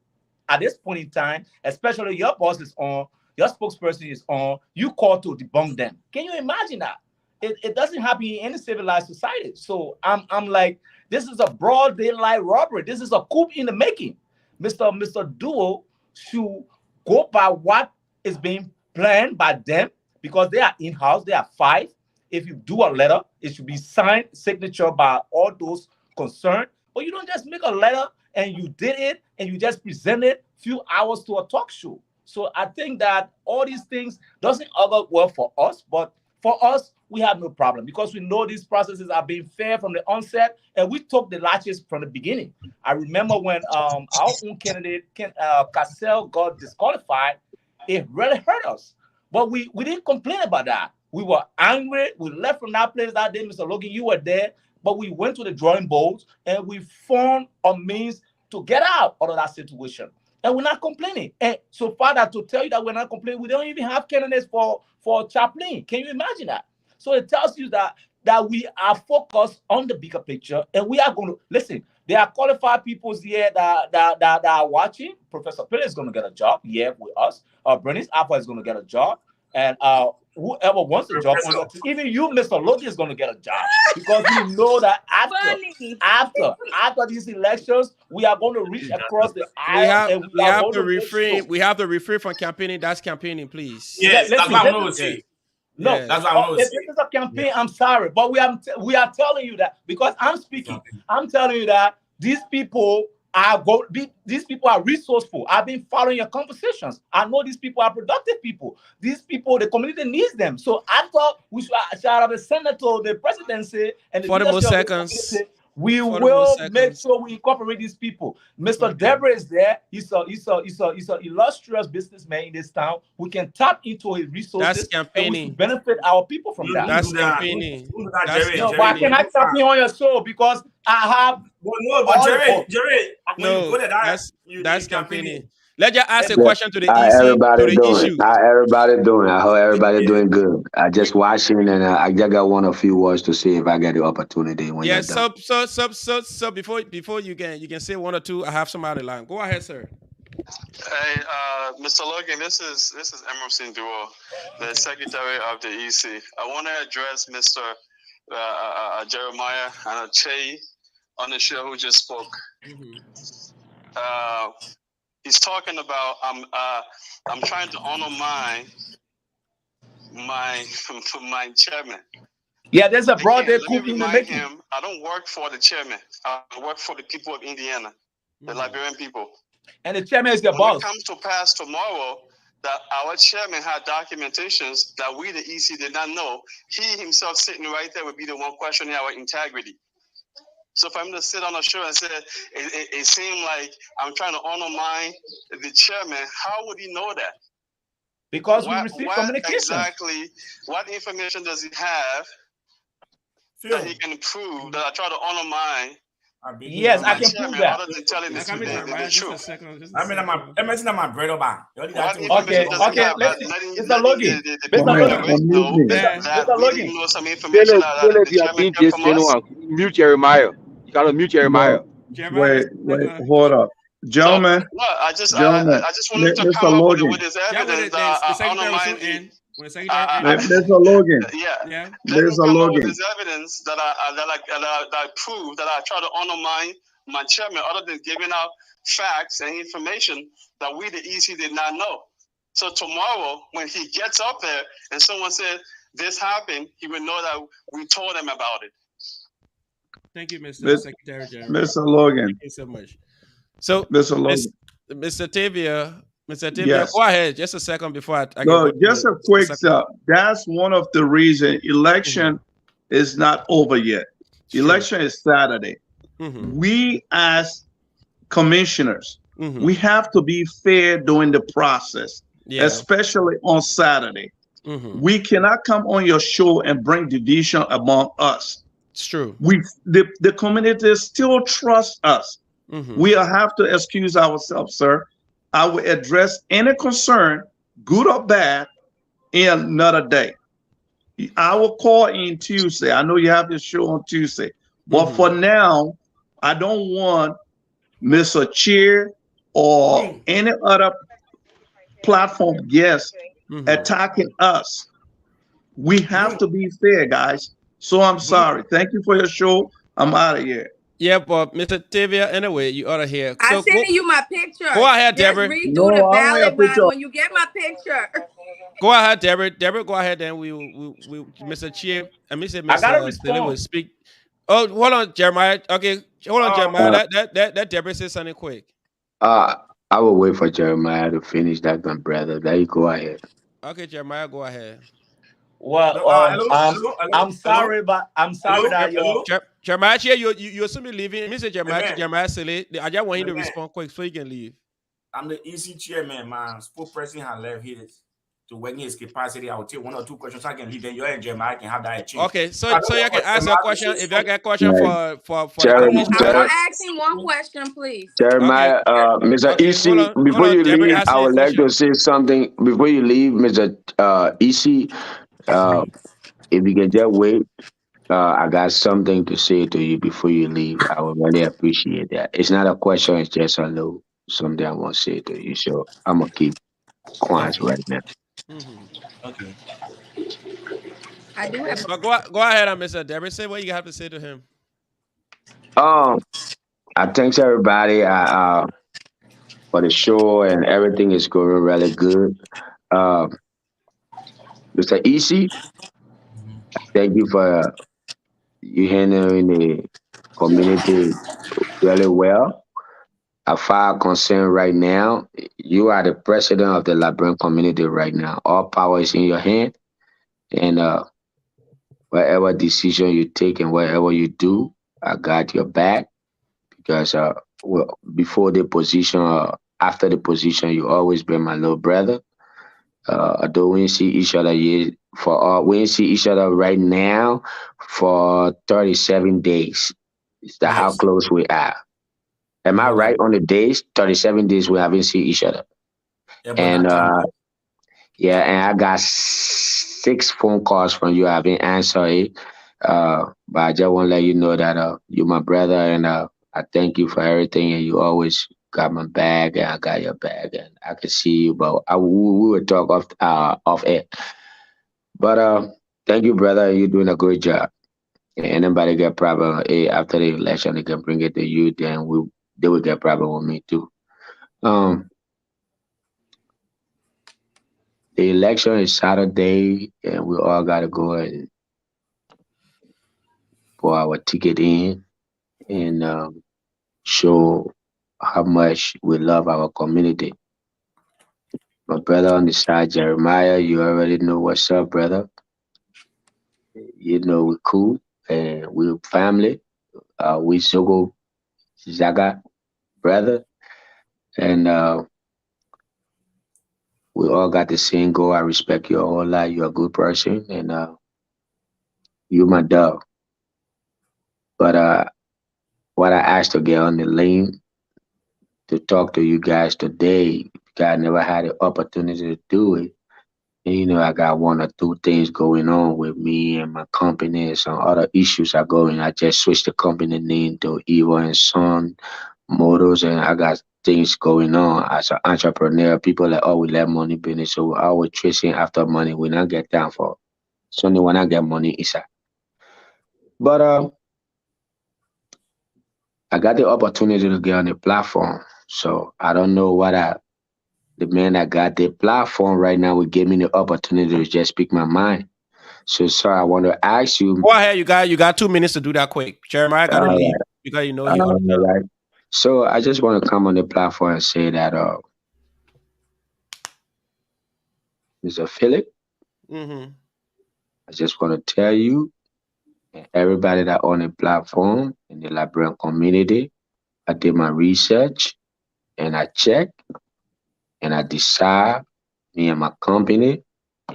at this point in time, especially your boss is on, your spokesperson is on, you call to debunk them. Can you imagine that? It doesn't happen in any civilized society. So I'm like, this is a broad daylight robbery. This is a coup in the making. Mr. Duo should go by what is being planned by them because they are in-house, they are five. If you do a letter, it should be signed, signature by all those concerned. But you don't just make a letter and you did it and you just present it few hours to a talk show. So I think that all these things doesn't augur well for us, but for us, we have no problem because we know these processes are being fair from the onset, and we took the latches from the beginning. I remember when our own candidate, Cassell, got disqualified, it really hurt us. But we didn't complain about that. We were angry. We left from that place that day. Mr. Logan, you were there. But we went to the drawing boards and we found a means to get out of that situation. And we're not complaining. And so far that to tell you that we're not complaining, we don't even have candidates for chaplain. Can you imagine that? So it tells you that we are focused on the bigger picture and we are going to listen. There are qualified people here that are watching. Professor Pillay is going to get a job here with us. Bernice Alpha is going to get a job. And whoever wants a job, even you, Mr. Logan, is going to get a job because we know that after these elections, we are going to reach across the aisle. We have to refrain. We have to refrain from campaigning. That's campaigning, please. Yes, that's what I'm going to say. No, yes. That's what I'm going to say. If this is a campaign, yeah. I'm sorry, but we are telling you that because I'm speaking. I'm telling you that these people these people are resourceful. I've been following your conversations. I know these people are productive people. These people, the community needs them. So I thought we should have a senator, the presidency, and the 40 more seconds. We will make sure we incorporate these people. Mr. Deborah is there. He's an illustrious businessman in this town. We can tap into his resources. That's campaigning. And we benefit our people from that. That's campaigning. No, but I cannot tap me on your show because I have. Well, no, but Jerry, no, that's campaigning. Let's just ask a question to the How EC, everybody to the doing? issue. How everybody doing? I hope everybody doing good. I just watching and I just got one or few words to see if I get the opportunity when you're done. So before you can say one or two, I have somebody line. Go ahead, sir. Hey, Mr. Logan, this is Emerson Duo, the secretary of the EC. I want to address Mr. Jeremiah and Che on the show who just spoke. He's talking about I'm trying to honor my my chairman. Yeah, there's a broader Let coup me in the remind making. him, I don't work for the chairman. I work for the people of Indiana, the Liberian people. And the chairman is the when boss. it comes to pass tomorrow, that our chairman had documentations that we, the EC, did not know. He himself sitting right there would be the one questioning our integrity. So for him to sit on a show and say, it seemed like I'm trying to honor the chairman, how would he know that? Because we received communication. Exactly, what information does he have that he can prove that I try to honor mine? Yes, I can prove that. Other than telling the truth. I mean, my bread over. Okay, Mr. Logan. Mr. Logan. Know some information that the chairman kept from us. Mute Jeremiah. You gotta mute Jeremiah. Wait, hold up, gentlemen. So, I just wanted to Mr. come up Logan. with his evidence. Mr. Logan. Yeah. Let me come up with his evidence that I prove that I try to honor my chairman, other than giving out facts and information that we, the EC, did not know. So tomorrow, when he gets up there and someone says this happened, he would know that we told him about it. Thank you, Mr. Secretary General. Mr. Logan. Thank you so much. So, Mr. Logan. Mr. Tavia, yes. Go ahead. Just a second before I no, just a quick step. That's one of the reasons election is not over yet. Election is Saturday. We as commissioners, we have to be fair during the process, especially on Saturday. We cannot come on your show and bring division among us. It's true. The community still trusts us. We have to excuse ourselves, sir. I will address any concern, good or bad, in another day. I will call in Tuesday. I know you have your show on Tuesday. But for now, I don't want Mr. Cheer or any other platform guest attacking us. We have to be fair, guys. So I'm sorry. Thank you for your show. I'm out of here. Yeah, but Mr. Tavia, anyway, you ought to hear. I'm sending you my picture. Go ahead, Deborah. Just redo the ballot when you get my picture. Go ahead, Deborah. Deborah, go ahead. Then we Mr. Chief, and Mr. Stilly will speak. Oh, hold on, Jeremiah. Okay, hold on, Jeremiah. That Deborah says something quick. I will wait for Jeremiah to finish that, my brother. There you go ahead. Okay, Jeremiah, go ahead. Well, I'm sorry, but I'm sorry that you Jeremiah, you assume you're leaving. Mr. Jeremiah Silly. I just want you to respond quick so you can leave. I'm the EC chairman. My spokesperson has left here to work in his capacity. I will take one or two questions so I can leave. Then you and Jeremiah can have that exchange. Okay, so you can ask a question. If you got a question for I'm asking one question, please. Jeremiah, Mr. EC, before you leave, I would like to say something. Before you leave, Mr. EC, if you can just wait, I got something to say to you before you leave. I would really appreciate that. It's not a question, it's just a little something I want to say to you. So I'm going to keep quiet right now. Okay. I do have. Go ahead, Mr. Deborah. Say what you have to say to him. I thanks everybody for the show, and everything is going really good. Mr. EC, thank you for you handling the community really well. As far as concerned right now, you are the president of the Liberian community right now. All power is in your hand, and whatever decision you take and whatever you do, I got your back. Because before the position, after the position, you always been my little brother. Although we didn't see each other we didn't see each other right now for 37 days. It's how close we are. Am I right on the days? 37 days we haven't seen each other. And and I got 6 phone calls from you. I haven't answered it. But I just want to let you know that you're my brother, and I thank you for everything, and you always got my bag, and I got your bag, and I can see you, but we will talk off air. But thank you, brother. You're doing a great job. Anybody get problem, after the election, they can bring it to you. Then they will get problem with me too. Um, the election is Saturday, and we all gotta go and pour our ticket in and show how much we love our community. My brother on the side, Jeremiah, you already know what's up, brother. You know we're cool and we're family. We Zogo Zaga brother, and we all got the same goal. I respect you a whole lot. You're a good person, and you my dog. But what I asked to get on the lane to talk to you guys today, God never had the opportunity to do it. And, I got one or two things going on with me and my company, and some other issues are going. I just switched the company name to Evil and Son Motors, and I got things going on as an entrepreneur. People like, oh, we let money business, so we're always chasing after money. We not get down for. So only when I get money, it's a. But I got the opportunity to get on the platform, so I don't know what the man that got the platform right now will give me the opportunity to just speak my mind. So, sir, I want to ask you. Go ahead, you got 2 minutes to do that quick. Jeremiah got to leave because he All out of time. right. So I just want to come on the platform and say that, Mr. Philip, Mm-hmm. I just want to tell you and everybody that on the platform in the Liberian community, I did my research and I checked and I decide, me and my company,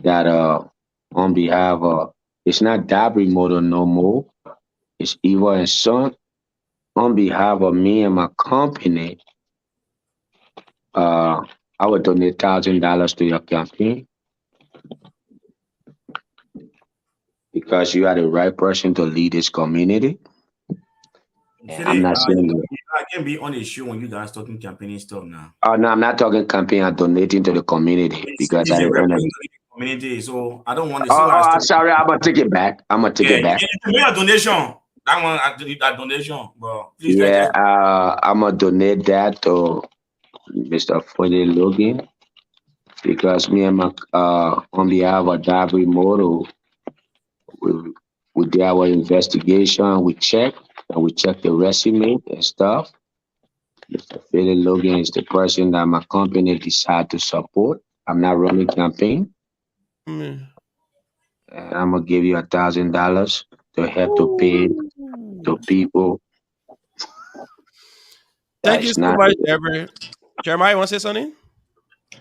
that on behalf of, it's not Dabri Motor no more, it's Evil and Son. On behalf of me and my company, uh, I would donate $1,000 to your campaign because you are the right person to lead this community. And I'm Philly, not saying that. I can be on a show when you guys talking campaigning stuff now. Oh no, I'm not talking campaign. I'm donating to the community because It's at a the end of reference it. to the community, so I don't want to see Oh, why I oh, still. sorry. I'm gonna take it back. I'm gonna take Yeah, it you back. can make a donation. That one, I need that donation. But please, let's Yeah, just. I'm gonna donate that to Mr. Fode Logan because me and my on behalf of Dabri Moto, we we did our investigation. We checked the resume and stuff. Mr. Fode Logan is the person that my company decided to support. I'm not running campaign. Mm. And I'm gonna give you $1,000 to help to pay to Ooh. people that Thank you is so not. much, Deborah. Jeremiah, you want to say something?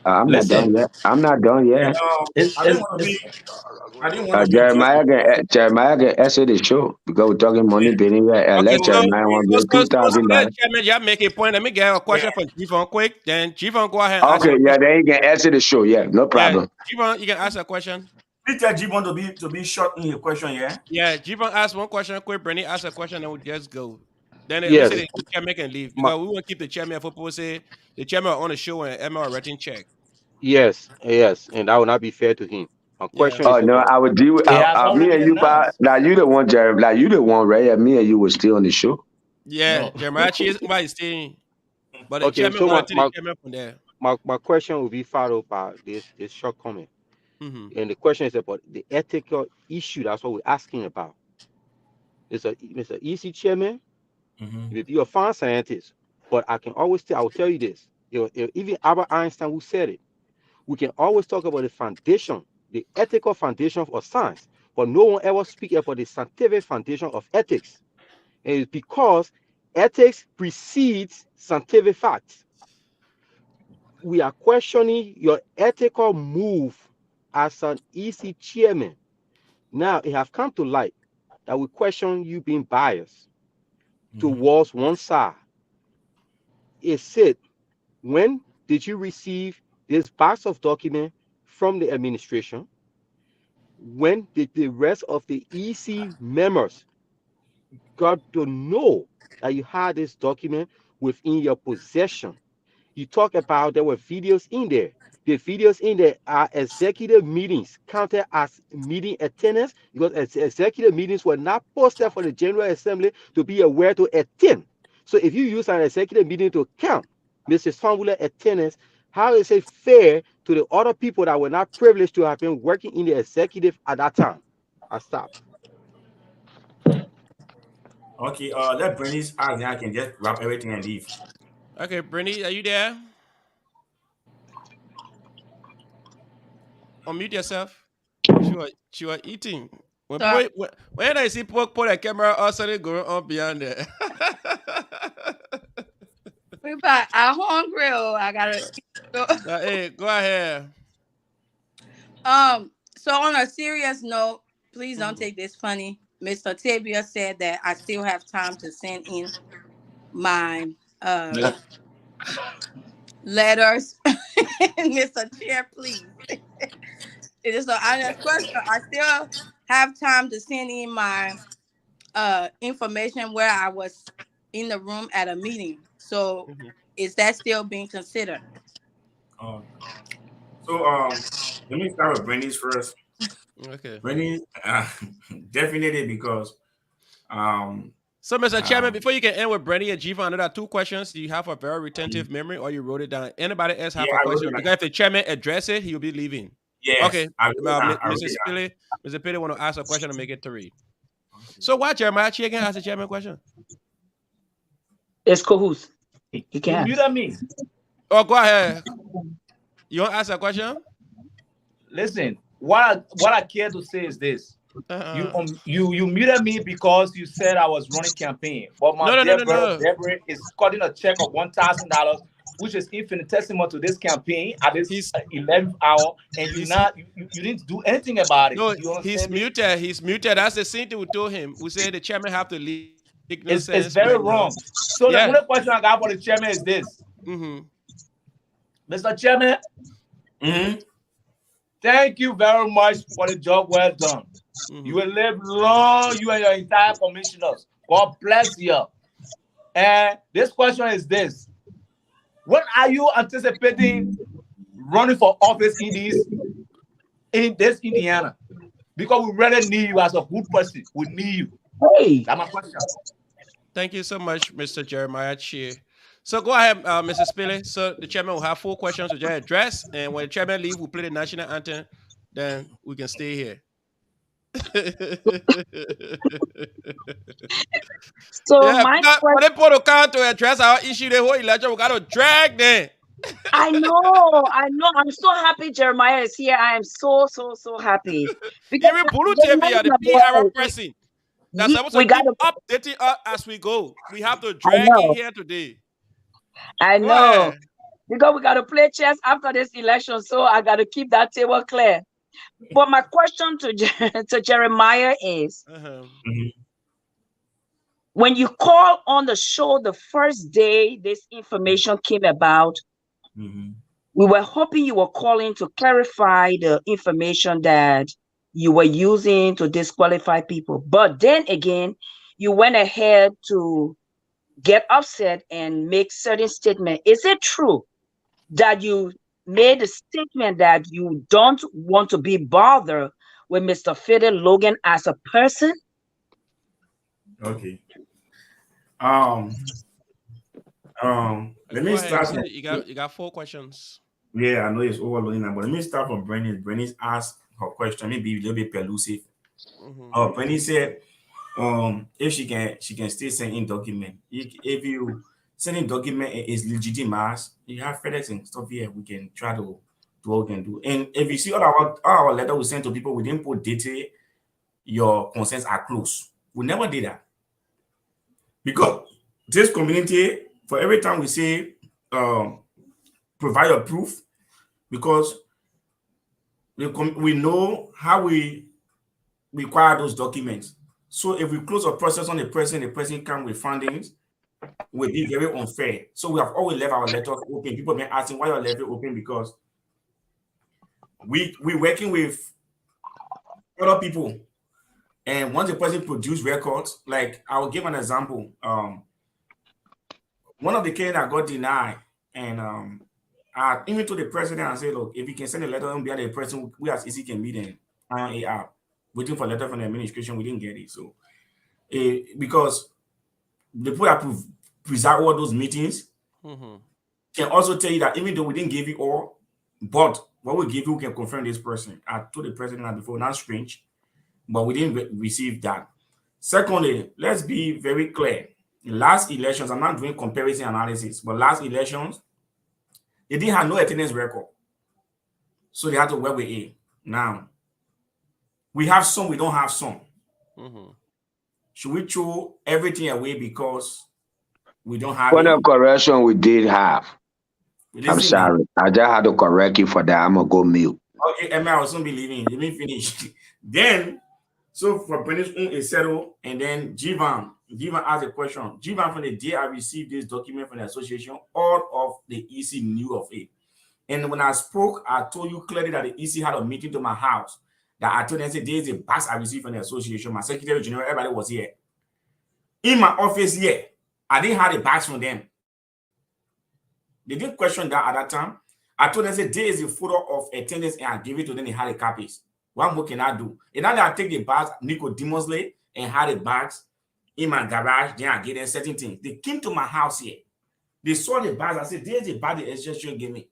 I'm not Listen, done yet. I'm not done Yeah, yet. it's, I didn't it's, want to be. it's I didn't want to be too. Jeremiah can answer the show because we're talking money business. Okay, Let So, Jeremiah want to give two so thousand let dollars. Chairman y'all make a point. Let me get a yeah, question for Jivon quick. Then Jivon, go ahead and ask Okay, your yeah, question. then he can answer the show. Yeah, no Yeah, problem. Jivon, you can ask a question. please tell Gibbon to be short in your question. Yeah. Yeah, Jivon ask one question quick. Brittany ask a question, and we just go. Then we say Yes, the chairman can leave my, because we want to keep the chairman for people say the chairman on the show and Emma writing check. yes, and that will not be fair to him. My Yeah. question Oh is no, about I would deal with it has me already and you. announced. Now you the one, Jeremy. Like you the one, right? Yeah, me and you was still on the show. Yeah, No. Jeremiah Cheese, somebody staying. But the okay. chairman So wanted to the chairman from there. my question will be followed by this short comment, Mm-hmm. and the question is about the ethical issue. That's what we're asking about. Mr. EC chairman, Mm-hmm. if you're a fine scientist, but I will tell you this. Even Albert Einstein who said it. We can always talk about the foundation, the ethical foundation of science, but no one ever speaks about the scientific foundation of ethics. And it's because ethics precedes scientific facts. We are questioning your ethical move as an EC chairman. Now it has come to light that we question you being biased Mm-hmm. towards one side. It said, when did you receive this box of document from the administration? When did the rest of the EC members got to know that you had this document within your possession? You talk about there were videos in there. The videos in there are executive meetings counted as meeting attendance because executive meetings were not posted for the General Assembly to be aware to attend. So if you use an executive meeting to count Mrs. Fambula attendance, how is it fair to the other people that were not privileged to have been working in the executive at that time? I stop. Okay, let Bernice ask, then I can just wrap everything and leave. Okay, Brittany, are you there? Unmute yourself. She was eating. When So, people when I see people put a camera all suddenly going on beyond there. we back. I'm hungry. Oh, I gotta. Go. Hey, go ahead. So on a serious note, please don't take this funny. Mr. Tavia said that I still have time to send in my letters. Mr. Chair, please. It is an honest question. I still have time to send in my information where I was in the room at a meeting. So is that still being considered? Um, so let me start with Bernice first. Okay. Bernice, definitely because So, Mr. Chairman, before you can end with Brandy and G for another two questions, do you have a very retentive memory or you wrote it down? Anybody else have yeah, a I wrote question? it Because down. if the chairman address it, he'll be leaving. Yes, Okay. I wrote it down. I wrote Mrs. it down. Pili, Mr. Pili want to ask a question and make it three. Okay. So why Jeremiah Chi again ask the chairman question? It's cahoots. You You can. muted me. Oh, go ahead. You want to ask a question? Listen, what I care to say is this. Uh-uh. You muted me because you said I was running campaign, but my No, no, no, dear no, brother no. Deborah is cutting a check of $1,000, which is infinitesimal to this campaign at this He's 11th hour, and he's you didn't do anything about it. no, You he's understand me? muted. He's muted. That's the same thing we told him. We said the chairman have to leave. Make no It's sense very when wrong. So the yeah. only question I got for the chairman is this, Mm-hmm. Mr. Chairman. Mm-hmm. Thank you very much for the job well done. You Mm-hmm. will live long, you and your entire commissioners. God bless you. And this question is this. When are you anticipating running for office in this Indiana? Because we really need you as a good person. We need you. Hey, That's my question. Thank you so much, Mr. Jeremiah Chi. So go ahead, Mrs. Spilly. So the chairman will have 4 questions to just address, and when the chairman leave, we'll play the national anthem. Then we can stay here. so Yeah, my because for question. the people to come to address our issue, the whole election, we got to drag them. I know. I'm so happy Jeremiah is here. I am so happy because Even Bulu the TV, nice the PR about person that's supposed to we got keep to. updating us as we go. We have to I drag in know. here today. I Go know. ahead. Because we got to play chess after this election, so I got to keep that table clear. But my question to to Jeremiah is: Uh-huh. Mm-hmm. when you call on the show the first day this information came about, Mm-hmm. we were hoping you were calling to clarify the information that you were using to disqualify people. But then again, you went ahead to get upset and make certain statement. Is it true that you made a statement that you don't want to be bothered with Mr. Fidel Logan as a person? Okay. Um. Let Go me ahead. You start said from. you got 4 questions. Yeah, I know it's overloading now, but let me start from Bernice. Bernice asked her question, maybe a little bit elusive. Mm-hmm. Bernice said, if she can still send in document. If you send in document is legitimate, you have FedEx and stuff here. We can try to do what we can do. And if you see all our letter we send to people, we didn't put detail. Your concerns are closed. We never did that because this community, for every time we say, provide your proof, because we know how we require those documents. So if we close a process on the person come with findings, will be very unfair. So we have always left our letters open. People have been asking why your letter open because we working with other people. And once the person produce records, like I will give an example. One of the candidates that got denied, And I even to the president and say, look, if you can send a letter on behalf of the president, we as easy can meet and iron it out. Waiting for a letter from the administration, we didn't get it. So because the people that preside all those meetings can also tell you that even though we didn't give you all, but what we give you can confirm this person. I told the president that before, not strange, but we didn't receive that. Secondly, let's be very clear. In last elections, I'm not doing comparison analysis, but last elections, they didn't have no attendance record. So they had to work with it. Now, we have some, we don't have some. Should we throw everything away because we don't have Point it? of correction, we did have. I'm Listen now. sorry. I just had to correct you for that. I'm going to go mute. Okay, Emma, I will soon be leaving. Let me finish. Then, so for British is settled, and then Jivan asked a question. Jivan, from the day I received this document from the association, all of the EC knew of it. And when I spoke, I told you clearly that the EC had a meeting to my house. That I told them, say, there's a box I received from the association. My secretary general, everybody was here. In my office here, I didn't have a box from them. They didn't question that at that time. I told them, say, there is a photo of attendance, and I gave it to them. They had the copies. What more can I do? And now that I take the bags Nicodemously and had the bags in my garage, then I get them certain things. They came to my house here. They saw the bags. I said, there's a bag the association gave me.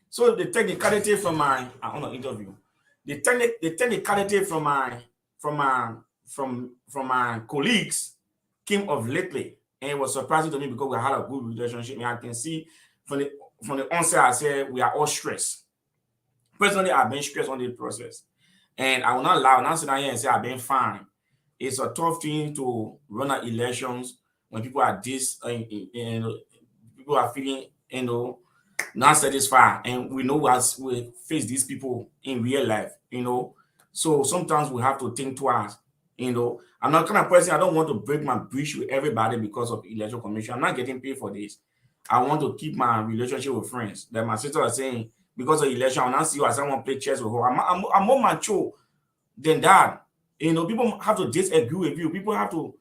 So the technicality from my interview, the technicality from my colleagues came of lately, and it was surprising to me because we had a good relationship. And I can see from the onset, I said we are all stressed. Personally, I've been stressed on this process, and I will not lie. When I sit down here and say I've been fine, it's a tough thing to run our elections when people are people are feeling not satisfied, and we know as we face these people in real life, so sometimes we have to think twice. I'm not kind of person, I don't want to break my bridge with everybody because of election commission. I'm not getting paid for this. I want to keep my relationship with friends. That my sister was saying, because of election, I will not see you as someone play chess with her. I'm more mature than that. People have to disagree with you. People have to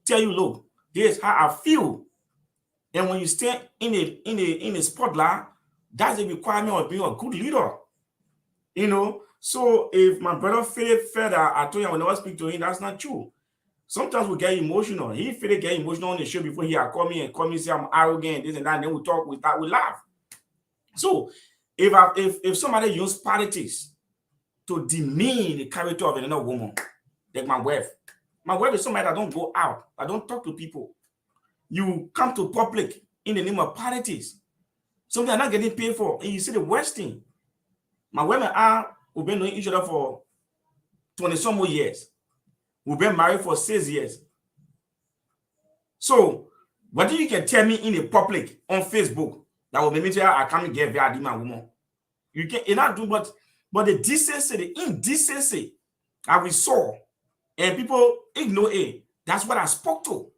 tell you, look, this is how I feel. And when you stay in a spotlight, that's a requirement of being a good leader. So if my brother felt that I told you I will never speak to him, that's not true. Sometimes we get emotional. He feel get emotional on the show before he call me and say I'm arrogant, this and that, and then we talk, we laugh. So if somebody use politics to demean the character of another woman, like my wife is somebody that don't go out, I don't talk to people. You come to public in the name of politics, something I'm not getting paid for, and you see the worst thing. My wife and I, we've been knowing each other for 20 some more years. We've been married for 6 years. So, what do you can tell me in the public on Facebook that will make me say I can't get via my woman? You can not do, but the decency, the indecency that we saw, and people ignore it. That's what I spoke to.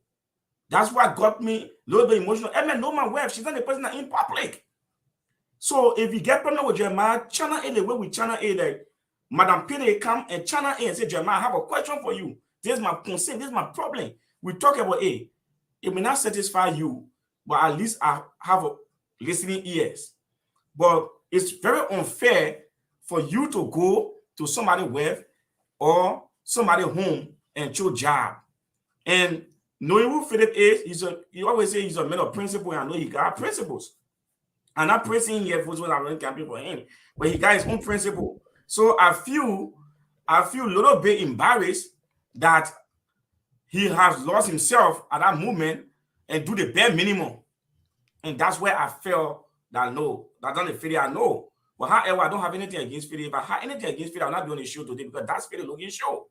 That's what got me a little bit emotional. I know my wife, she's not the person that in public. So if you get problem with Jeremiah, channel A the way we channel A, like Madam Pire come and channel A and say, Jeremiah, I have a question for you. This is my concern, this is my problem. We talk about A. It may not satisfy you, but at least I have a listening ears. But it's very unfair for you to go to somebody's wife or somebody's home and show job. And knowing who Philip is, you always say he's a man of principle, and I know he got principles. I'm not praising him here for what I'm running campaign for him, but he got his own principle. So I feel a little bit embarrassed that he has lost himself at that moment and do the bare minimum. And that's where I felt that no, that's not the failure I know. But however, I don't have anything against Philip. If I had anything against Philip, I will not be on the show today because that's Philip Logan show.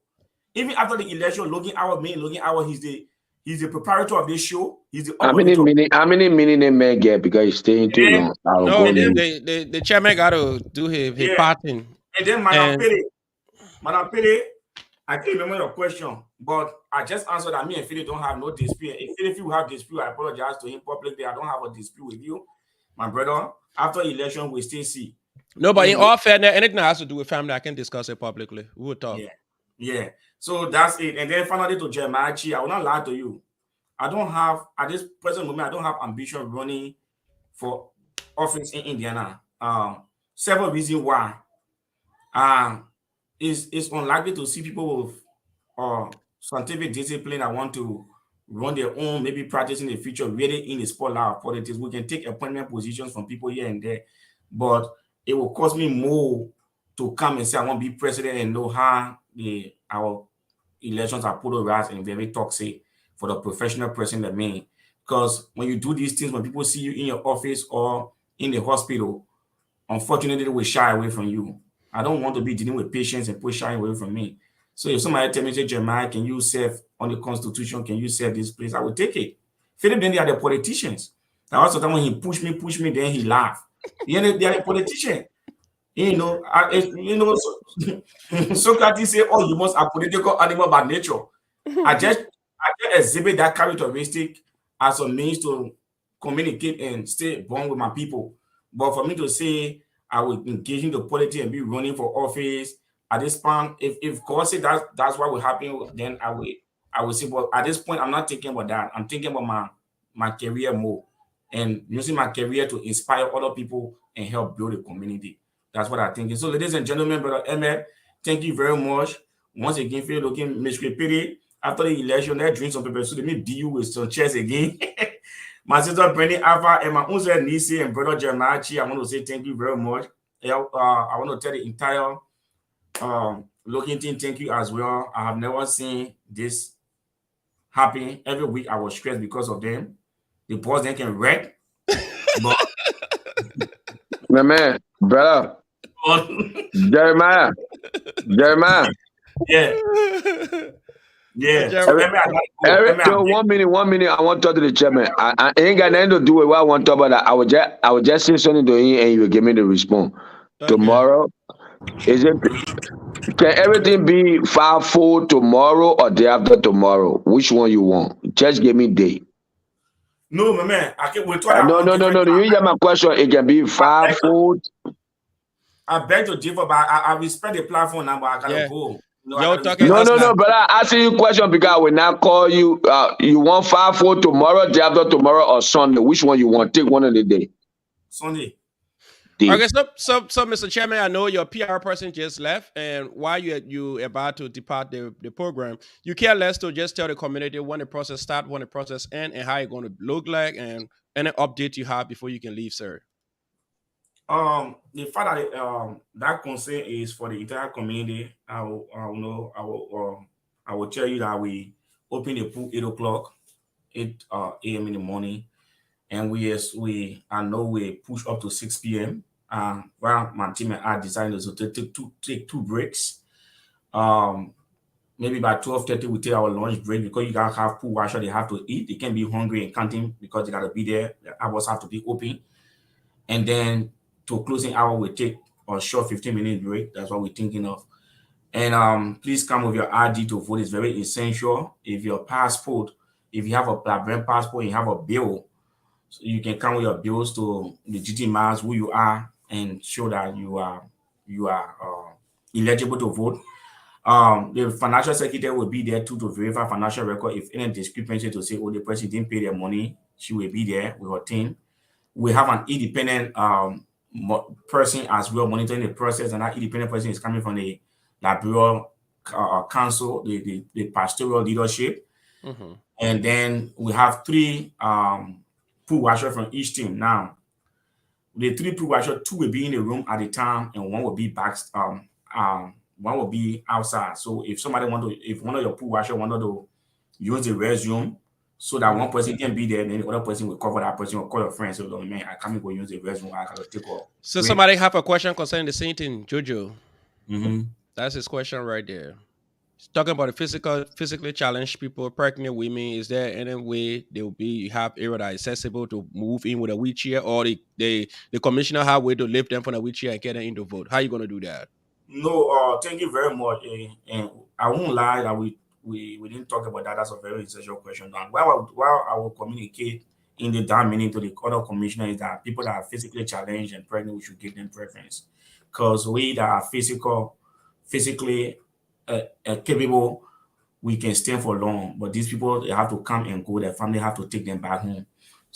Even after the election, Logan Hour, he's the proprietor of this show. He's the How many minutes they may get because he's staying too long? No, the chairman got to do his parting. And then Madam Pele, I can't remember your question, but I just answered that me and Philip don't have no dispute. If you have dispute, I apologize to him publicly. I don't have a dispute with you, my brother. After election, we still see. No, but in all fairness, anything that has to do with family, I can discuss it publicly. We will talk. Yeah. So that's it. And then finally to Jeremiah, I will not lie to you. I don't have, at this present moment, I don't have ambition running for office in Indiana. Several reasons why. It's unlikely to see people with scientific discipline that want to run their own, maybe practice in the future, really in the spotlight of politics. We can take appointment positions from people here and there, but it will cost me more to come and say I want to be president and know how our elections are polarized and very toxic for the professional person like me. Because when you do these things, when people see you in your office or in the hospital, unfortunately, they will shy away from you. I don't want to be dealing with patients and people shying away from me. So if somebody tell me, say, Jeremiah, can you serve on the Constitution? Can you serve this place? I will take it. Philip, then they are the politicians. Now, also, time when he push me, then he laugh. They are a politician. Socrates say, "Oh, you must a political animal by nature." I just exhibit that characteristic as a means to communicate and stay bond with my people. But for me to say I will engage in the politics and be running for office at this point, if God say that's what will happen, then I will say. But at this point, I'm not thinking about that. I'm thinking about my career more and using my career to inspire other people and help build a community. That's what I'm thinking. So, ladies and gentlemen, Brother Emmett, thank you very much. Once again, for looking Miss Pity. After the election, let's drink some people so let me beat you with some chairs again. My sister Brandy Alpha and my own sister Nisi and brother Jeremiah, I want to say thank you very much. I want to tell the entire looking team thank you as well. I have never seen this happen. Every week I was stressed because of them. The boss then can wreck. But My man, brother, Jeremiah, Jeremiah. Yeah. Yeah. So So 1 minute. I want to talk to the chairman. I ain't got nothing to do with what I want to talk about. I will just say something to him and you will give me the response. Okay. Tomorrow, is it? Can everything be 5-4 tomorrow or day after tomorrow? Which one you want? Just give me day. No, my man. We'll talk No. You hear my question? It can be 5-4. I beg to differ, but I respect the platform now, but I gotta go. No, but I asking you a question because I will not call you. You want 5-4 tomorrow, day after tomorrow, or Sunday? Which one you want? Take one of the day. Sunday. Okay, so Mr. Chairman, I know your PR person just left, and while you about to depart the program, you care less to just tell the community when the process start, when the process end, and how it's going to look like, and any update you have before you can leave, sir. The fact that that concern is for the entire community. I will tell you that we open the pool 8 o'clock, 8 a.m. in the morning, and I know we push up to 6 p.m. Well, my team and I decided to take two breaks. Maybe by 12:30 we take our lunch break because you gotta have pool washer. They have to eat. They can't be hungry and counting because they gotta be there. The hours have to be open, and then to closing hour we take a short 15-minute break. That's what we're thinking of. And please come with your ID to vote. It's very essential. If you have a brand passport, you have a bill, so you can come with your bills to legitimize who you are and show that you are eligible to vote. The financial secretary will be there too to verify financial record. If any discrepancy to say, oh, the person didn't pay their money, she will be there with her team. We have an independent person as well monitoring the process, and that independent person is coming from the Liberal Council, the pastoral leadership. Mm-hmm. And then we have 3 pool washers from each team. Now, the 3 pool washers, 2 will be in the room at the time, and 1 will be back. One will be outside. So if one of your pool washers wanted to use the restroom, so that one person can be there, then the other person will cover that person or call your friend. So, man, I can't go use the restroom. I gotta take off. So somebody have a question concerning the same thing, Jojo. Mm-hmm. That's his question right there. He's talking about the physically challenged people, pregnant women. Is there any way they will have area that is accessible to move in with a wheelchair, or the commissioner have way to lift them from a wheelchair and get them in to vote? How are you gonna do that? No, thank you very much. And I won't lie that we didn't talk about that. That's a very essential question. And while I will communicate in the down meaning to the other commissioner is that people that are physically challenged and pregnant, we should give them preference. Because we that are physically capable, we can stand for long. But these people, they have to come and go. Their family have to take them back home.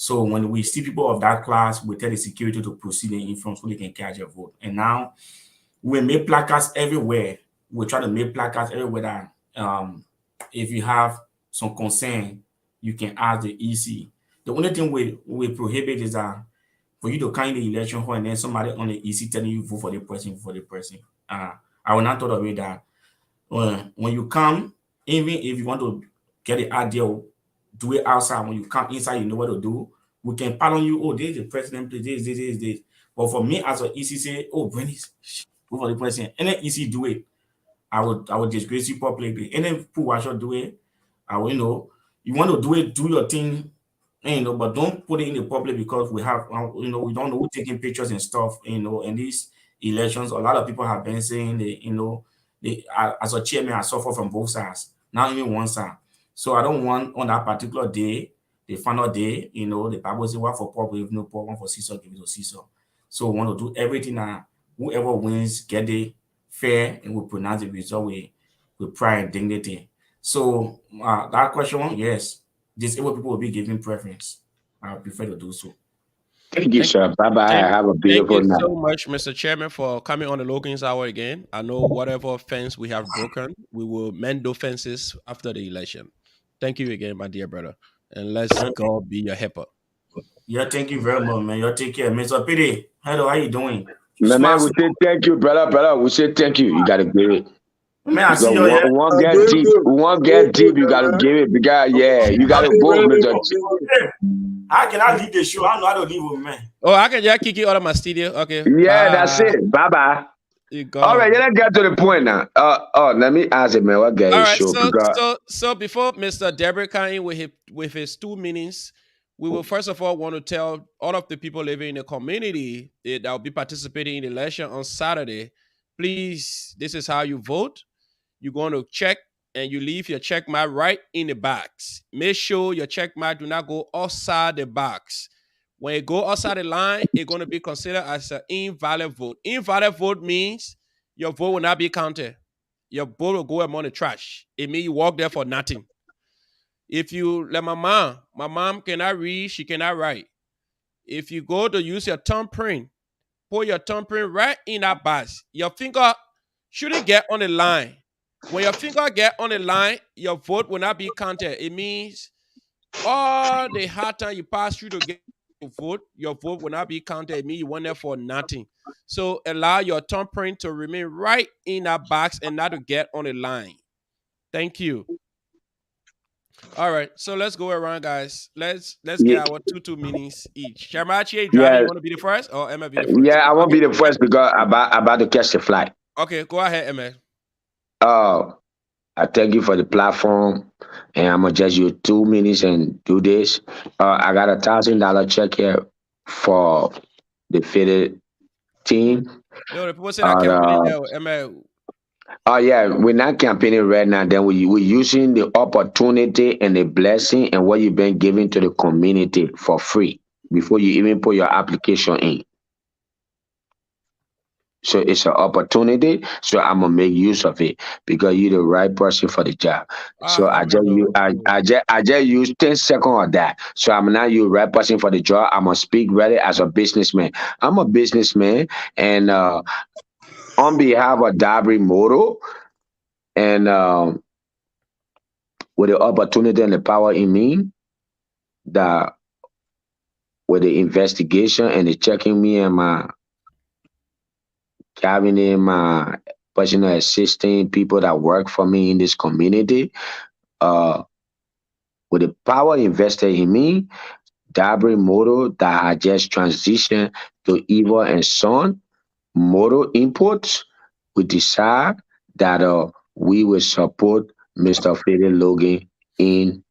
So when we see people of that class, we tell the security to proceed in front so they can catch a vote. And now we make placards everywhere. We try to make placards everywhere that if you have some concern, you can ask the EC. The only thing we prohibit is that for you to come in the election hall and then somebody on the EC telling you vote for the person, vote for the person. I will not tolerate that. When you come, even if you want to get the idea, do it outside. When you come inside, you know what to do. We can pardon you. Oh, this is the president, this. But for me, as an EC, say, oh, bring this, vote for the president. And then EC do it. I would disgrace you publicly. And then people should do it. I will, you want to do it, do your thing, but don't put it in the public because we have, we don't know who taking pictures and stuff, in these elections. A lot of people have been saying as a chairman, I suffer from both sides, not even one side. So I don't want on that particular day, the final day, the Bible says, one for poor, give no poor, one for Caesar, give it to Caesar. So we want to do everything that whoever wins, get it fair, and we pronounce the result with pride and dignity. So that question, yes, disabled people will be given preference. I prefer to do so. Thank you, Thank, sir. Bye bye. thank, Have a thank beautiful you night. so much, Mr. Chairman, for coming on the Logan's Hour again. I know whatever fence we have broken, we will mend those fences after the election. Thank you again, my dear brother. And let's Yeah, God be your helper. yeah, thank you very much, man. You take care. Mr. PD, hello, how you doing? Man, Smart. we say thank you, brother. We say thank you. You gotta give it. Man, I see Because you here. one I'm get doing deep, good. one Doing get good, deep, you gotta man. give it. Because yeah, you I'm gotta doing go, really Mr. good. Doing good. Hey, how can I leave the show? I don't know how to leave with man. Oh, I can just kick you out of my studio. Okay, Yeah, that's bye. it. Bye bye. You All right, gone. let's get to the point now. Let me ask it, man. What get All his right, show? so Because so so before Mr. Deborah Kine with his 2 minutes, we will first of all want to tell all of the people living in the community that will be participating in the election on Saturday. Please, this is how you vote. You're going to check and you leave your check mark right in the box. Make sure your check mark do not go outside the box. When it go outside the line, it's going to be considered as an invalid vote. Invalid vote means your vote will not be counted. Your vote will go among the trash. It means you walk there for nothing. If you like my mom cannot read, she cannot write. If you go to use your thumbprint, put your thumbprint right in that box. Your finger shouldn't get on the line. When your finger get on the line, your vote will not be counted. It means all the hard time you pass through to get your vote will not be counted. It means you went there for nothing. So allow your thumbprint to remain right in that box and not to get on the line. Thank you. All right, so let's go around, guys. Let's get yeah, our two minutes each. Shamachi driving. yeah, You want to be the first, or Emma be the first? yeah, I won't be the first because about to catch the flight. Okay, go ahead, Emma. Uh, I thank you for the platform, and I'm gonna just use 2 minutes and do this. I got $1,000 check here for the fitted team. No, the people say that campaigning Uh, there, Emma. oh yeah, we're not campaigning right now. Then we're using the opportunity and the blessing and what you've been giving to the community for free before you even put your application in. So it's an opportunity. So I'm gonna make use of it because you're the right person for the job. So Ah, Emma, no, no. I just use 10 seconds of that. So I'm not you right person for the job. I'm gonna speak really as a businessman. I'm a businessman, and on behalf of Dabri Moto, and with the opportunity and the power in me, that with the investigation and the checking me and my cabinet, my personal assistant, people that work for me in this community, uh, with the power invested in me, Dabri Moto that had just transitioned to Evil and Son Moto Imports, we decide that we will support Mr. Fede Logan in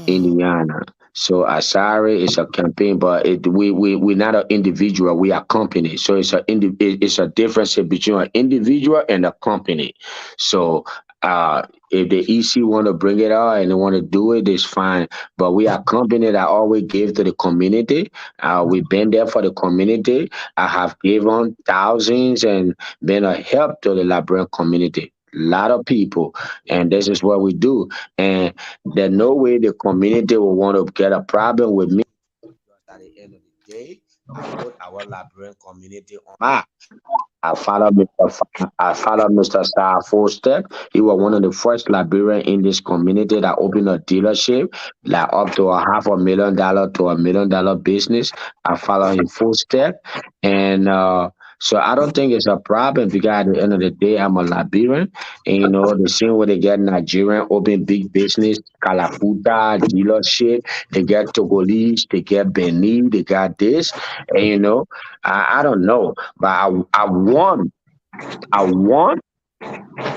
Indiana. So Asari is a campaign, but we're not an individual. We are company. So it's a difference between an individual and a company. So if the EC want to bring it out and they want to do it, it's fine. But we are company that always give to the community. We've been there for the community. I have given thousands and been a help to the Liberian community. A lot of people, and this is what we do. And there's no way the community will want to get a problem with me. way to put our Liberian community on map. I followed Mr. Star Foster. He was one of the first Liberian in this community that opened a dealership, like up to a $500,000 to $1 million business. I follow his footstep, and so I don't think it's a problem because at the end of the day, I'm a Liberian, and the same way they get Nigerian open big business, Kalakuta dealership, they get Togolese, they get Benin, they got this, and I don't know, but I want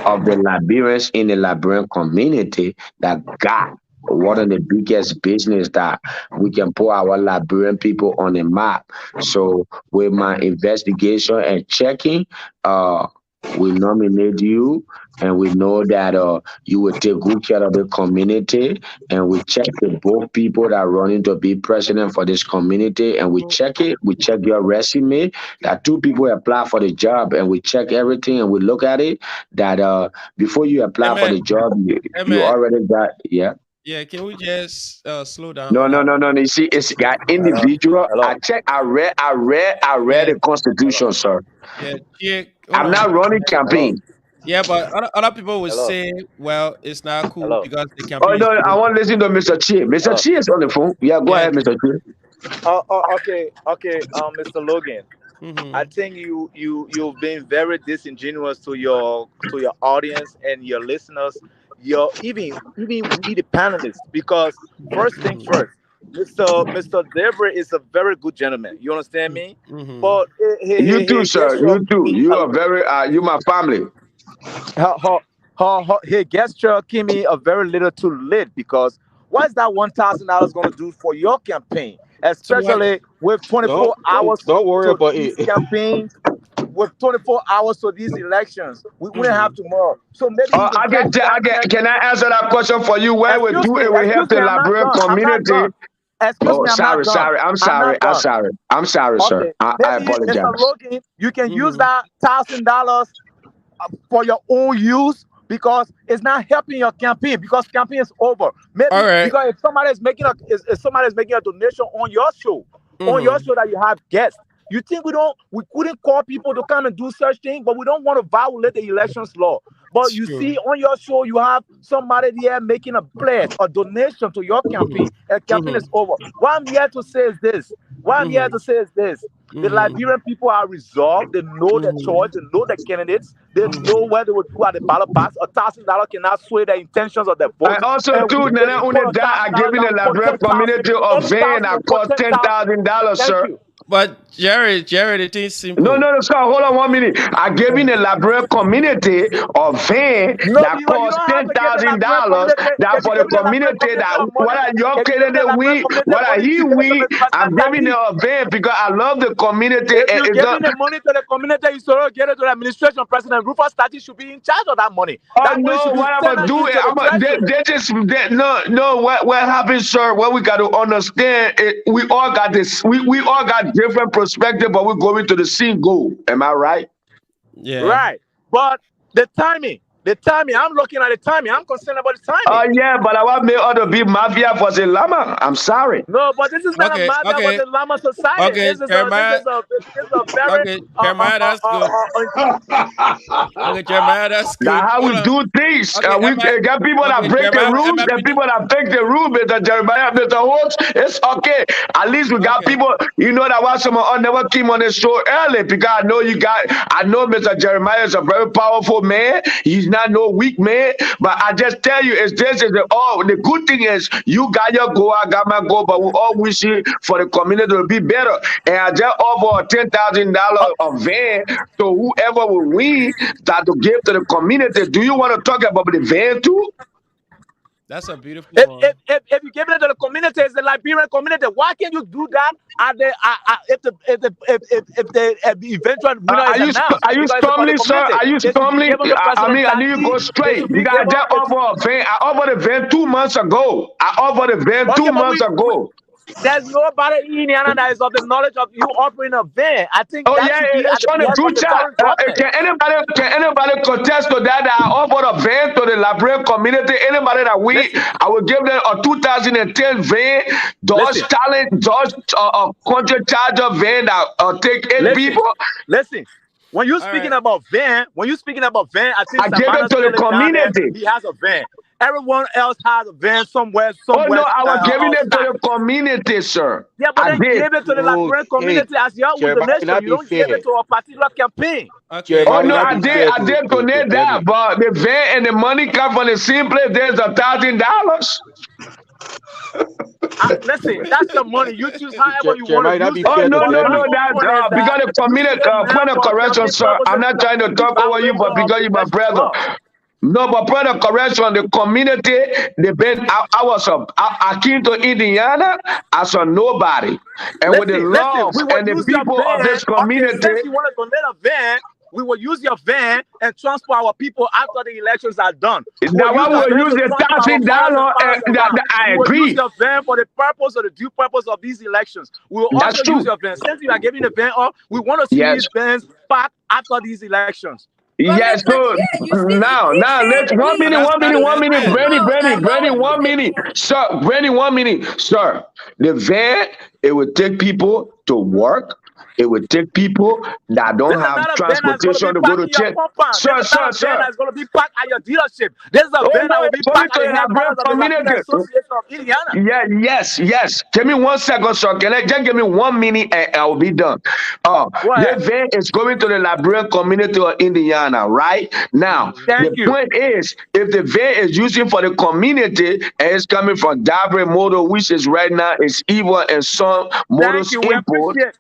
of the Liberians in the Liberian community that got one of the biggest business that we can put our Liberian people on the map. So with my investigation and checking, uh, we nominate you, and we know that you will take good care of the community, and we check the both people that are running to be president for this community, and we check your resume, that two people apply for the job, and we check everything, and we look at it, that before you Hey apply for man, the job, hey you man, already got, yeah. yeah. Can we just slow down No, on no, that? no, no, no. You see, it's got Hello, individual. I hello, check. I read Yeah, the Constitution, hello, sir. yeah, yeah. Hold I'm on. not running hello, campaign. Yeah, but other people would hello, say, well, it's not cool hello, because the Oh campaign is no, I over. want to listen to Mr. Chi. Mr. hello. Chi is on the phone. Yeah, go Yeah. ahead, Mr. Chi. Okay, okay. Mr. Logan, I Mm-hmm. think you've been very disingenuous to your audience and your listeners, your even we the panelists, because first thing Mm-hmm. first, Mr. Debra is a very good gentleman. You understand me? Mm-hmm. But You too, he sir. gesture You give too. me You are very. You my family. his gesture came me a very little too late, because what is that $1,000 going to do for your campaign, So what? especially with Don't 24 don't hours don't worry to about these it. campaigns, with 24 hours to these elections? We don't have Mm-hmm. tomorrow, so maybe he can I catch get. I that get. 10. Can I answer that question for you? Where we do it, we help Excuse me, the I'm not Liberian done. I'm not community. done. Excuse Oh, me, I'm not sorry, done. sorry. I'm I'm sorry. not I'm done. sorry. I'm sorry, sir. Okay, I maybe Mr. apologize. Logan, you can use Mm-hmm. that $1,000 for your own use, because it's not helping your campaign, because campaign is over. All Maybe right. because if somebody is making a donation on your Mm-hmm. show that you have guests, you think we couldn't call people to come and do such thing, but we don't want to violate the elections law. But It's you true. see on your show you have somebody there making a pledge, a donation to your Mm-hmm. campaign, and campaign Mm-hmm. is over. What I'm here to say is this. What I'm here Mm-hmm. to say is this. The Mm-hmm. Liberian people are resolved. They know their choice. They know their candidates. They know Mm-hmm. where they will do at the ballot box. $1,000 cannot sway the intentions of their I votes. also And too, we can Nana put a Unida, I thousand gave dollars in that the will put Liberian 10,000. community of Any Vain. thousand I will put cost 10,000. $10,000, Thank sir. you. But Jerry, the thing's No, simple. no, no, sir. Hold on 1 minute. I gave in the Liberian community of Vain No, that you cost don't have ten to give the thousand Liberian dollars. community. That If you for give the the Liberian community community that of money, what your if you give the candidate Liberian we, community what I money, you he should give it to we. President I'm giving the Talib. event because I love the community. If And you're it's not, giving the money to the community, you should get it to the administration. President Rufus Tati should be in charge of that money. oh That money no, should be what I'm gonna channeled do is into the treasury. no. What happens, sir? What we got to understand, we all got this. We all got different perspective, but we're going to the same goal. Am I right? Yeah. Right. But the timing, I'm looking at the timing. I'm concerned about the Oh timing. yeah, but I want me other be mafia for the llama. I'm sorry. No, but this is not a Okay. mafia but Okay. the Lama society. Okay. This is a this Jeremiah. is a this is a very Okay. Jeremiah, that's good. Okay, Jeremiah, that's good. That's how we Hold on. do things. Okay, We Emma. got people that Okay, break the Jeremiah. rules Emma, and people that break the rule, Mr. Jeremiah, Mr. Holtz. It's okay. At least we got Okay. people, that why someone never came on the show early because I know Mr. Jeremiah is a very powerful man. He's not no weak man. But I just tell you, it's this is the good thing is you got your go, I got my go, but we all wish it for the community to be better. And I just offer a $10,000 a van to whoever will win that to give to the community. Do you want to talk about the van too? That's a beautiful if, one. if, if, if you give it to the community, it's the Liberian community. Why can't you do that at the if the eventual winner is announced? Are you Because it's for the stumbling, sir? community. Are you It should be stumbling? given to I President mean, I need you to Tati. go It straight should be because I given. just offered a van. I offered a van 2 months ago. I offered a van Okay, two but months ago. There's nobody in Indiana that is of the knowledge of you operating a van. I think Oh that yeah, should be at it's the on the behest group of the chat. current government. Can anybody contest to that? I offered a van to the Liberian community. Anybody that Listen, I will give them a 2010 van, Dodge listen, Talent, Dodge country charger van that take 8 people. listen, listen. All right. When you speaking about van, I think I gave it Savannah to the still is down there. community. He has a van. Everyone else has a van somewhere, Oh no, I was giving it to stock. the community, sir. Yeah, but I then did. give it to the No, Liberian hey, community as your own Jeremiah, donation. not You be don't give fair. it to a particular campaign. Okay. Oh Jeremiah, no, not I be did. fair I did to donate that, Debbie. but the van and the money come from the same place. There's $1,000. Listen, that's your money. You choose however you want to Jeremiah, not use be it. Oh fair no, to But no, my no, Debbie. own that point is that because the you community use it now point of for correction, campaign sir. I'm purposes not to trying to complete talk over you, violation but of because the you're my elections brother. law. No, but point of correction, the community, they've been I was I came to Indiana as a nobody. And with the Listen. laws We will and the use your people of van. this Okay, community, since you want to donate a van, we will use your van and transport our people after the elections are done. We will that use one the will van use to the transport our thousand mothers and dollar fathers around. that I We will use agree. your van for the purpose or the due purpose of these elections. We will That's also use true. your van. Since you are giving the van up, we want to see Yes. these vans packed after these elections. But Yes, Mr. so J, you see, you now, keep let's saying So we. that's not one minute, I fair. know, like Brandy, Lois, you 1 minute, sir, Brandy, 1 minute, sir. The van, it would take people to work. It would take people that don't This is have not a van that's going to be transportation to go parked to in your church. compound. This Sir, is not sir, a van sir. that's going to be parked at your dealership. This is a Oh van no, that will be it's going parked to at the the Liberian headquarters of the Latino community. Association of Indiana. Yeah, yes. Give me 1 second, sir. Can I just give me 1 minute and I'll be done. Go The ahead. van is going to the Liberian community of Indiana, right? Now, the Thank you. point is, if the van is using for the community and it's coming from Dabre Motor, which is right now is Evil and Son Thank Motors you. We Import. appreciate.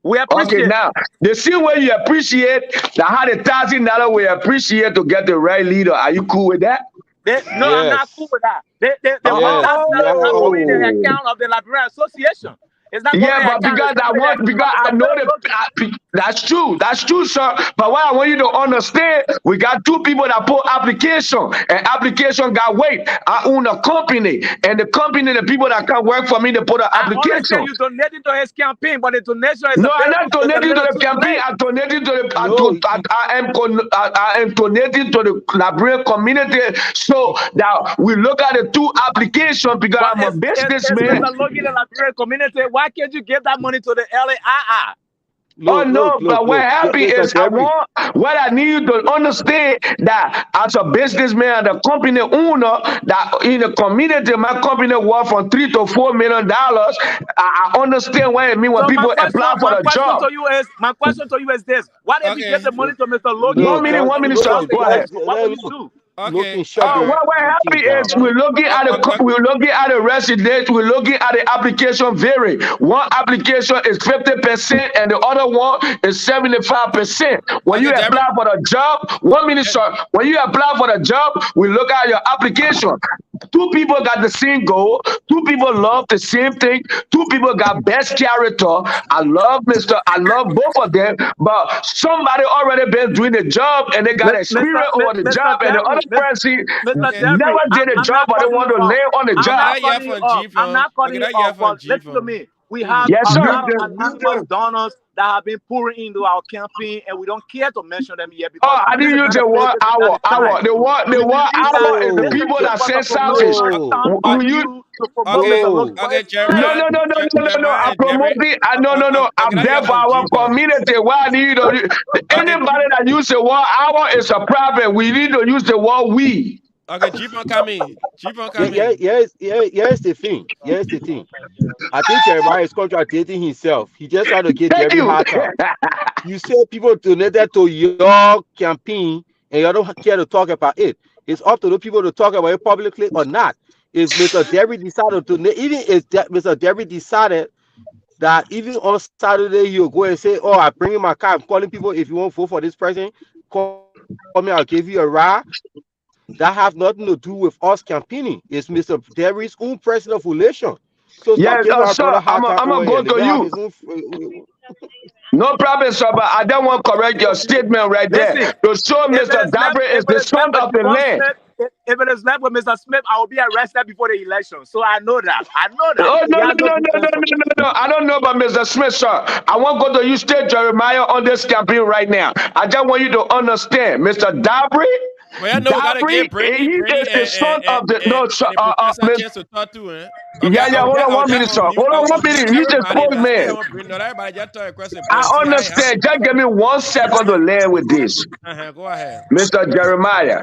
We Okay, appreciate. now the same way you appreciate that had $1,000 we appreciate to get the right leader. Are you cool with that? No, I'm not cool Yes. with that. The Yes. We $1,000 are not all going in the Oh. account of the Liberian Association. It's not going Yeah, in the but account. It's going to the account because of I Mr. know Philip Logan. that's true, sir. But what I want you to understand, we got two people that put application, and application got weight. I own a company, and the company, the people that can work for me, they put an I application. understand you donating to his campaign, but the donation is No, a I'm bit, not is a donating to little the too campaign. late. I'm donating to the. no. I am donating to the Liberian community, so that we look at the two applications because But I'm a is businessman. Mr. Logan in the Liberian community? Why can't you give that money to the LAII? Oh Look, no, look, look, but what look. happened Mr. is Debbie. what I need you to understand that as a businessman, the company owner, that in the community, my company worth from $3 to $4 million. I understand what it means when So people apply for the job. my question to you is this: what if you give Okay. the money to Mr. Logan Look, and, One and minute, he sir. lost look, the Go ahead. election? What will you do? Okay. looking shut the What thing happened down, is man. we're looking at the resident, we're looking at the application vary. One application is 50% and the other one is 75%. When you Okay, Deborah. apply for the job, 1 minute, sir. When you apply for the job, we look at your application. Two people got the same goal. Two people love the same thing. Two people got best character. I love both of them, but somebody already been doing the job and they got experience over the job, and the other person Mr. Okay. Jeffrey, never did the I'm job, not but they cutting want you to off. lay on the Okay, job. that year from G I'm from. not cutting Okay, you that year off, from but G listen to from. me. We have Yes, a sir. lot of anonymous donors that have been pouring into our campaign, and we don't care to mention them here Oh, because I this didn't is use not the the place, word this is not the time. hour. The We word believe that hour is the this No, is people this that was a send promotion selfish. no, stunt by Will you you to promote Okay. Mr. Logan no. for Okay, his term. No. Jeremiah I'm and Deborah. promoting. No. Okay, I'm that there year for from our G from. community. Why I need to Okay, anybody that use the word hour is a problem. We need to use the word we. okay, G from come in. G from Yeah, come in. here's the thing. Here's the thing. I think Jeremiah is contradicting himself. He just trying to get Thank Debbie you. hard time. You say people donated to your campaign and you don't care to talk about it. It's up to the people to talk about it publicly or not. Is Mr. Debbie decided to even if Mr. Debbie decided that even on Saturday he'll go and say, "Oh, I'm bringing my car. I'm calling people. If you won't vote for this person, call me. I'll give you a ride." That have nothing to do with us campaigning. It's Mr. Debbie's own personal relation. So stop giving our Yes, brother sir. hard time over I'm here. gonna Let go me to have his you. own. No problem, sir, but I don't want to correct your statement right there. Listen, To show if it Mr. is left, Dabre if is it the is left son with of the Javon land. Smith, if it is left with Mr. Smith, I will be arrested before the election. So I know that. I know that. Oh, no, He no, has no, no no, good no, sense no, of it. no, no. I don't know about Mr. Smith, sir. I won't go to you state Jeremiah on this campaign right now. I just want you to understand, Mr. Dabry. Well, I know we gotta Dabry, give Brandy, he is the son of the and, no, sir, and the professor a chance to talk to him. Okay, yeah, yeah. Hold on one minute, sir. Hold on one minute. He's a spokesman. I want Brandy. Not everybody just talk a question. I understand. Just give me 1 second to land with this, Go ahead, Mr. Jeremiah.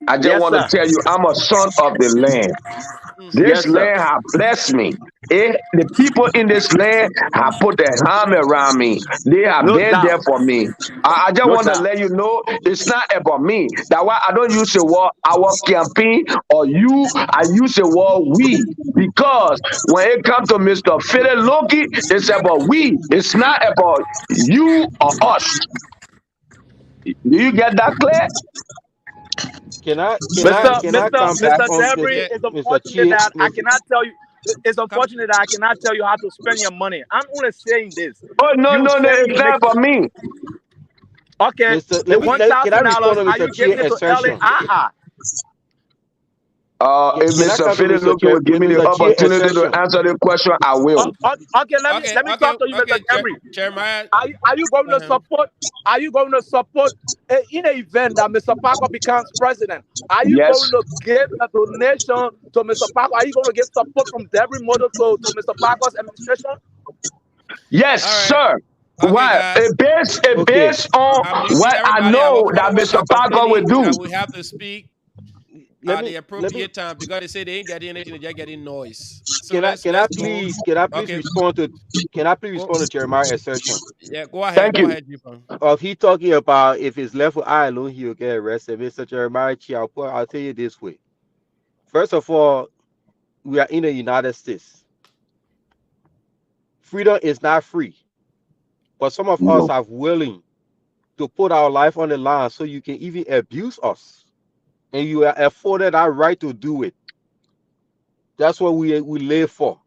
I just Yes, want sir. to tell you, I'm a son of the land. This Yes, sir. land have blessed me. The people in this land have put their arm around me. They have No been there doubt. for me. I just No want to doubt. let you know it's not about me. That's why I don't use the word our campaign or you. I use the word we. Because when it comes to Mr. Philip Loki, it's about we. It's not about you or us. Do you get that clear? Can I can I Mr. can I Mr. come back Mr. on Debris, yeah, it's Mr. unfortunate Chief? that I Mr. cannot tell you. It's unfortunate that I cannot tell you how to spend your money. I'm only saying this. Oh, no, You no, no. say It's you not make about me. okay. Mr. The Can I respond $1,000. to Are Mr. you giving Chief it to Ellen? assertion? If Can I Mr. come to Philip Loki will give me the Mr. Chief opportunity to assertion? answer the question, I will. Okay, let me talk to you, Mr. Debris. Jeremiah. Are you going to support? Are you going to support in an event that Mr. Parker becomes president? Are you Yes. going to give a donation to Mr. Parker? Are you going to give support from Debris Motor to Mr. Parker's administration? Yes, All right. sir. Okay, Why? guys. It Okay. based on I'm muting what I everybody. Our know that followers Mr. are Parker will complaining do. that we have to speak Let at me the let me appropriate time because they say they ain't getting anything, they're getting noise. So can I let's can I go. please Okay, respond to go. Jeremiah's assertion Yeah, go ahead. Thank Go you. ahead, Jeepa. of he talking about if it's left with I alone he will get arrested. Mr. Jeremiah Chi, I'll tell you this way. First of all, we are in the United States. Freedom is not free, but some of us No. are willing to put our life on the line so you can even abuse us, and you are afforded our right to do it. That's what we live for.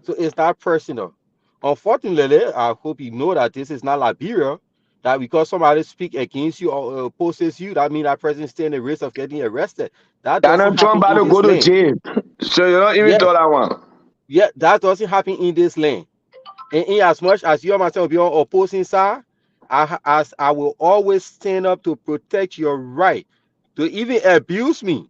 So it's not personal. Unfortunately, I hope you know that this is not Liberia. That because somebody speak against you or opposes you, that means that person stand the risk of getting arrested. That doesn't Donald Trump happen about in to go this to land. jail. So you don't even Yeah, thought that one. yeah, that doesn't happen in this land. And in as much as you and myself be on opposing side, I will always stand up to protect your right to even abuse me.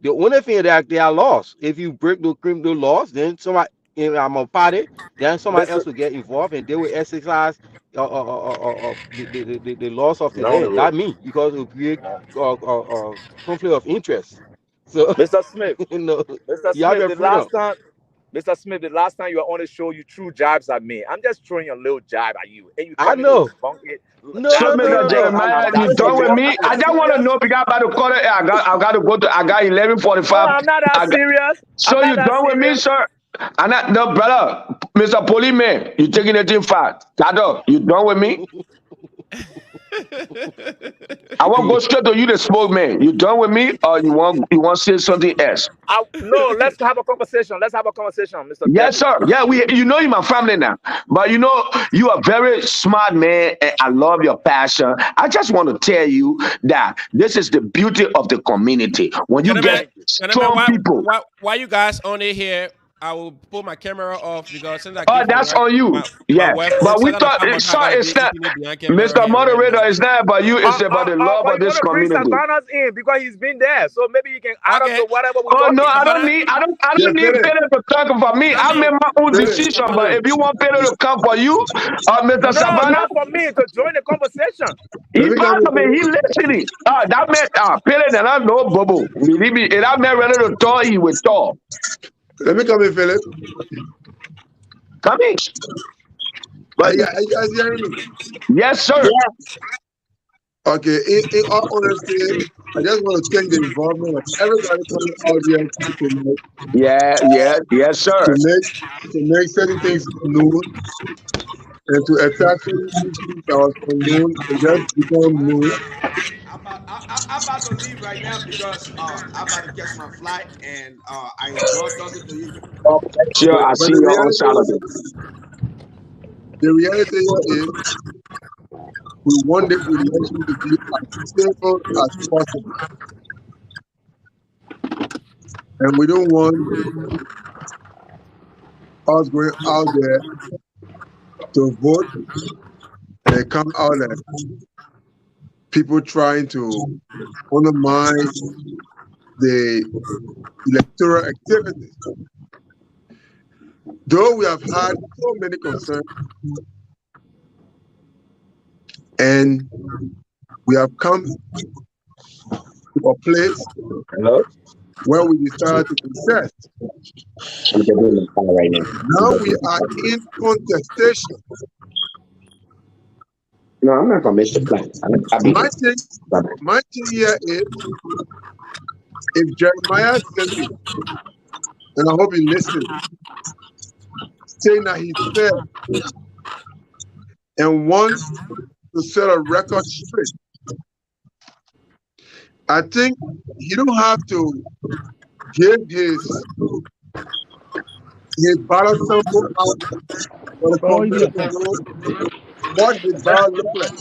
The only thing that they are lost. If you break the criminal laws, then somebody, if I'm a party, then somebody Mr. else will get involved and they will exercise the laws of the You're on the land. Not road. me, because it will create conflict of interest. So, Mr. Smith. you know, Mr. you have Smith, your the freedom. last time Mr. Smith, the last time you were on the show, you threw jabs at me. I'm just throwing a little jab at you. And you I coming to know. debunk it. No, So, no, That no, means no, Mr. no. Jeremiah, you that done means with you're me? not I that just want to serious. know because I'm about to call it. I got to go to. I got No, 11:45. I'm not that serious. I'm So not you that done with me, serious. sir? I'm not, no, brother, Mr. Policeman. You taking it too far? Tado, you done with me? I want to go straight to you, the smoke man. You done with me, or you want to say something else? No, let's have a conversation. Let's have a conversation, Mr. Yes, Debris. sir. Yeah, you know you're my family now, but you are very smart man, and I love your passion. I just want to tell you that this is the beauty of the community when you Gentlemen, get Thank you. gentlemen, strong people. why you guys only here? I will pull my camera off because since I Oh, came from that's work, on you. my Yeah, wife but works. I we got a thought, family. I sorry, gotta it's be not, eating behind camera Mr. here right Moderator. now. It's not about you. It's about the love But of you're this gonna bring community. Savanas in because he's been there. So maybe he can add up Okay, to whatever we're Oh no, talking. I don't Savannah, need. I Yeah, don't need finish. Peter to talk for me. I Savannah, made my own Finish. decision. But Savannah. if you want Peter to come for you, Mr. No, Savannah, not for me to join the conversation. Let he me come part in, of it. Philip. He listening. That man, Peter, and I know Bobo. Believe me, if that man ready to talk, he will talk. Let me come in, Philip. Come in. Are you guys hearing me? Yes, sir. Okay, in all honesty, I just want to thank the involvement of everybody coming out here tonight Yes, to sir. make certain things known and to attack certain issues that was unknown and just become known. I'm about to leave right now because I'm about to catch my flight, and I enjoy talking to you. Sure, Okay, I but see you on Saturday. the reality here is we want the election to be as simple as possible. And we don't want us going out there to vote and it come out that people trying to undermine the electoral activities. Though we have had so many concerns and we have come to a place where we decided to contest. Now we are in contestation. No, I'm not gonna miss the flight. I'll be here. My thing here is if Jeremiah sent you, and I hope you listen, saying that he's fair and wants to set a record straight, I think you don't have to give his ballot sample out for the public to know what his ballot look like.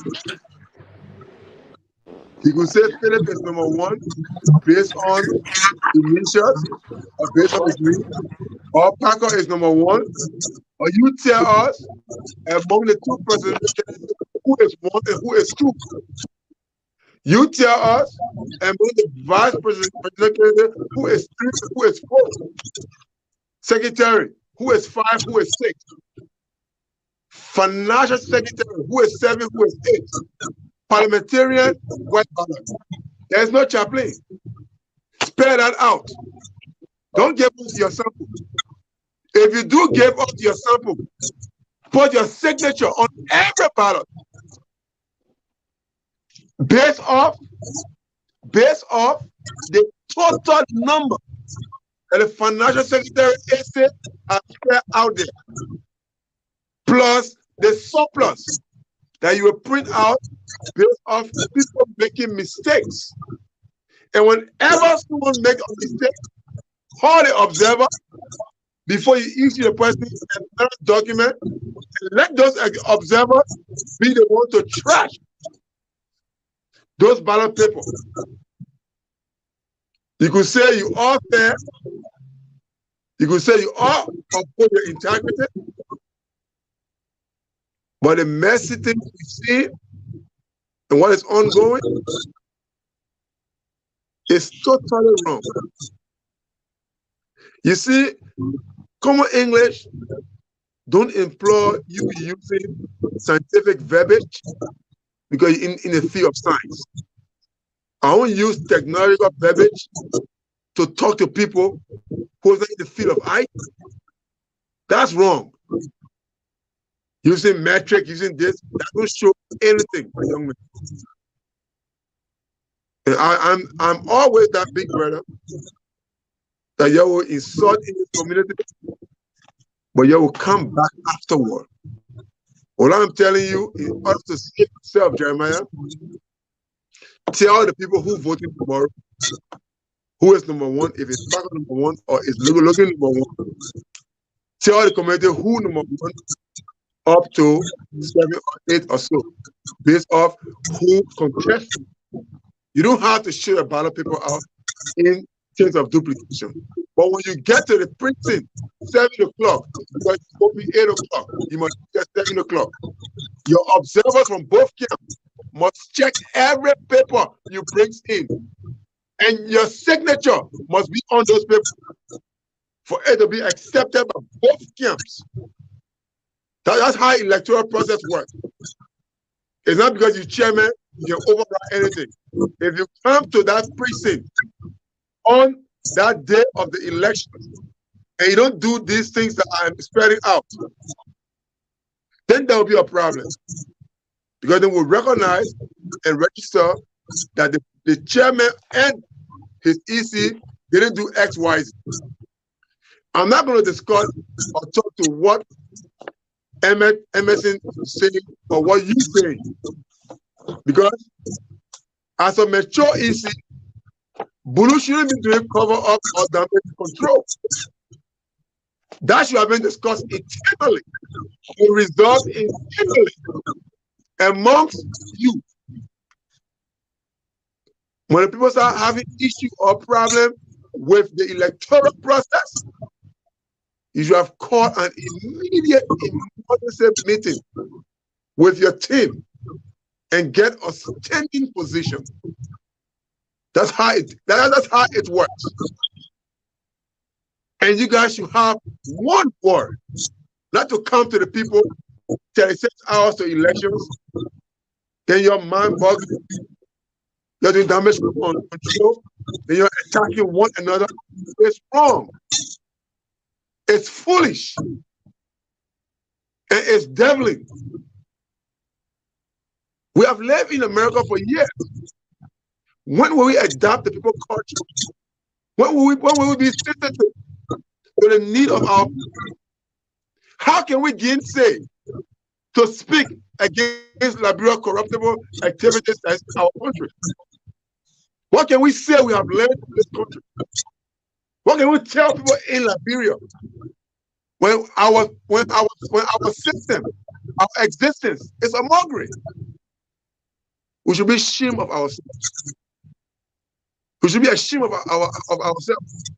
He could say Philip is number one based on initials or based on his name, or Packer is number one, or you tell us among the two presidential candidates who is one and who is two. You tell us among the vice presidential candidate who is three and who is four. Secretary, who is five, who is six. Financial secretary, who is seven, who is eight. Parliamentarian, white ballot. There is no chaplain. Spell that out. Don't give us your sample. If you do give us your sample, put your signature on every ballot. Based off the total number that the financial secretary essay has spelled out there, plus the surplus that you will print out based off people making mistakes. And whenever someone makes a mistake, call the observer before you issue the person another document, and let those observers be the one to trash those ballot papers. You could say you are fair. You could say you are uphold your integrity. But the messy things we see and what is ongoing is totally wrong. You see, common English don't employ you using scientific verbiage because in the field of science. I won't use technological verbiage to talk to people who are in the field of IT. That's wrong. Using metric, using this, that don't show anything for young men. And I'm always that big brother that you will insult in the community, but you will come back afterward. What I'm telling you, in order to save yourself, Jeremiah, tell the people who voting tomorrow who is number one, if it's Paco number one or is Logan number one. Tell the community who number one up to 7 or 8 or so, based off who contests. You don't have to show a ballot paper out in terms of duplication. But when you get to the printing, 7 o'clock, because it's supposed to be 8 o'clock, you must get 7 o'clock. Your observers from both camps must check every paper you bring in. And your signature must be on those papers for it to be accepted by both camps. That's how electoral process works. It's not because you're chairman, you can override anything. If you come to that precinct on that day of the election and you don't do these things that I'm spreading out, then there will be a problem. Because they will recognize and register that the chairman and his EC didn't do X, Y, Z. I'm not going to discuss or talk to what Emerson saying or what you say, because as a mature EC, Bulu shouldn't be doing cover up or damage control. That should have been discussed internally and resolved internally amongst you. When the people start having issue or problem with the electoral process, you should have called an immediate emergency meeting with your team and get a standing position. That's how it works. And you guys should have one word, not to come to the people 36 hours to elections, then you're mind boggling, you're doing damage control, then you're attacking one another. It's wrong. It's foolish. And it's deviling. We have lived in America for years. When will we adopt the people culture? When will we be sensitive to the need of our people? How can we gain say to speak against Liberia corruptible activities as our country? What can we say we have learned in this country? What can we tell people in Liberia when our system, our existence is a mockery? We should be ashamed of ourselves. We should be ashamed of ourselves.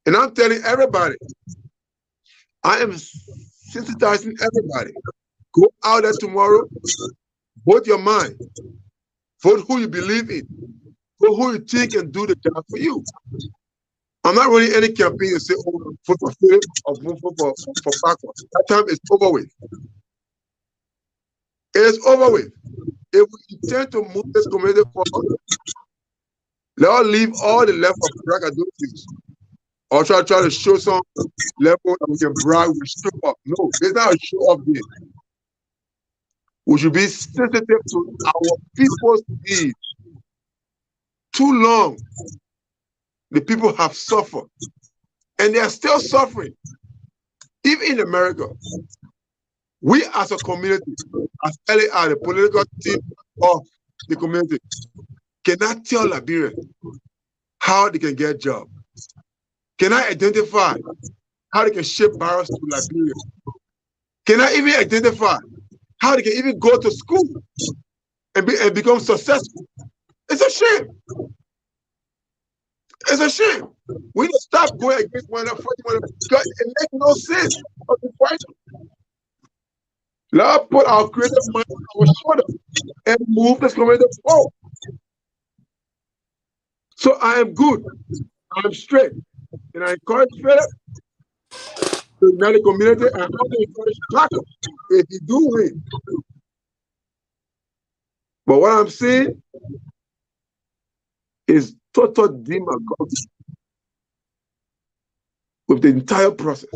And I'm telling everybody, I am sensitizing everybody. Go out there tomorrow, vote your mind, vote who you believe in, vote who you think can do the job for you. I'm not running any campaign to say, oh, vote for Philip or vote for Paco. That time is over with. It is over with. If we intend to move this community forward, let us leave all the left of braggadocios or try to show some level that we can brag, we show up. No, it's not a show up game. We should be sensitive to our people's needs. Too long, the people have suffered, and they are still suffering. Even in America, we as a community, as LAR, the political team of the community, cannot tell Liberians how they can get a job. Can I identify how they can ship barrels to Liberia? Can I even identify how they can even go to school and become successful? It's a shame. It's a shame. We need to stop going against one another because it makes no sense of the fight. Let us put our creative mind on our shoulder and move this community forward. So I am good. I'm straight. And I encourage Philip to unite the community and also encourage Paco if you do win. But what I'm saying is total demagoguery with the entire process.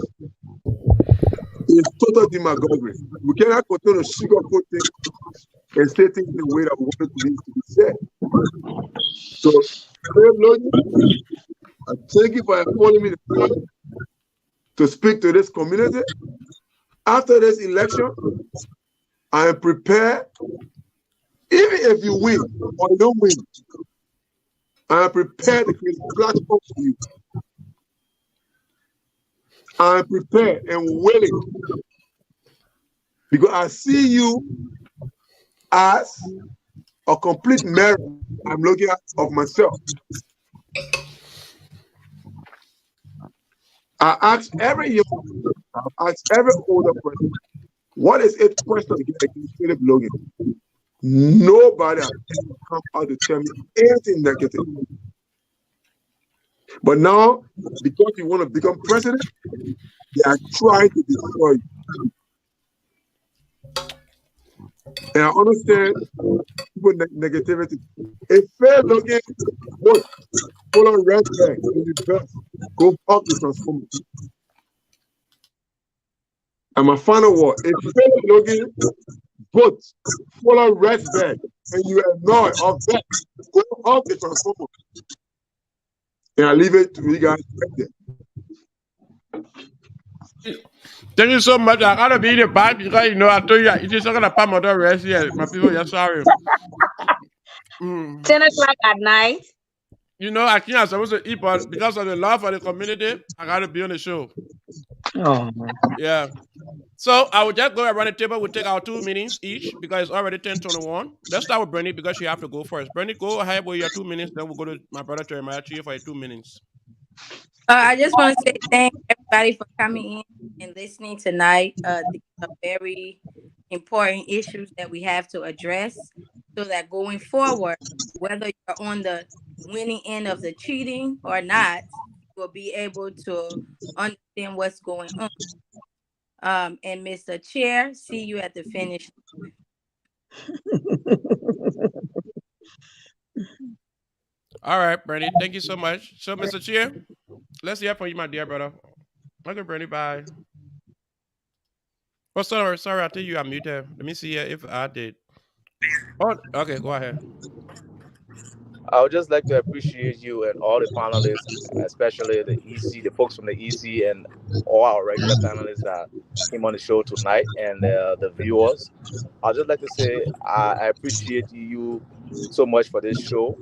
It's total demagoguery. We cannot continue to sugarcoat things and say things in the way that we want it to be said. So, Logan, I thank you for calling me to speak to this community. After this election, I am prepared, even if you win or you don't win, I am prepared to create a platform for you. I am prepared and willing because I see you as a complete mirror I'm looking at of myself. I ask every young, I ask every older person, what is it question to get against Philip Logan? Nobody has ever come out to tell me anything negative. But now, because you want to become president, they are trying to destroy you. And I understand people negativity. If Philip Logan would follow red flag in the best, go up the transformer. And my final word, if Philip Logan vote follow red flag and you ignore or vet, go up the transformer. And I leave it to you guys right there. Thank you so much. I gotta be in the back because I told you it is not gonna put my rest yet. My people, you're sorry. 10 o'clock at night. I think I'm supposed to eat, but because of the love for the community, I gotta be on the show. Oh. Yeah. So I will just go around the table. We'll take our 2 minutes each because it's already 10:21. Let's start with Bernie because she have to go first. Bernie, go ahead with your 2 minutes. Then we'll go to my brother Jeremiah for your 2 minutes. I just want to say thank everybody for coming in and listening tonight. These are very important issues that we have to address so that going forward, whether you're on the winning end of the cheating or not, you will be able to understand what's going on. And Mr. Chair, see you at the finish. All right, Bernie. Thank you so much. So, Mr. Chair, let's hear from you, my dear brother. Okay, Bernie. Bye. Oh, sorry. I think you are muted. Let me see if I did. Oh, okay. Go ahead. I would just like to appreciate you and all the panelists, especially the EC, the folks from the EC, and all our regular panelists that came on the show tonight, and the viewers. I'd just like to say I appreciate you so much for this show,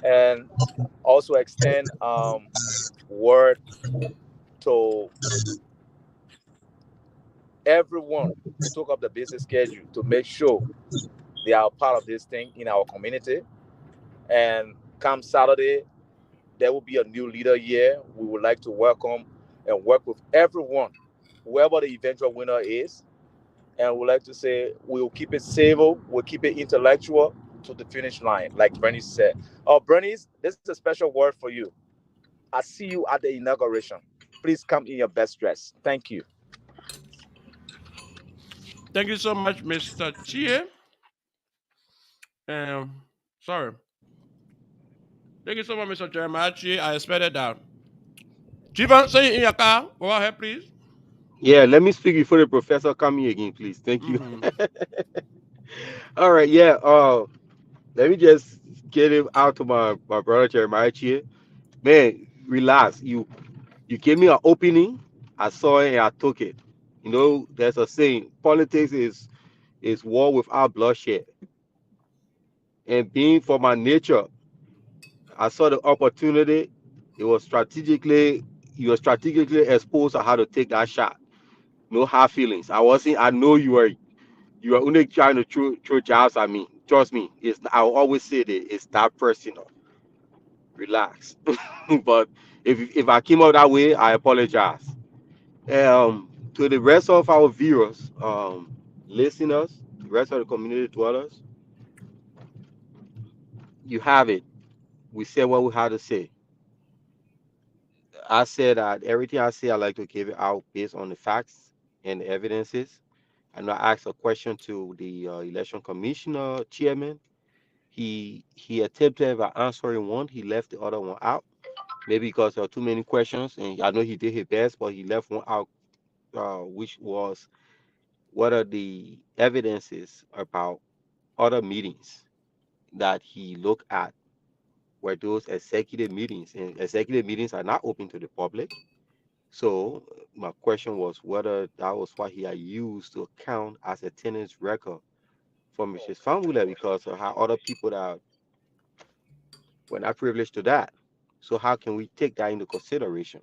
and also extend word to everyone who took up the business schedule to make sure they are part of this thing in our community. And come Saturday, there will be a new leader here. We would like to welcome and work with everyone, whoever the eventual winner is. And we'd like to say we'll keep it civil, we'll keep it intellectual to the finish line, like Bernie said. Oh, Bernie, this is a special word for you. I see you at the inauguration. Please come in your best dress. Thank you. Thank you so much, Mr. Chair. Sorry. Thank you so much, Mr. Jeremiah Chia. I expected that. Jivan, say in your car. Go ahead, please. Yeah, let me speak before the professor come here again, please. Thank you. Mm-hmm. All right, yeah. Let me just get him out to my brother Jeremiah here. Man, relax. You gave me an opening. I saw it and I took it. You know, there's a saying, politics is war without bloodshed. And being for my nature, I saw the opportunity. It was strategically you were strategically exposed on how to take that shot. No hard feelings. I know you are only trying to throw jabs at me. Trust me, I'll always say that it's that personal. Relax. But if I came out that way, I apologize. To the rest of our viewers, listeners, the rest of the community dwellers, you have it. We said what we had to say. I said that everything I say, I like to give it out based on the facts and the evidences. And I asked a question to the election commissioner chairman. He attempted at answering one, he left the other one out. Maybe because there are too many questions, and I know he did his best, but he left one out, which was what are the evidences about other meetings that he looked at were those executive meetings, and executive meetings are not open to the public. So my question was whether that was what he had used to count as attendance record for Mrs. Famula because of how other people that were not privileged to that. So how can we take that into consideration?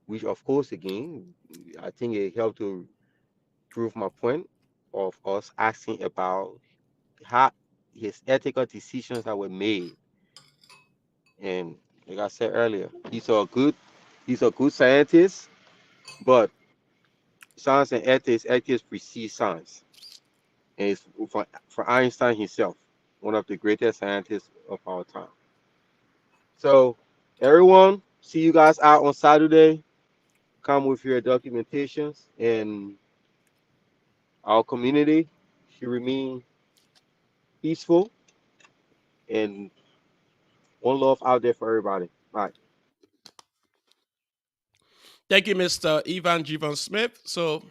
Which of course again, I think it helped to prove my point of us asking about how his ethical decisions that were made. And like I said earlier, he's a good scientist, but science and ethics precede science. And it's for Einstein himself, one of the greatest scientists of our time. So, everyone, see you guys out on Saturday. Come with your documentations, and our community should remain peaceful and one love out there for everybody. Bye. Thank you, Mr. Ivan Jivan Smith. So,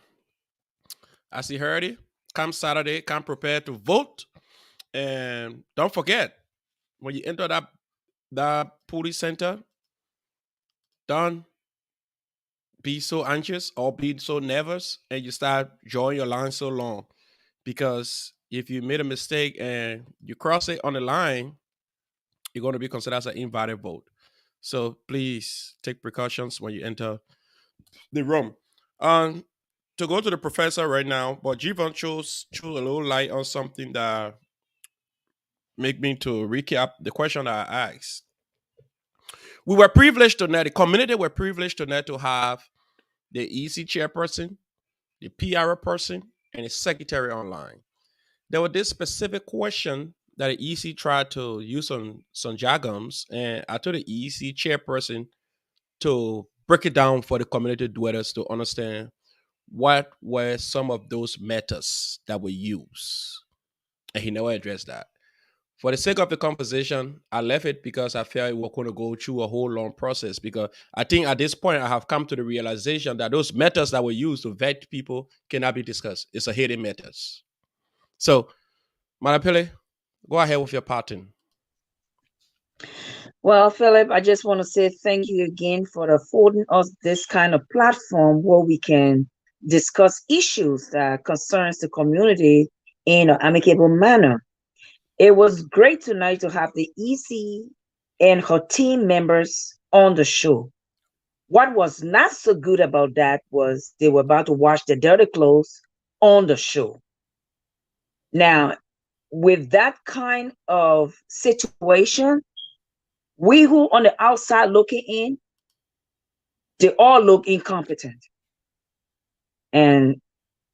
as you heard it, come Saturday, come prepared to vote. And don't forget, when you enter that police center, don't be so anxious or be so nervous and you start drawing your line so long. Because if you made a mistake and you cross it on the line, you're going to be considered as an invalid vote. So please take precautions when you enter the room. Um, to go to the professor right now, but Jivan chose a little light on something that make me to recap the question that I asked. we were privileged tonight. The community were privileged tonight to have the EC chairperson, the PR person, and the secretary online. There was this specific question that the EC tried to use some jargons, and I told the EC chairperson to break it down for the community dwellers to understand what were some of those methods that were used. And he never addressed that. For the sake of the conversation, I left it because I felt we were going to go through a whole long process. Because I think at this point, I have come to the realization that those methods that were used to vet people cannot be discussed. It's a hidden methods. So, Manapele, go ahead with your parting. Well, Philip, I just want to say thank you again for affording us this kind of platform where we can discuss issues that concerns the community in an amicable manner. It was great tonight to have the EC and her team members on the show. What was not so good about that was they were about to wash their dirty clothes on the show. Now, with that kind of situation, we who on the outside looking in, they all look incompetent. And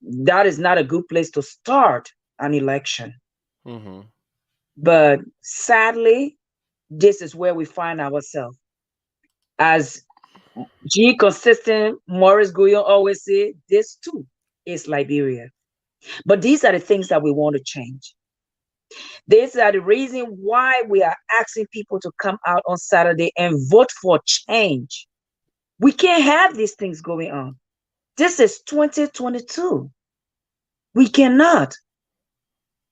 that is not a good place to start an election. Mm-hmm. But sadly, this is where we find ourselves. As G consistent Morris Guyon always say, this too is Liberia. But these are the things that we want to change. These are the reason why we are asking people to come out on Saturday and vote for change. We can't have these things going on. This is 2022. We cannot.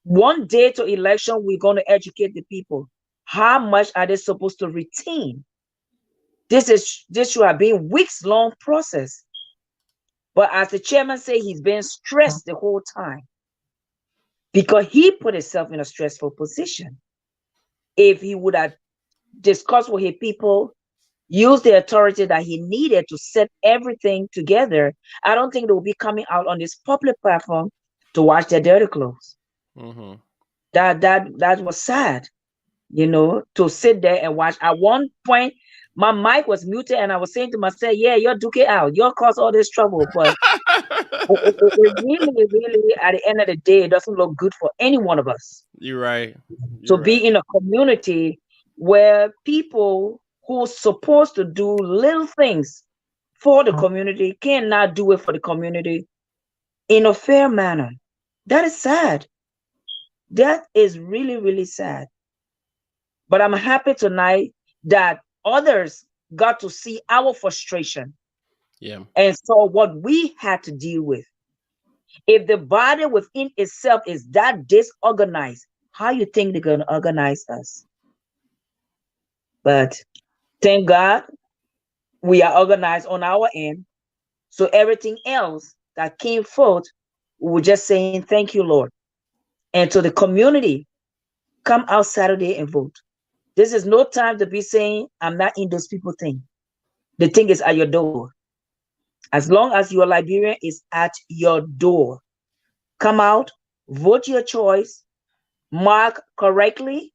One day to election, we're going to educate the people. How much are they supposed to retain? This should have been weeks-long process. But as the chairman said, he's been stressed the whole time because he put himself in a stressful position. If he would have discussed with his people, use the authority that he needed to set everything together, I don't think they will be coming out on this public platform to wash their dirty clothes. Mm-hmm. That was sad, to sit there and watch. At one point, my mic was muted, and I was saying to myself, "Yeah, you're duke it out. You'll cause all this trouble." But it really, at the end of the day, it doesn't look good for any one of us. You're right. To be in a community where people who are supposed to do little things for the community cannot do it for the community in a fair manner. That is sad. That is really, really sad. But I'm happy tonight that others got to see our frustration. Yeah. And saw what we had to deal with. If the body within itself is that disorganized, how you think they're going to organize us? But thank God we are organized on our end. So everything else that came forth, we were just saying, thank you, Lord. And to the community, come out Saturday and vote. This is no time to be saying, I'm not in those people thing. The thing is at your door. As long as your Liberian is at your door, come out, vote your choice, mark correctly,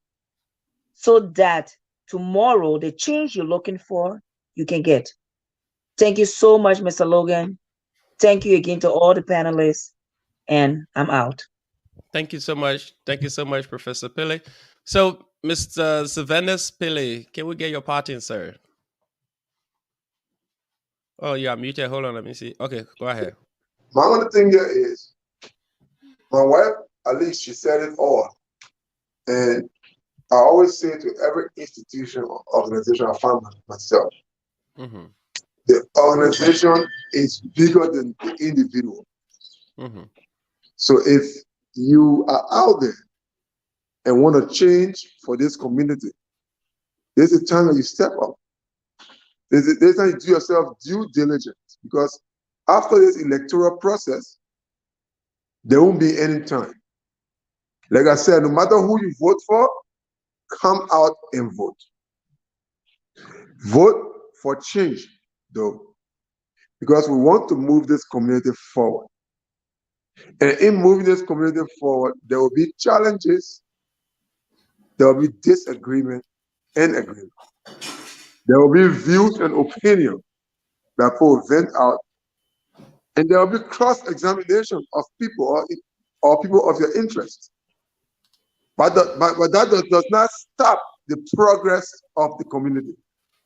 so that tomorrow the change you're looking for, you can get. Thank you so much, Mr. Logan. Thank you again to all the panelists, and I'm out. Thank you so much. Thank you so much, Professor Pele. So, Mr. Sylvanus Pele, can we get your part in, sir? Oh, you are muted. Hold on, let me see. Okay, go ahead. My only thing here is, my wife, at least she said it all. And I always say to every institution or organization I find myself, Mm-hmm. the organization is bigger than the individual. Mm-hmm. So if you are out there and want to change for this community, there's a time that you step up. There's time you do yourself due diligence, because after this electoral process, there won't be any time. Like I said, no matter who you vote for, come out and vote. Vote for change, though, because we want to move this community forward. And in moving this community forward, there will be challenges, there will be disagreement and agreement. There will be views and opinion that will vent out, and there will be cross-examination of people or people of your interest. But that does not stop the progress of the community.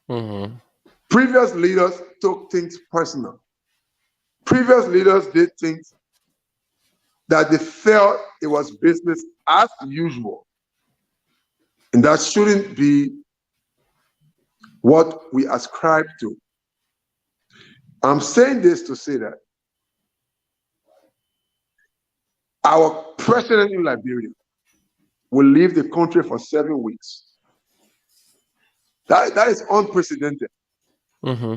Mm-hmm. Previous leaders took things personal. Previous leaders did things that they felt it was business as usual. And that shouldn't be what we ascribe to. I'm saying this to say that our president in Liberia will leave the country for 7 weeks. That is unprecedented. Mm-hmm.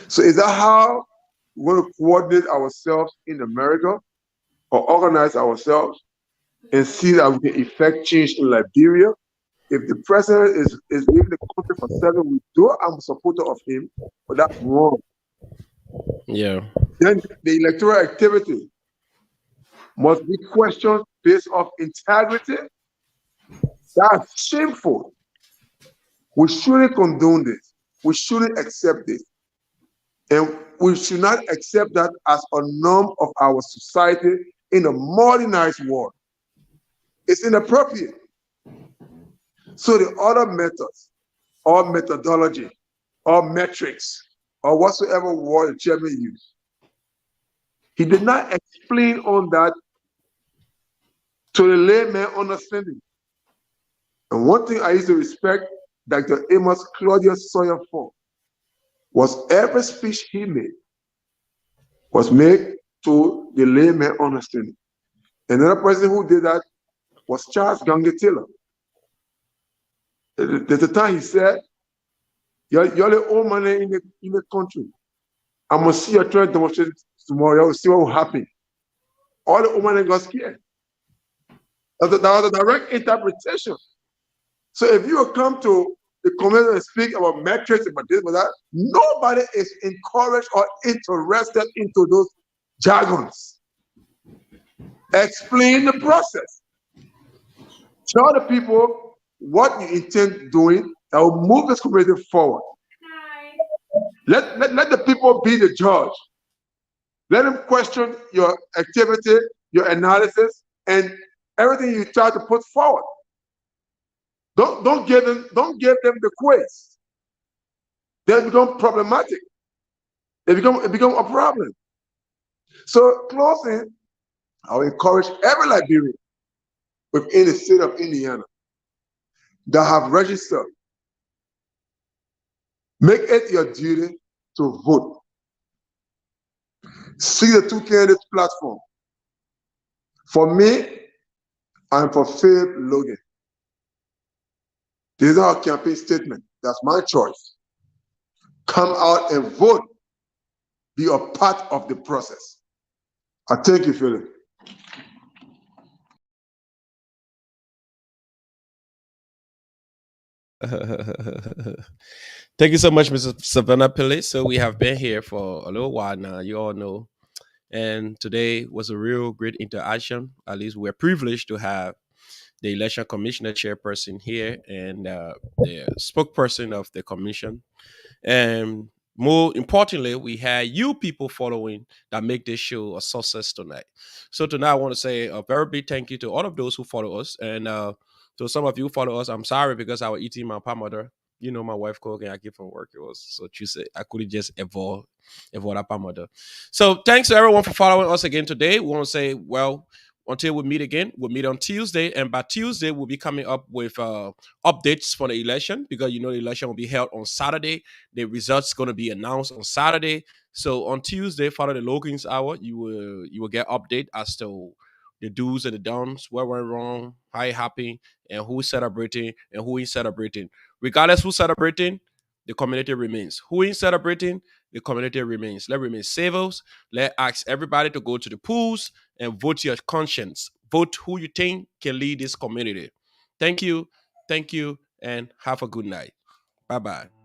So is that how we're going to coordinate ourselves in America or organize ourselves and see that we can effect change in Liberia? If the president is leaving the country for 7 weeks, though I'm a supporter of him, but that's wrong. Yeah. Then the electoral activity must be questioned based off integrity. That's shameful. We shouldn't condone this. We shouldn't accept this. And we should not accept that as a norm of our society in a modernized world. It's inappropriate. So the other methods or methodology or metrics or whatsoever word the chairman used, he did not explain on that to the layman understanding. And one thing I used to respect Dr. Amos Claudius Sawyer for was every speech he made was made to the layman understanding. Another person who did that was Charles Gange Taylor. There's a time he said, you're the old man in the country. I'm going to see your trade demonstration tomorrow. You'll see what will happen. All the old men got scared. That was a direct interpretation. So if you will come to the community and speak about metrics, about this, about that, nobody is encouraged or interested into those jargons. Explain the process. Tell the people what you intend doing that will move this community forward. Let the people be the judge. Let them question your activity, your analysis, and everything you try to put forward. Don't give them the quiz. They become problematic. It become a problem. So closing, I will encourage every Liberian within the state of Indiana that have registered, make it your duty to vote. See the two candidates platform. For me, I'm for Faith Logan. This is our campaign statement. That's my choice. Come out and vote. Be a part of the process. I thank you, Philip. Thank you so much, Mr. Savannah Pillay. So we have been here for a little while now, you all know. And today was a real great interaction. At least we're privileged to have the election commissioner chairperson here and the spokesperson of the commission. And more importantly, we had you people following that make this show a success tonight. So tonight I want to say a very big thank you to all of those who follow us. And to some of you who follow us, I'm sorry because I was eating my palm mother. You know, my wife cooking, I get from work. It was so Tuesday. I couldn't just avoid that palm mother. So thanks to everyone for following us again today. We want to say, well, until we meet again, we'll meet on Tuesday. And by Tuesday, we'll be coming up with updates for the election because you know the election will be held on Saturday. The results going to be announced on Saturday. So on Tuesday, follow the Logan's Hour. You will get update as to the do's and the don'ts, what went wrong, how it happened, and who's celebrating and who is celebrating. Regardless who's celebrating, the community remains. Who is celebrating, the community remains. Let remain civils. Let ask everybody to go to the polls and vote your conscience. Vote who you think can lead this community. Thank you, and have a good night. Bye bye.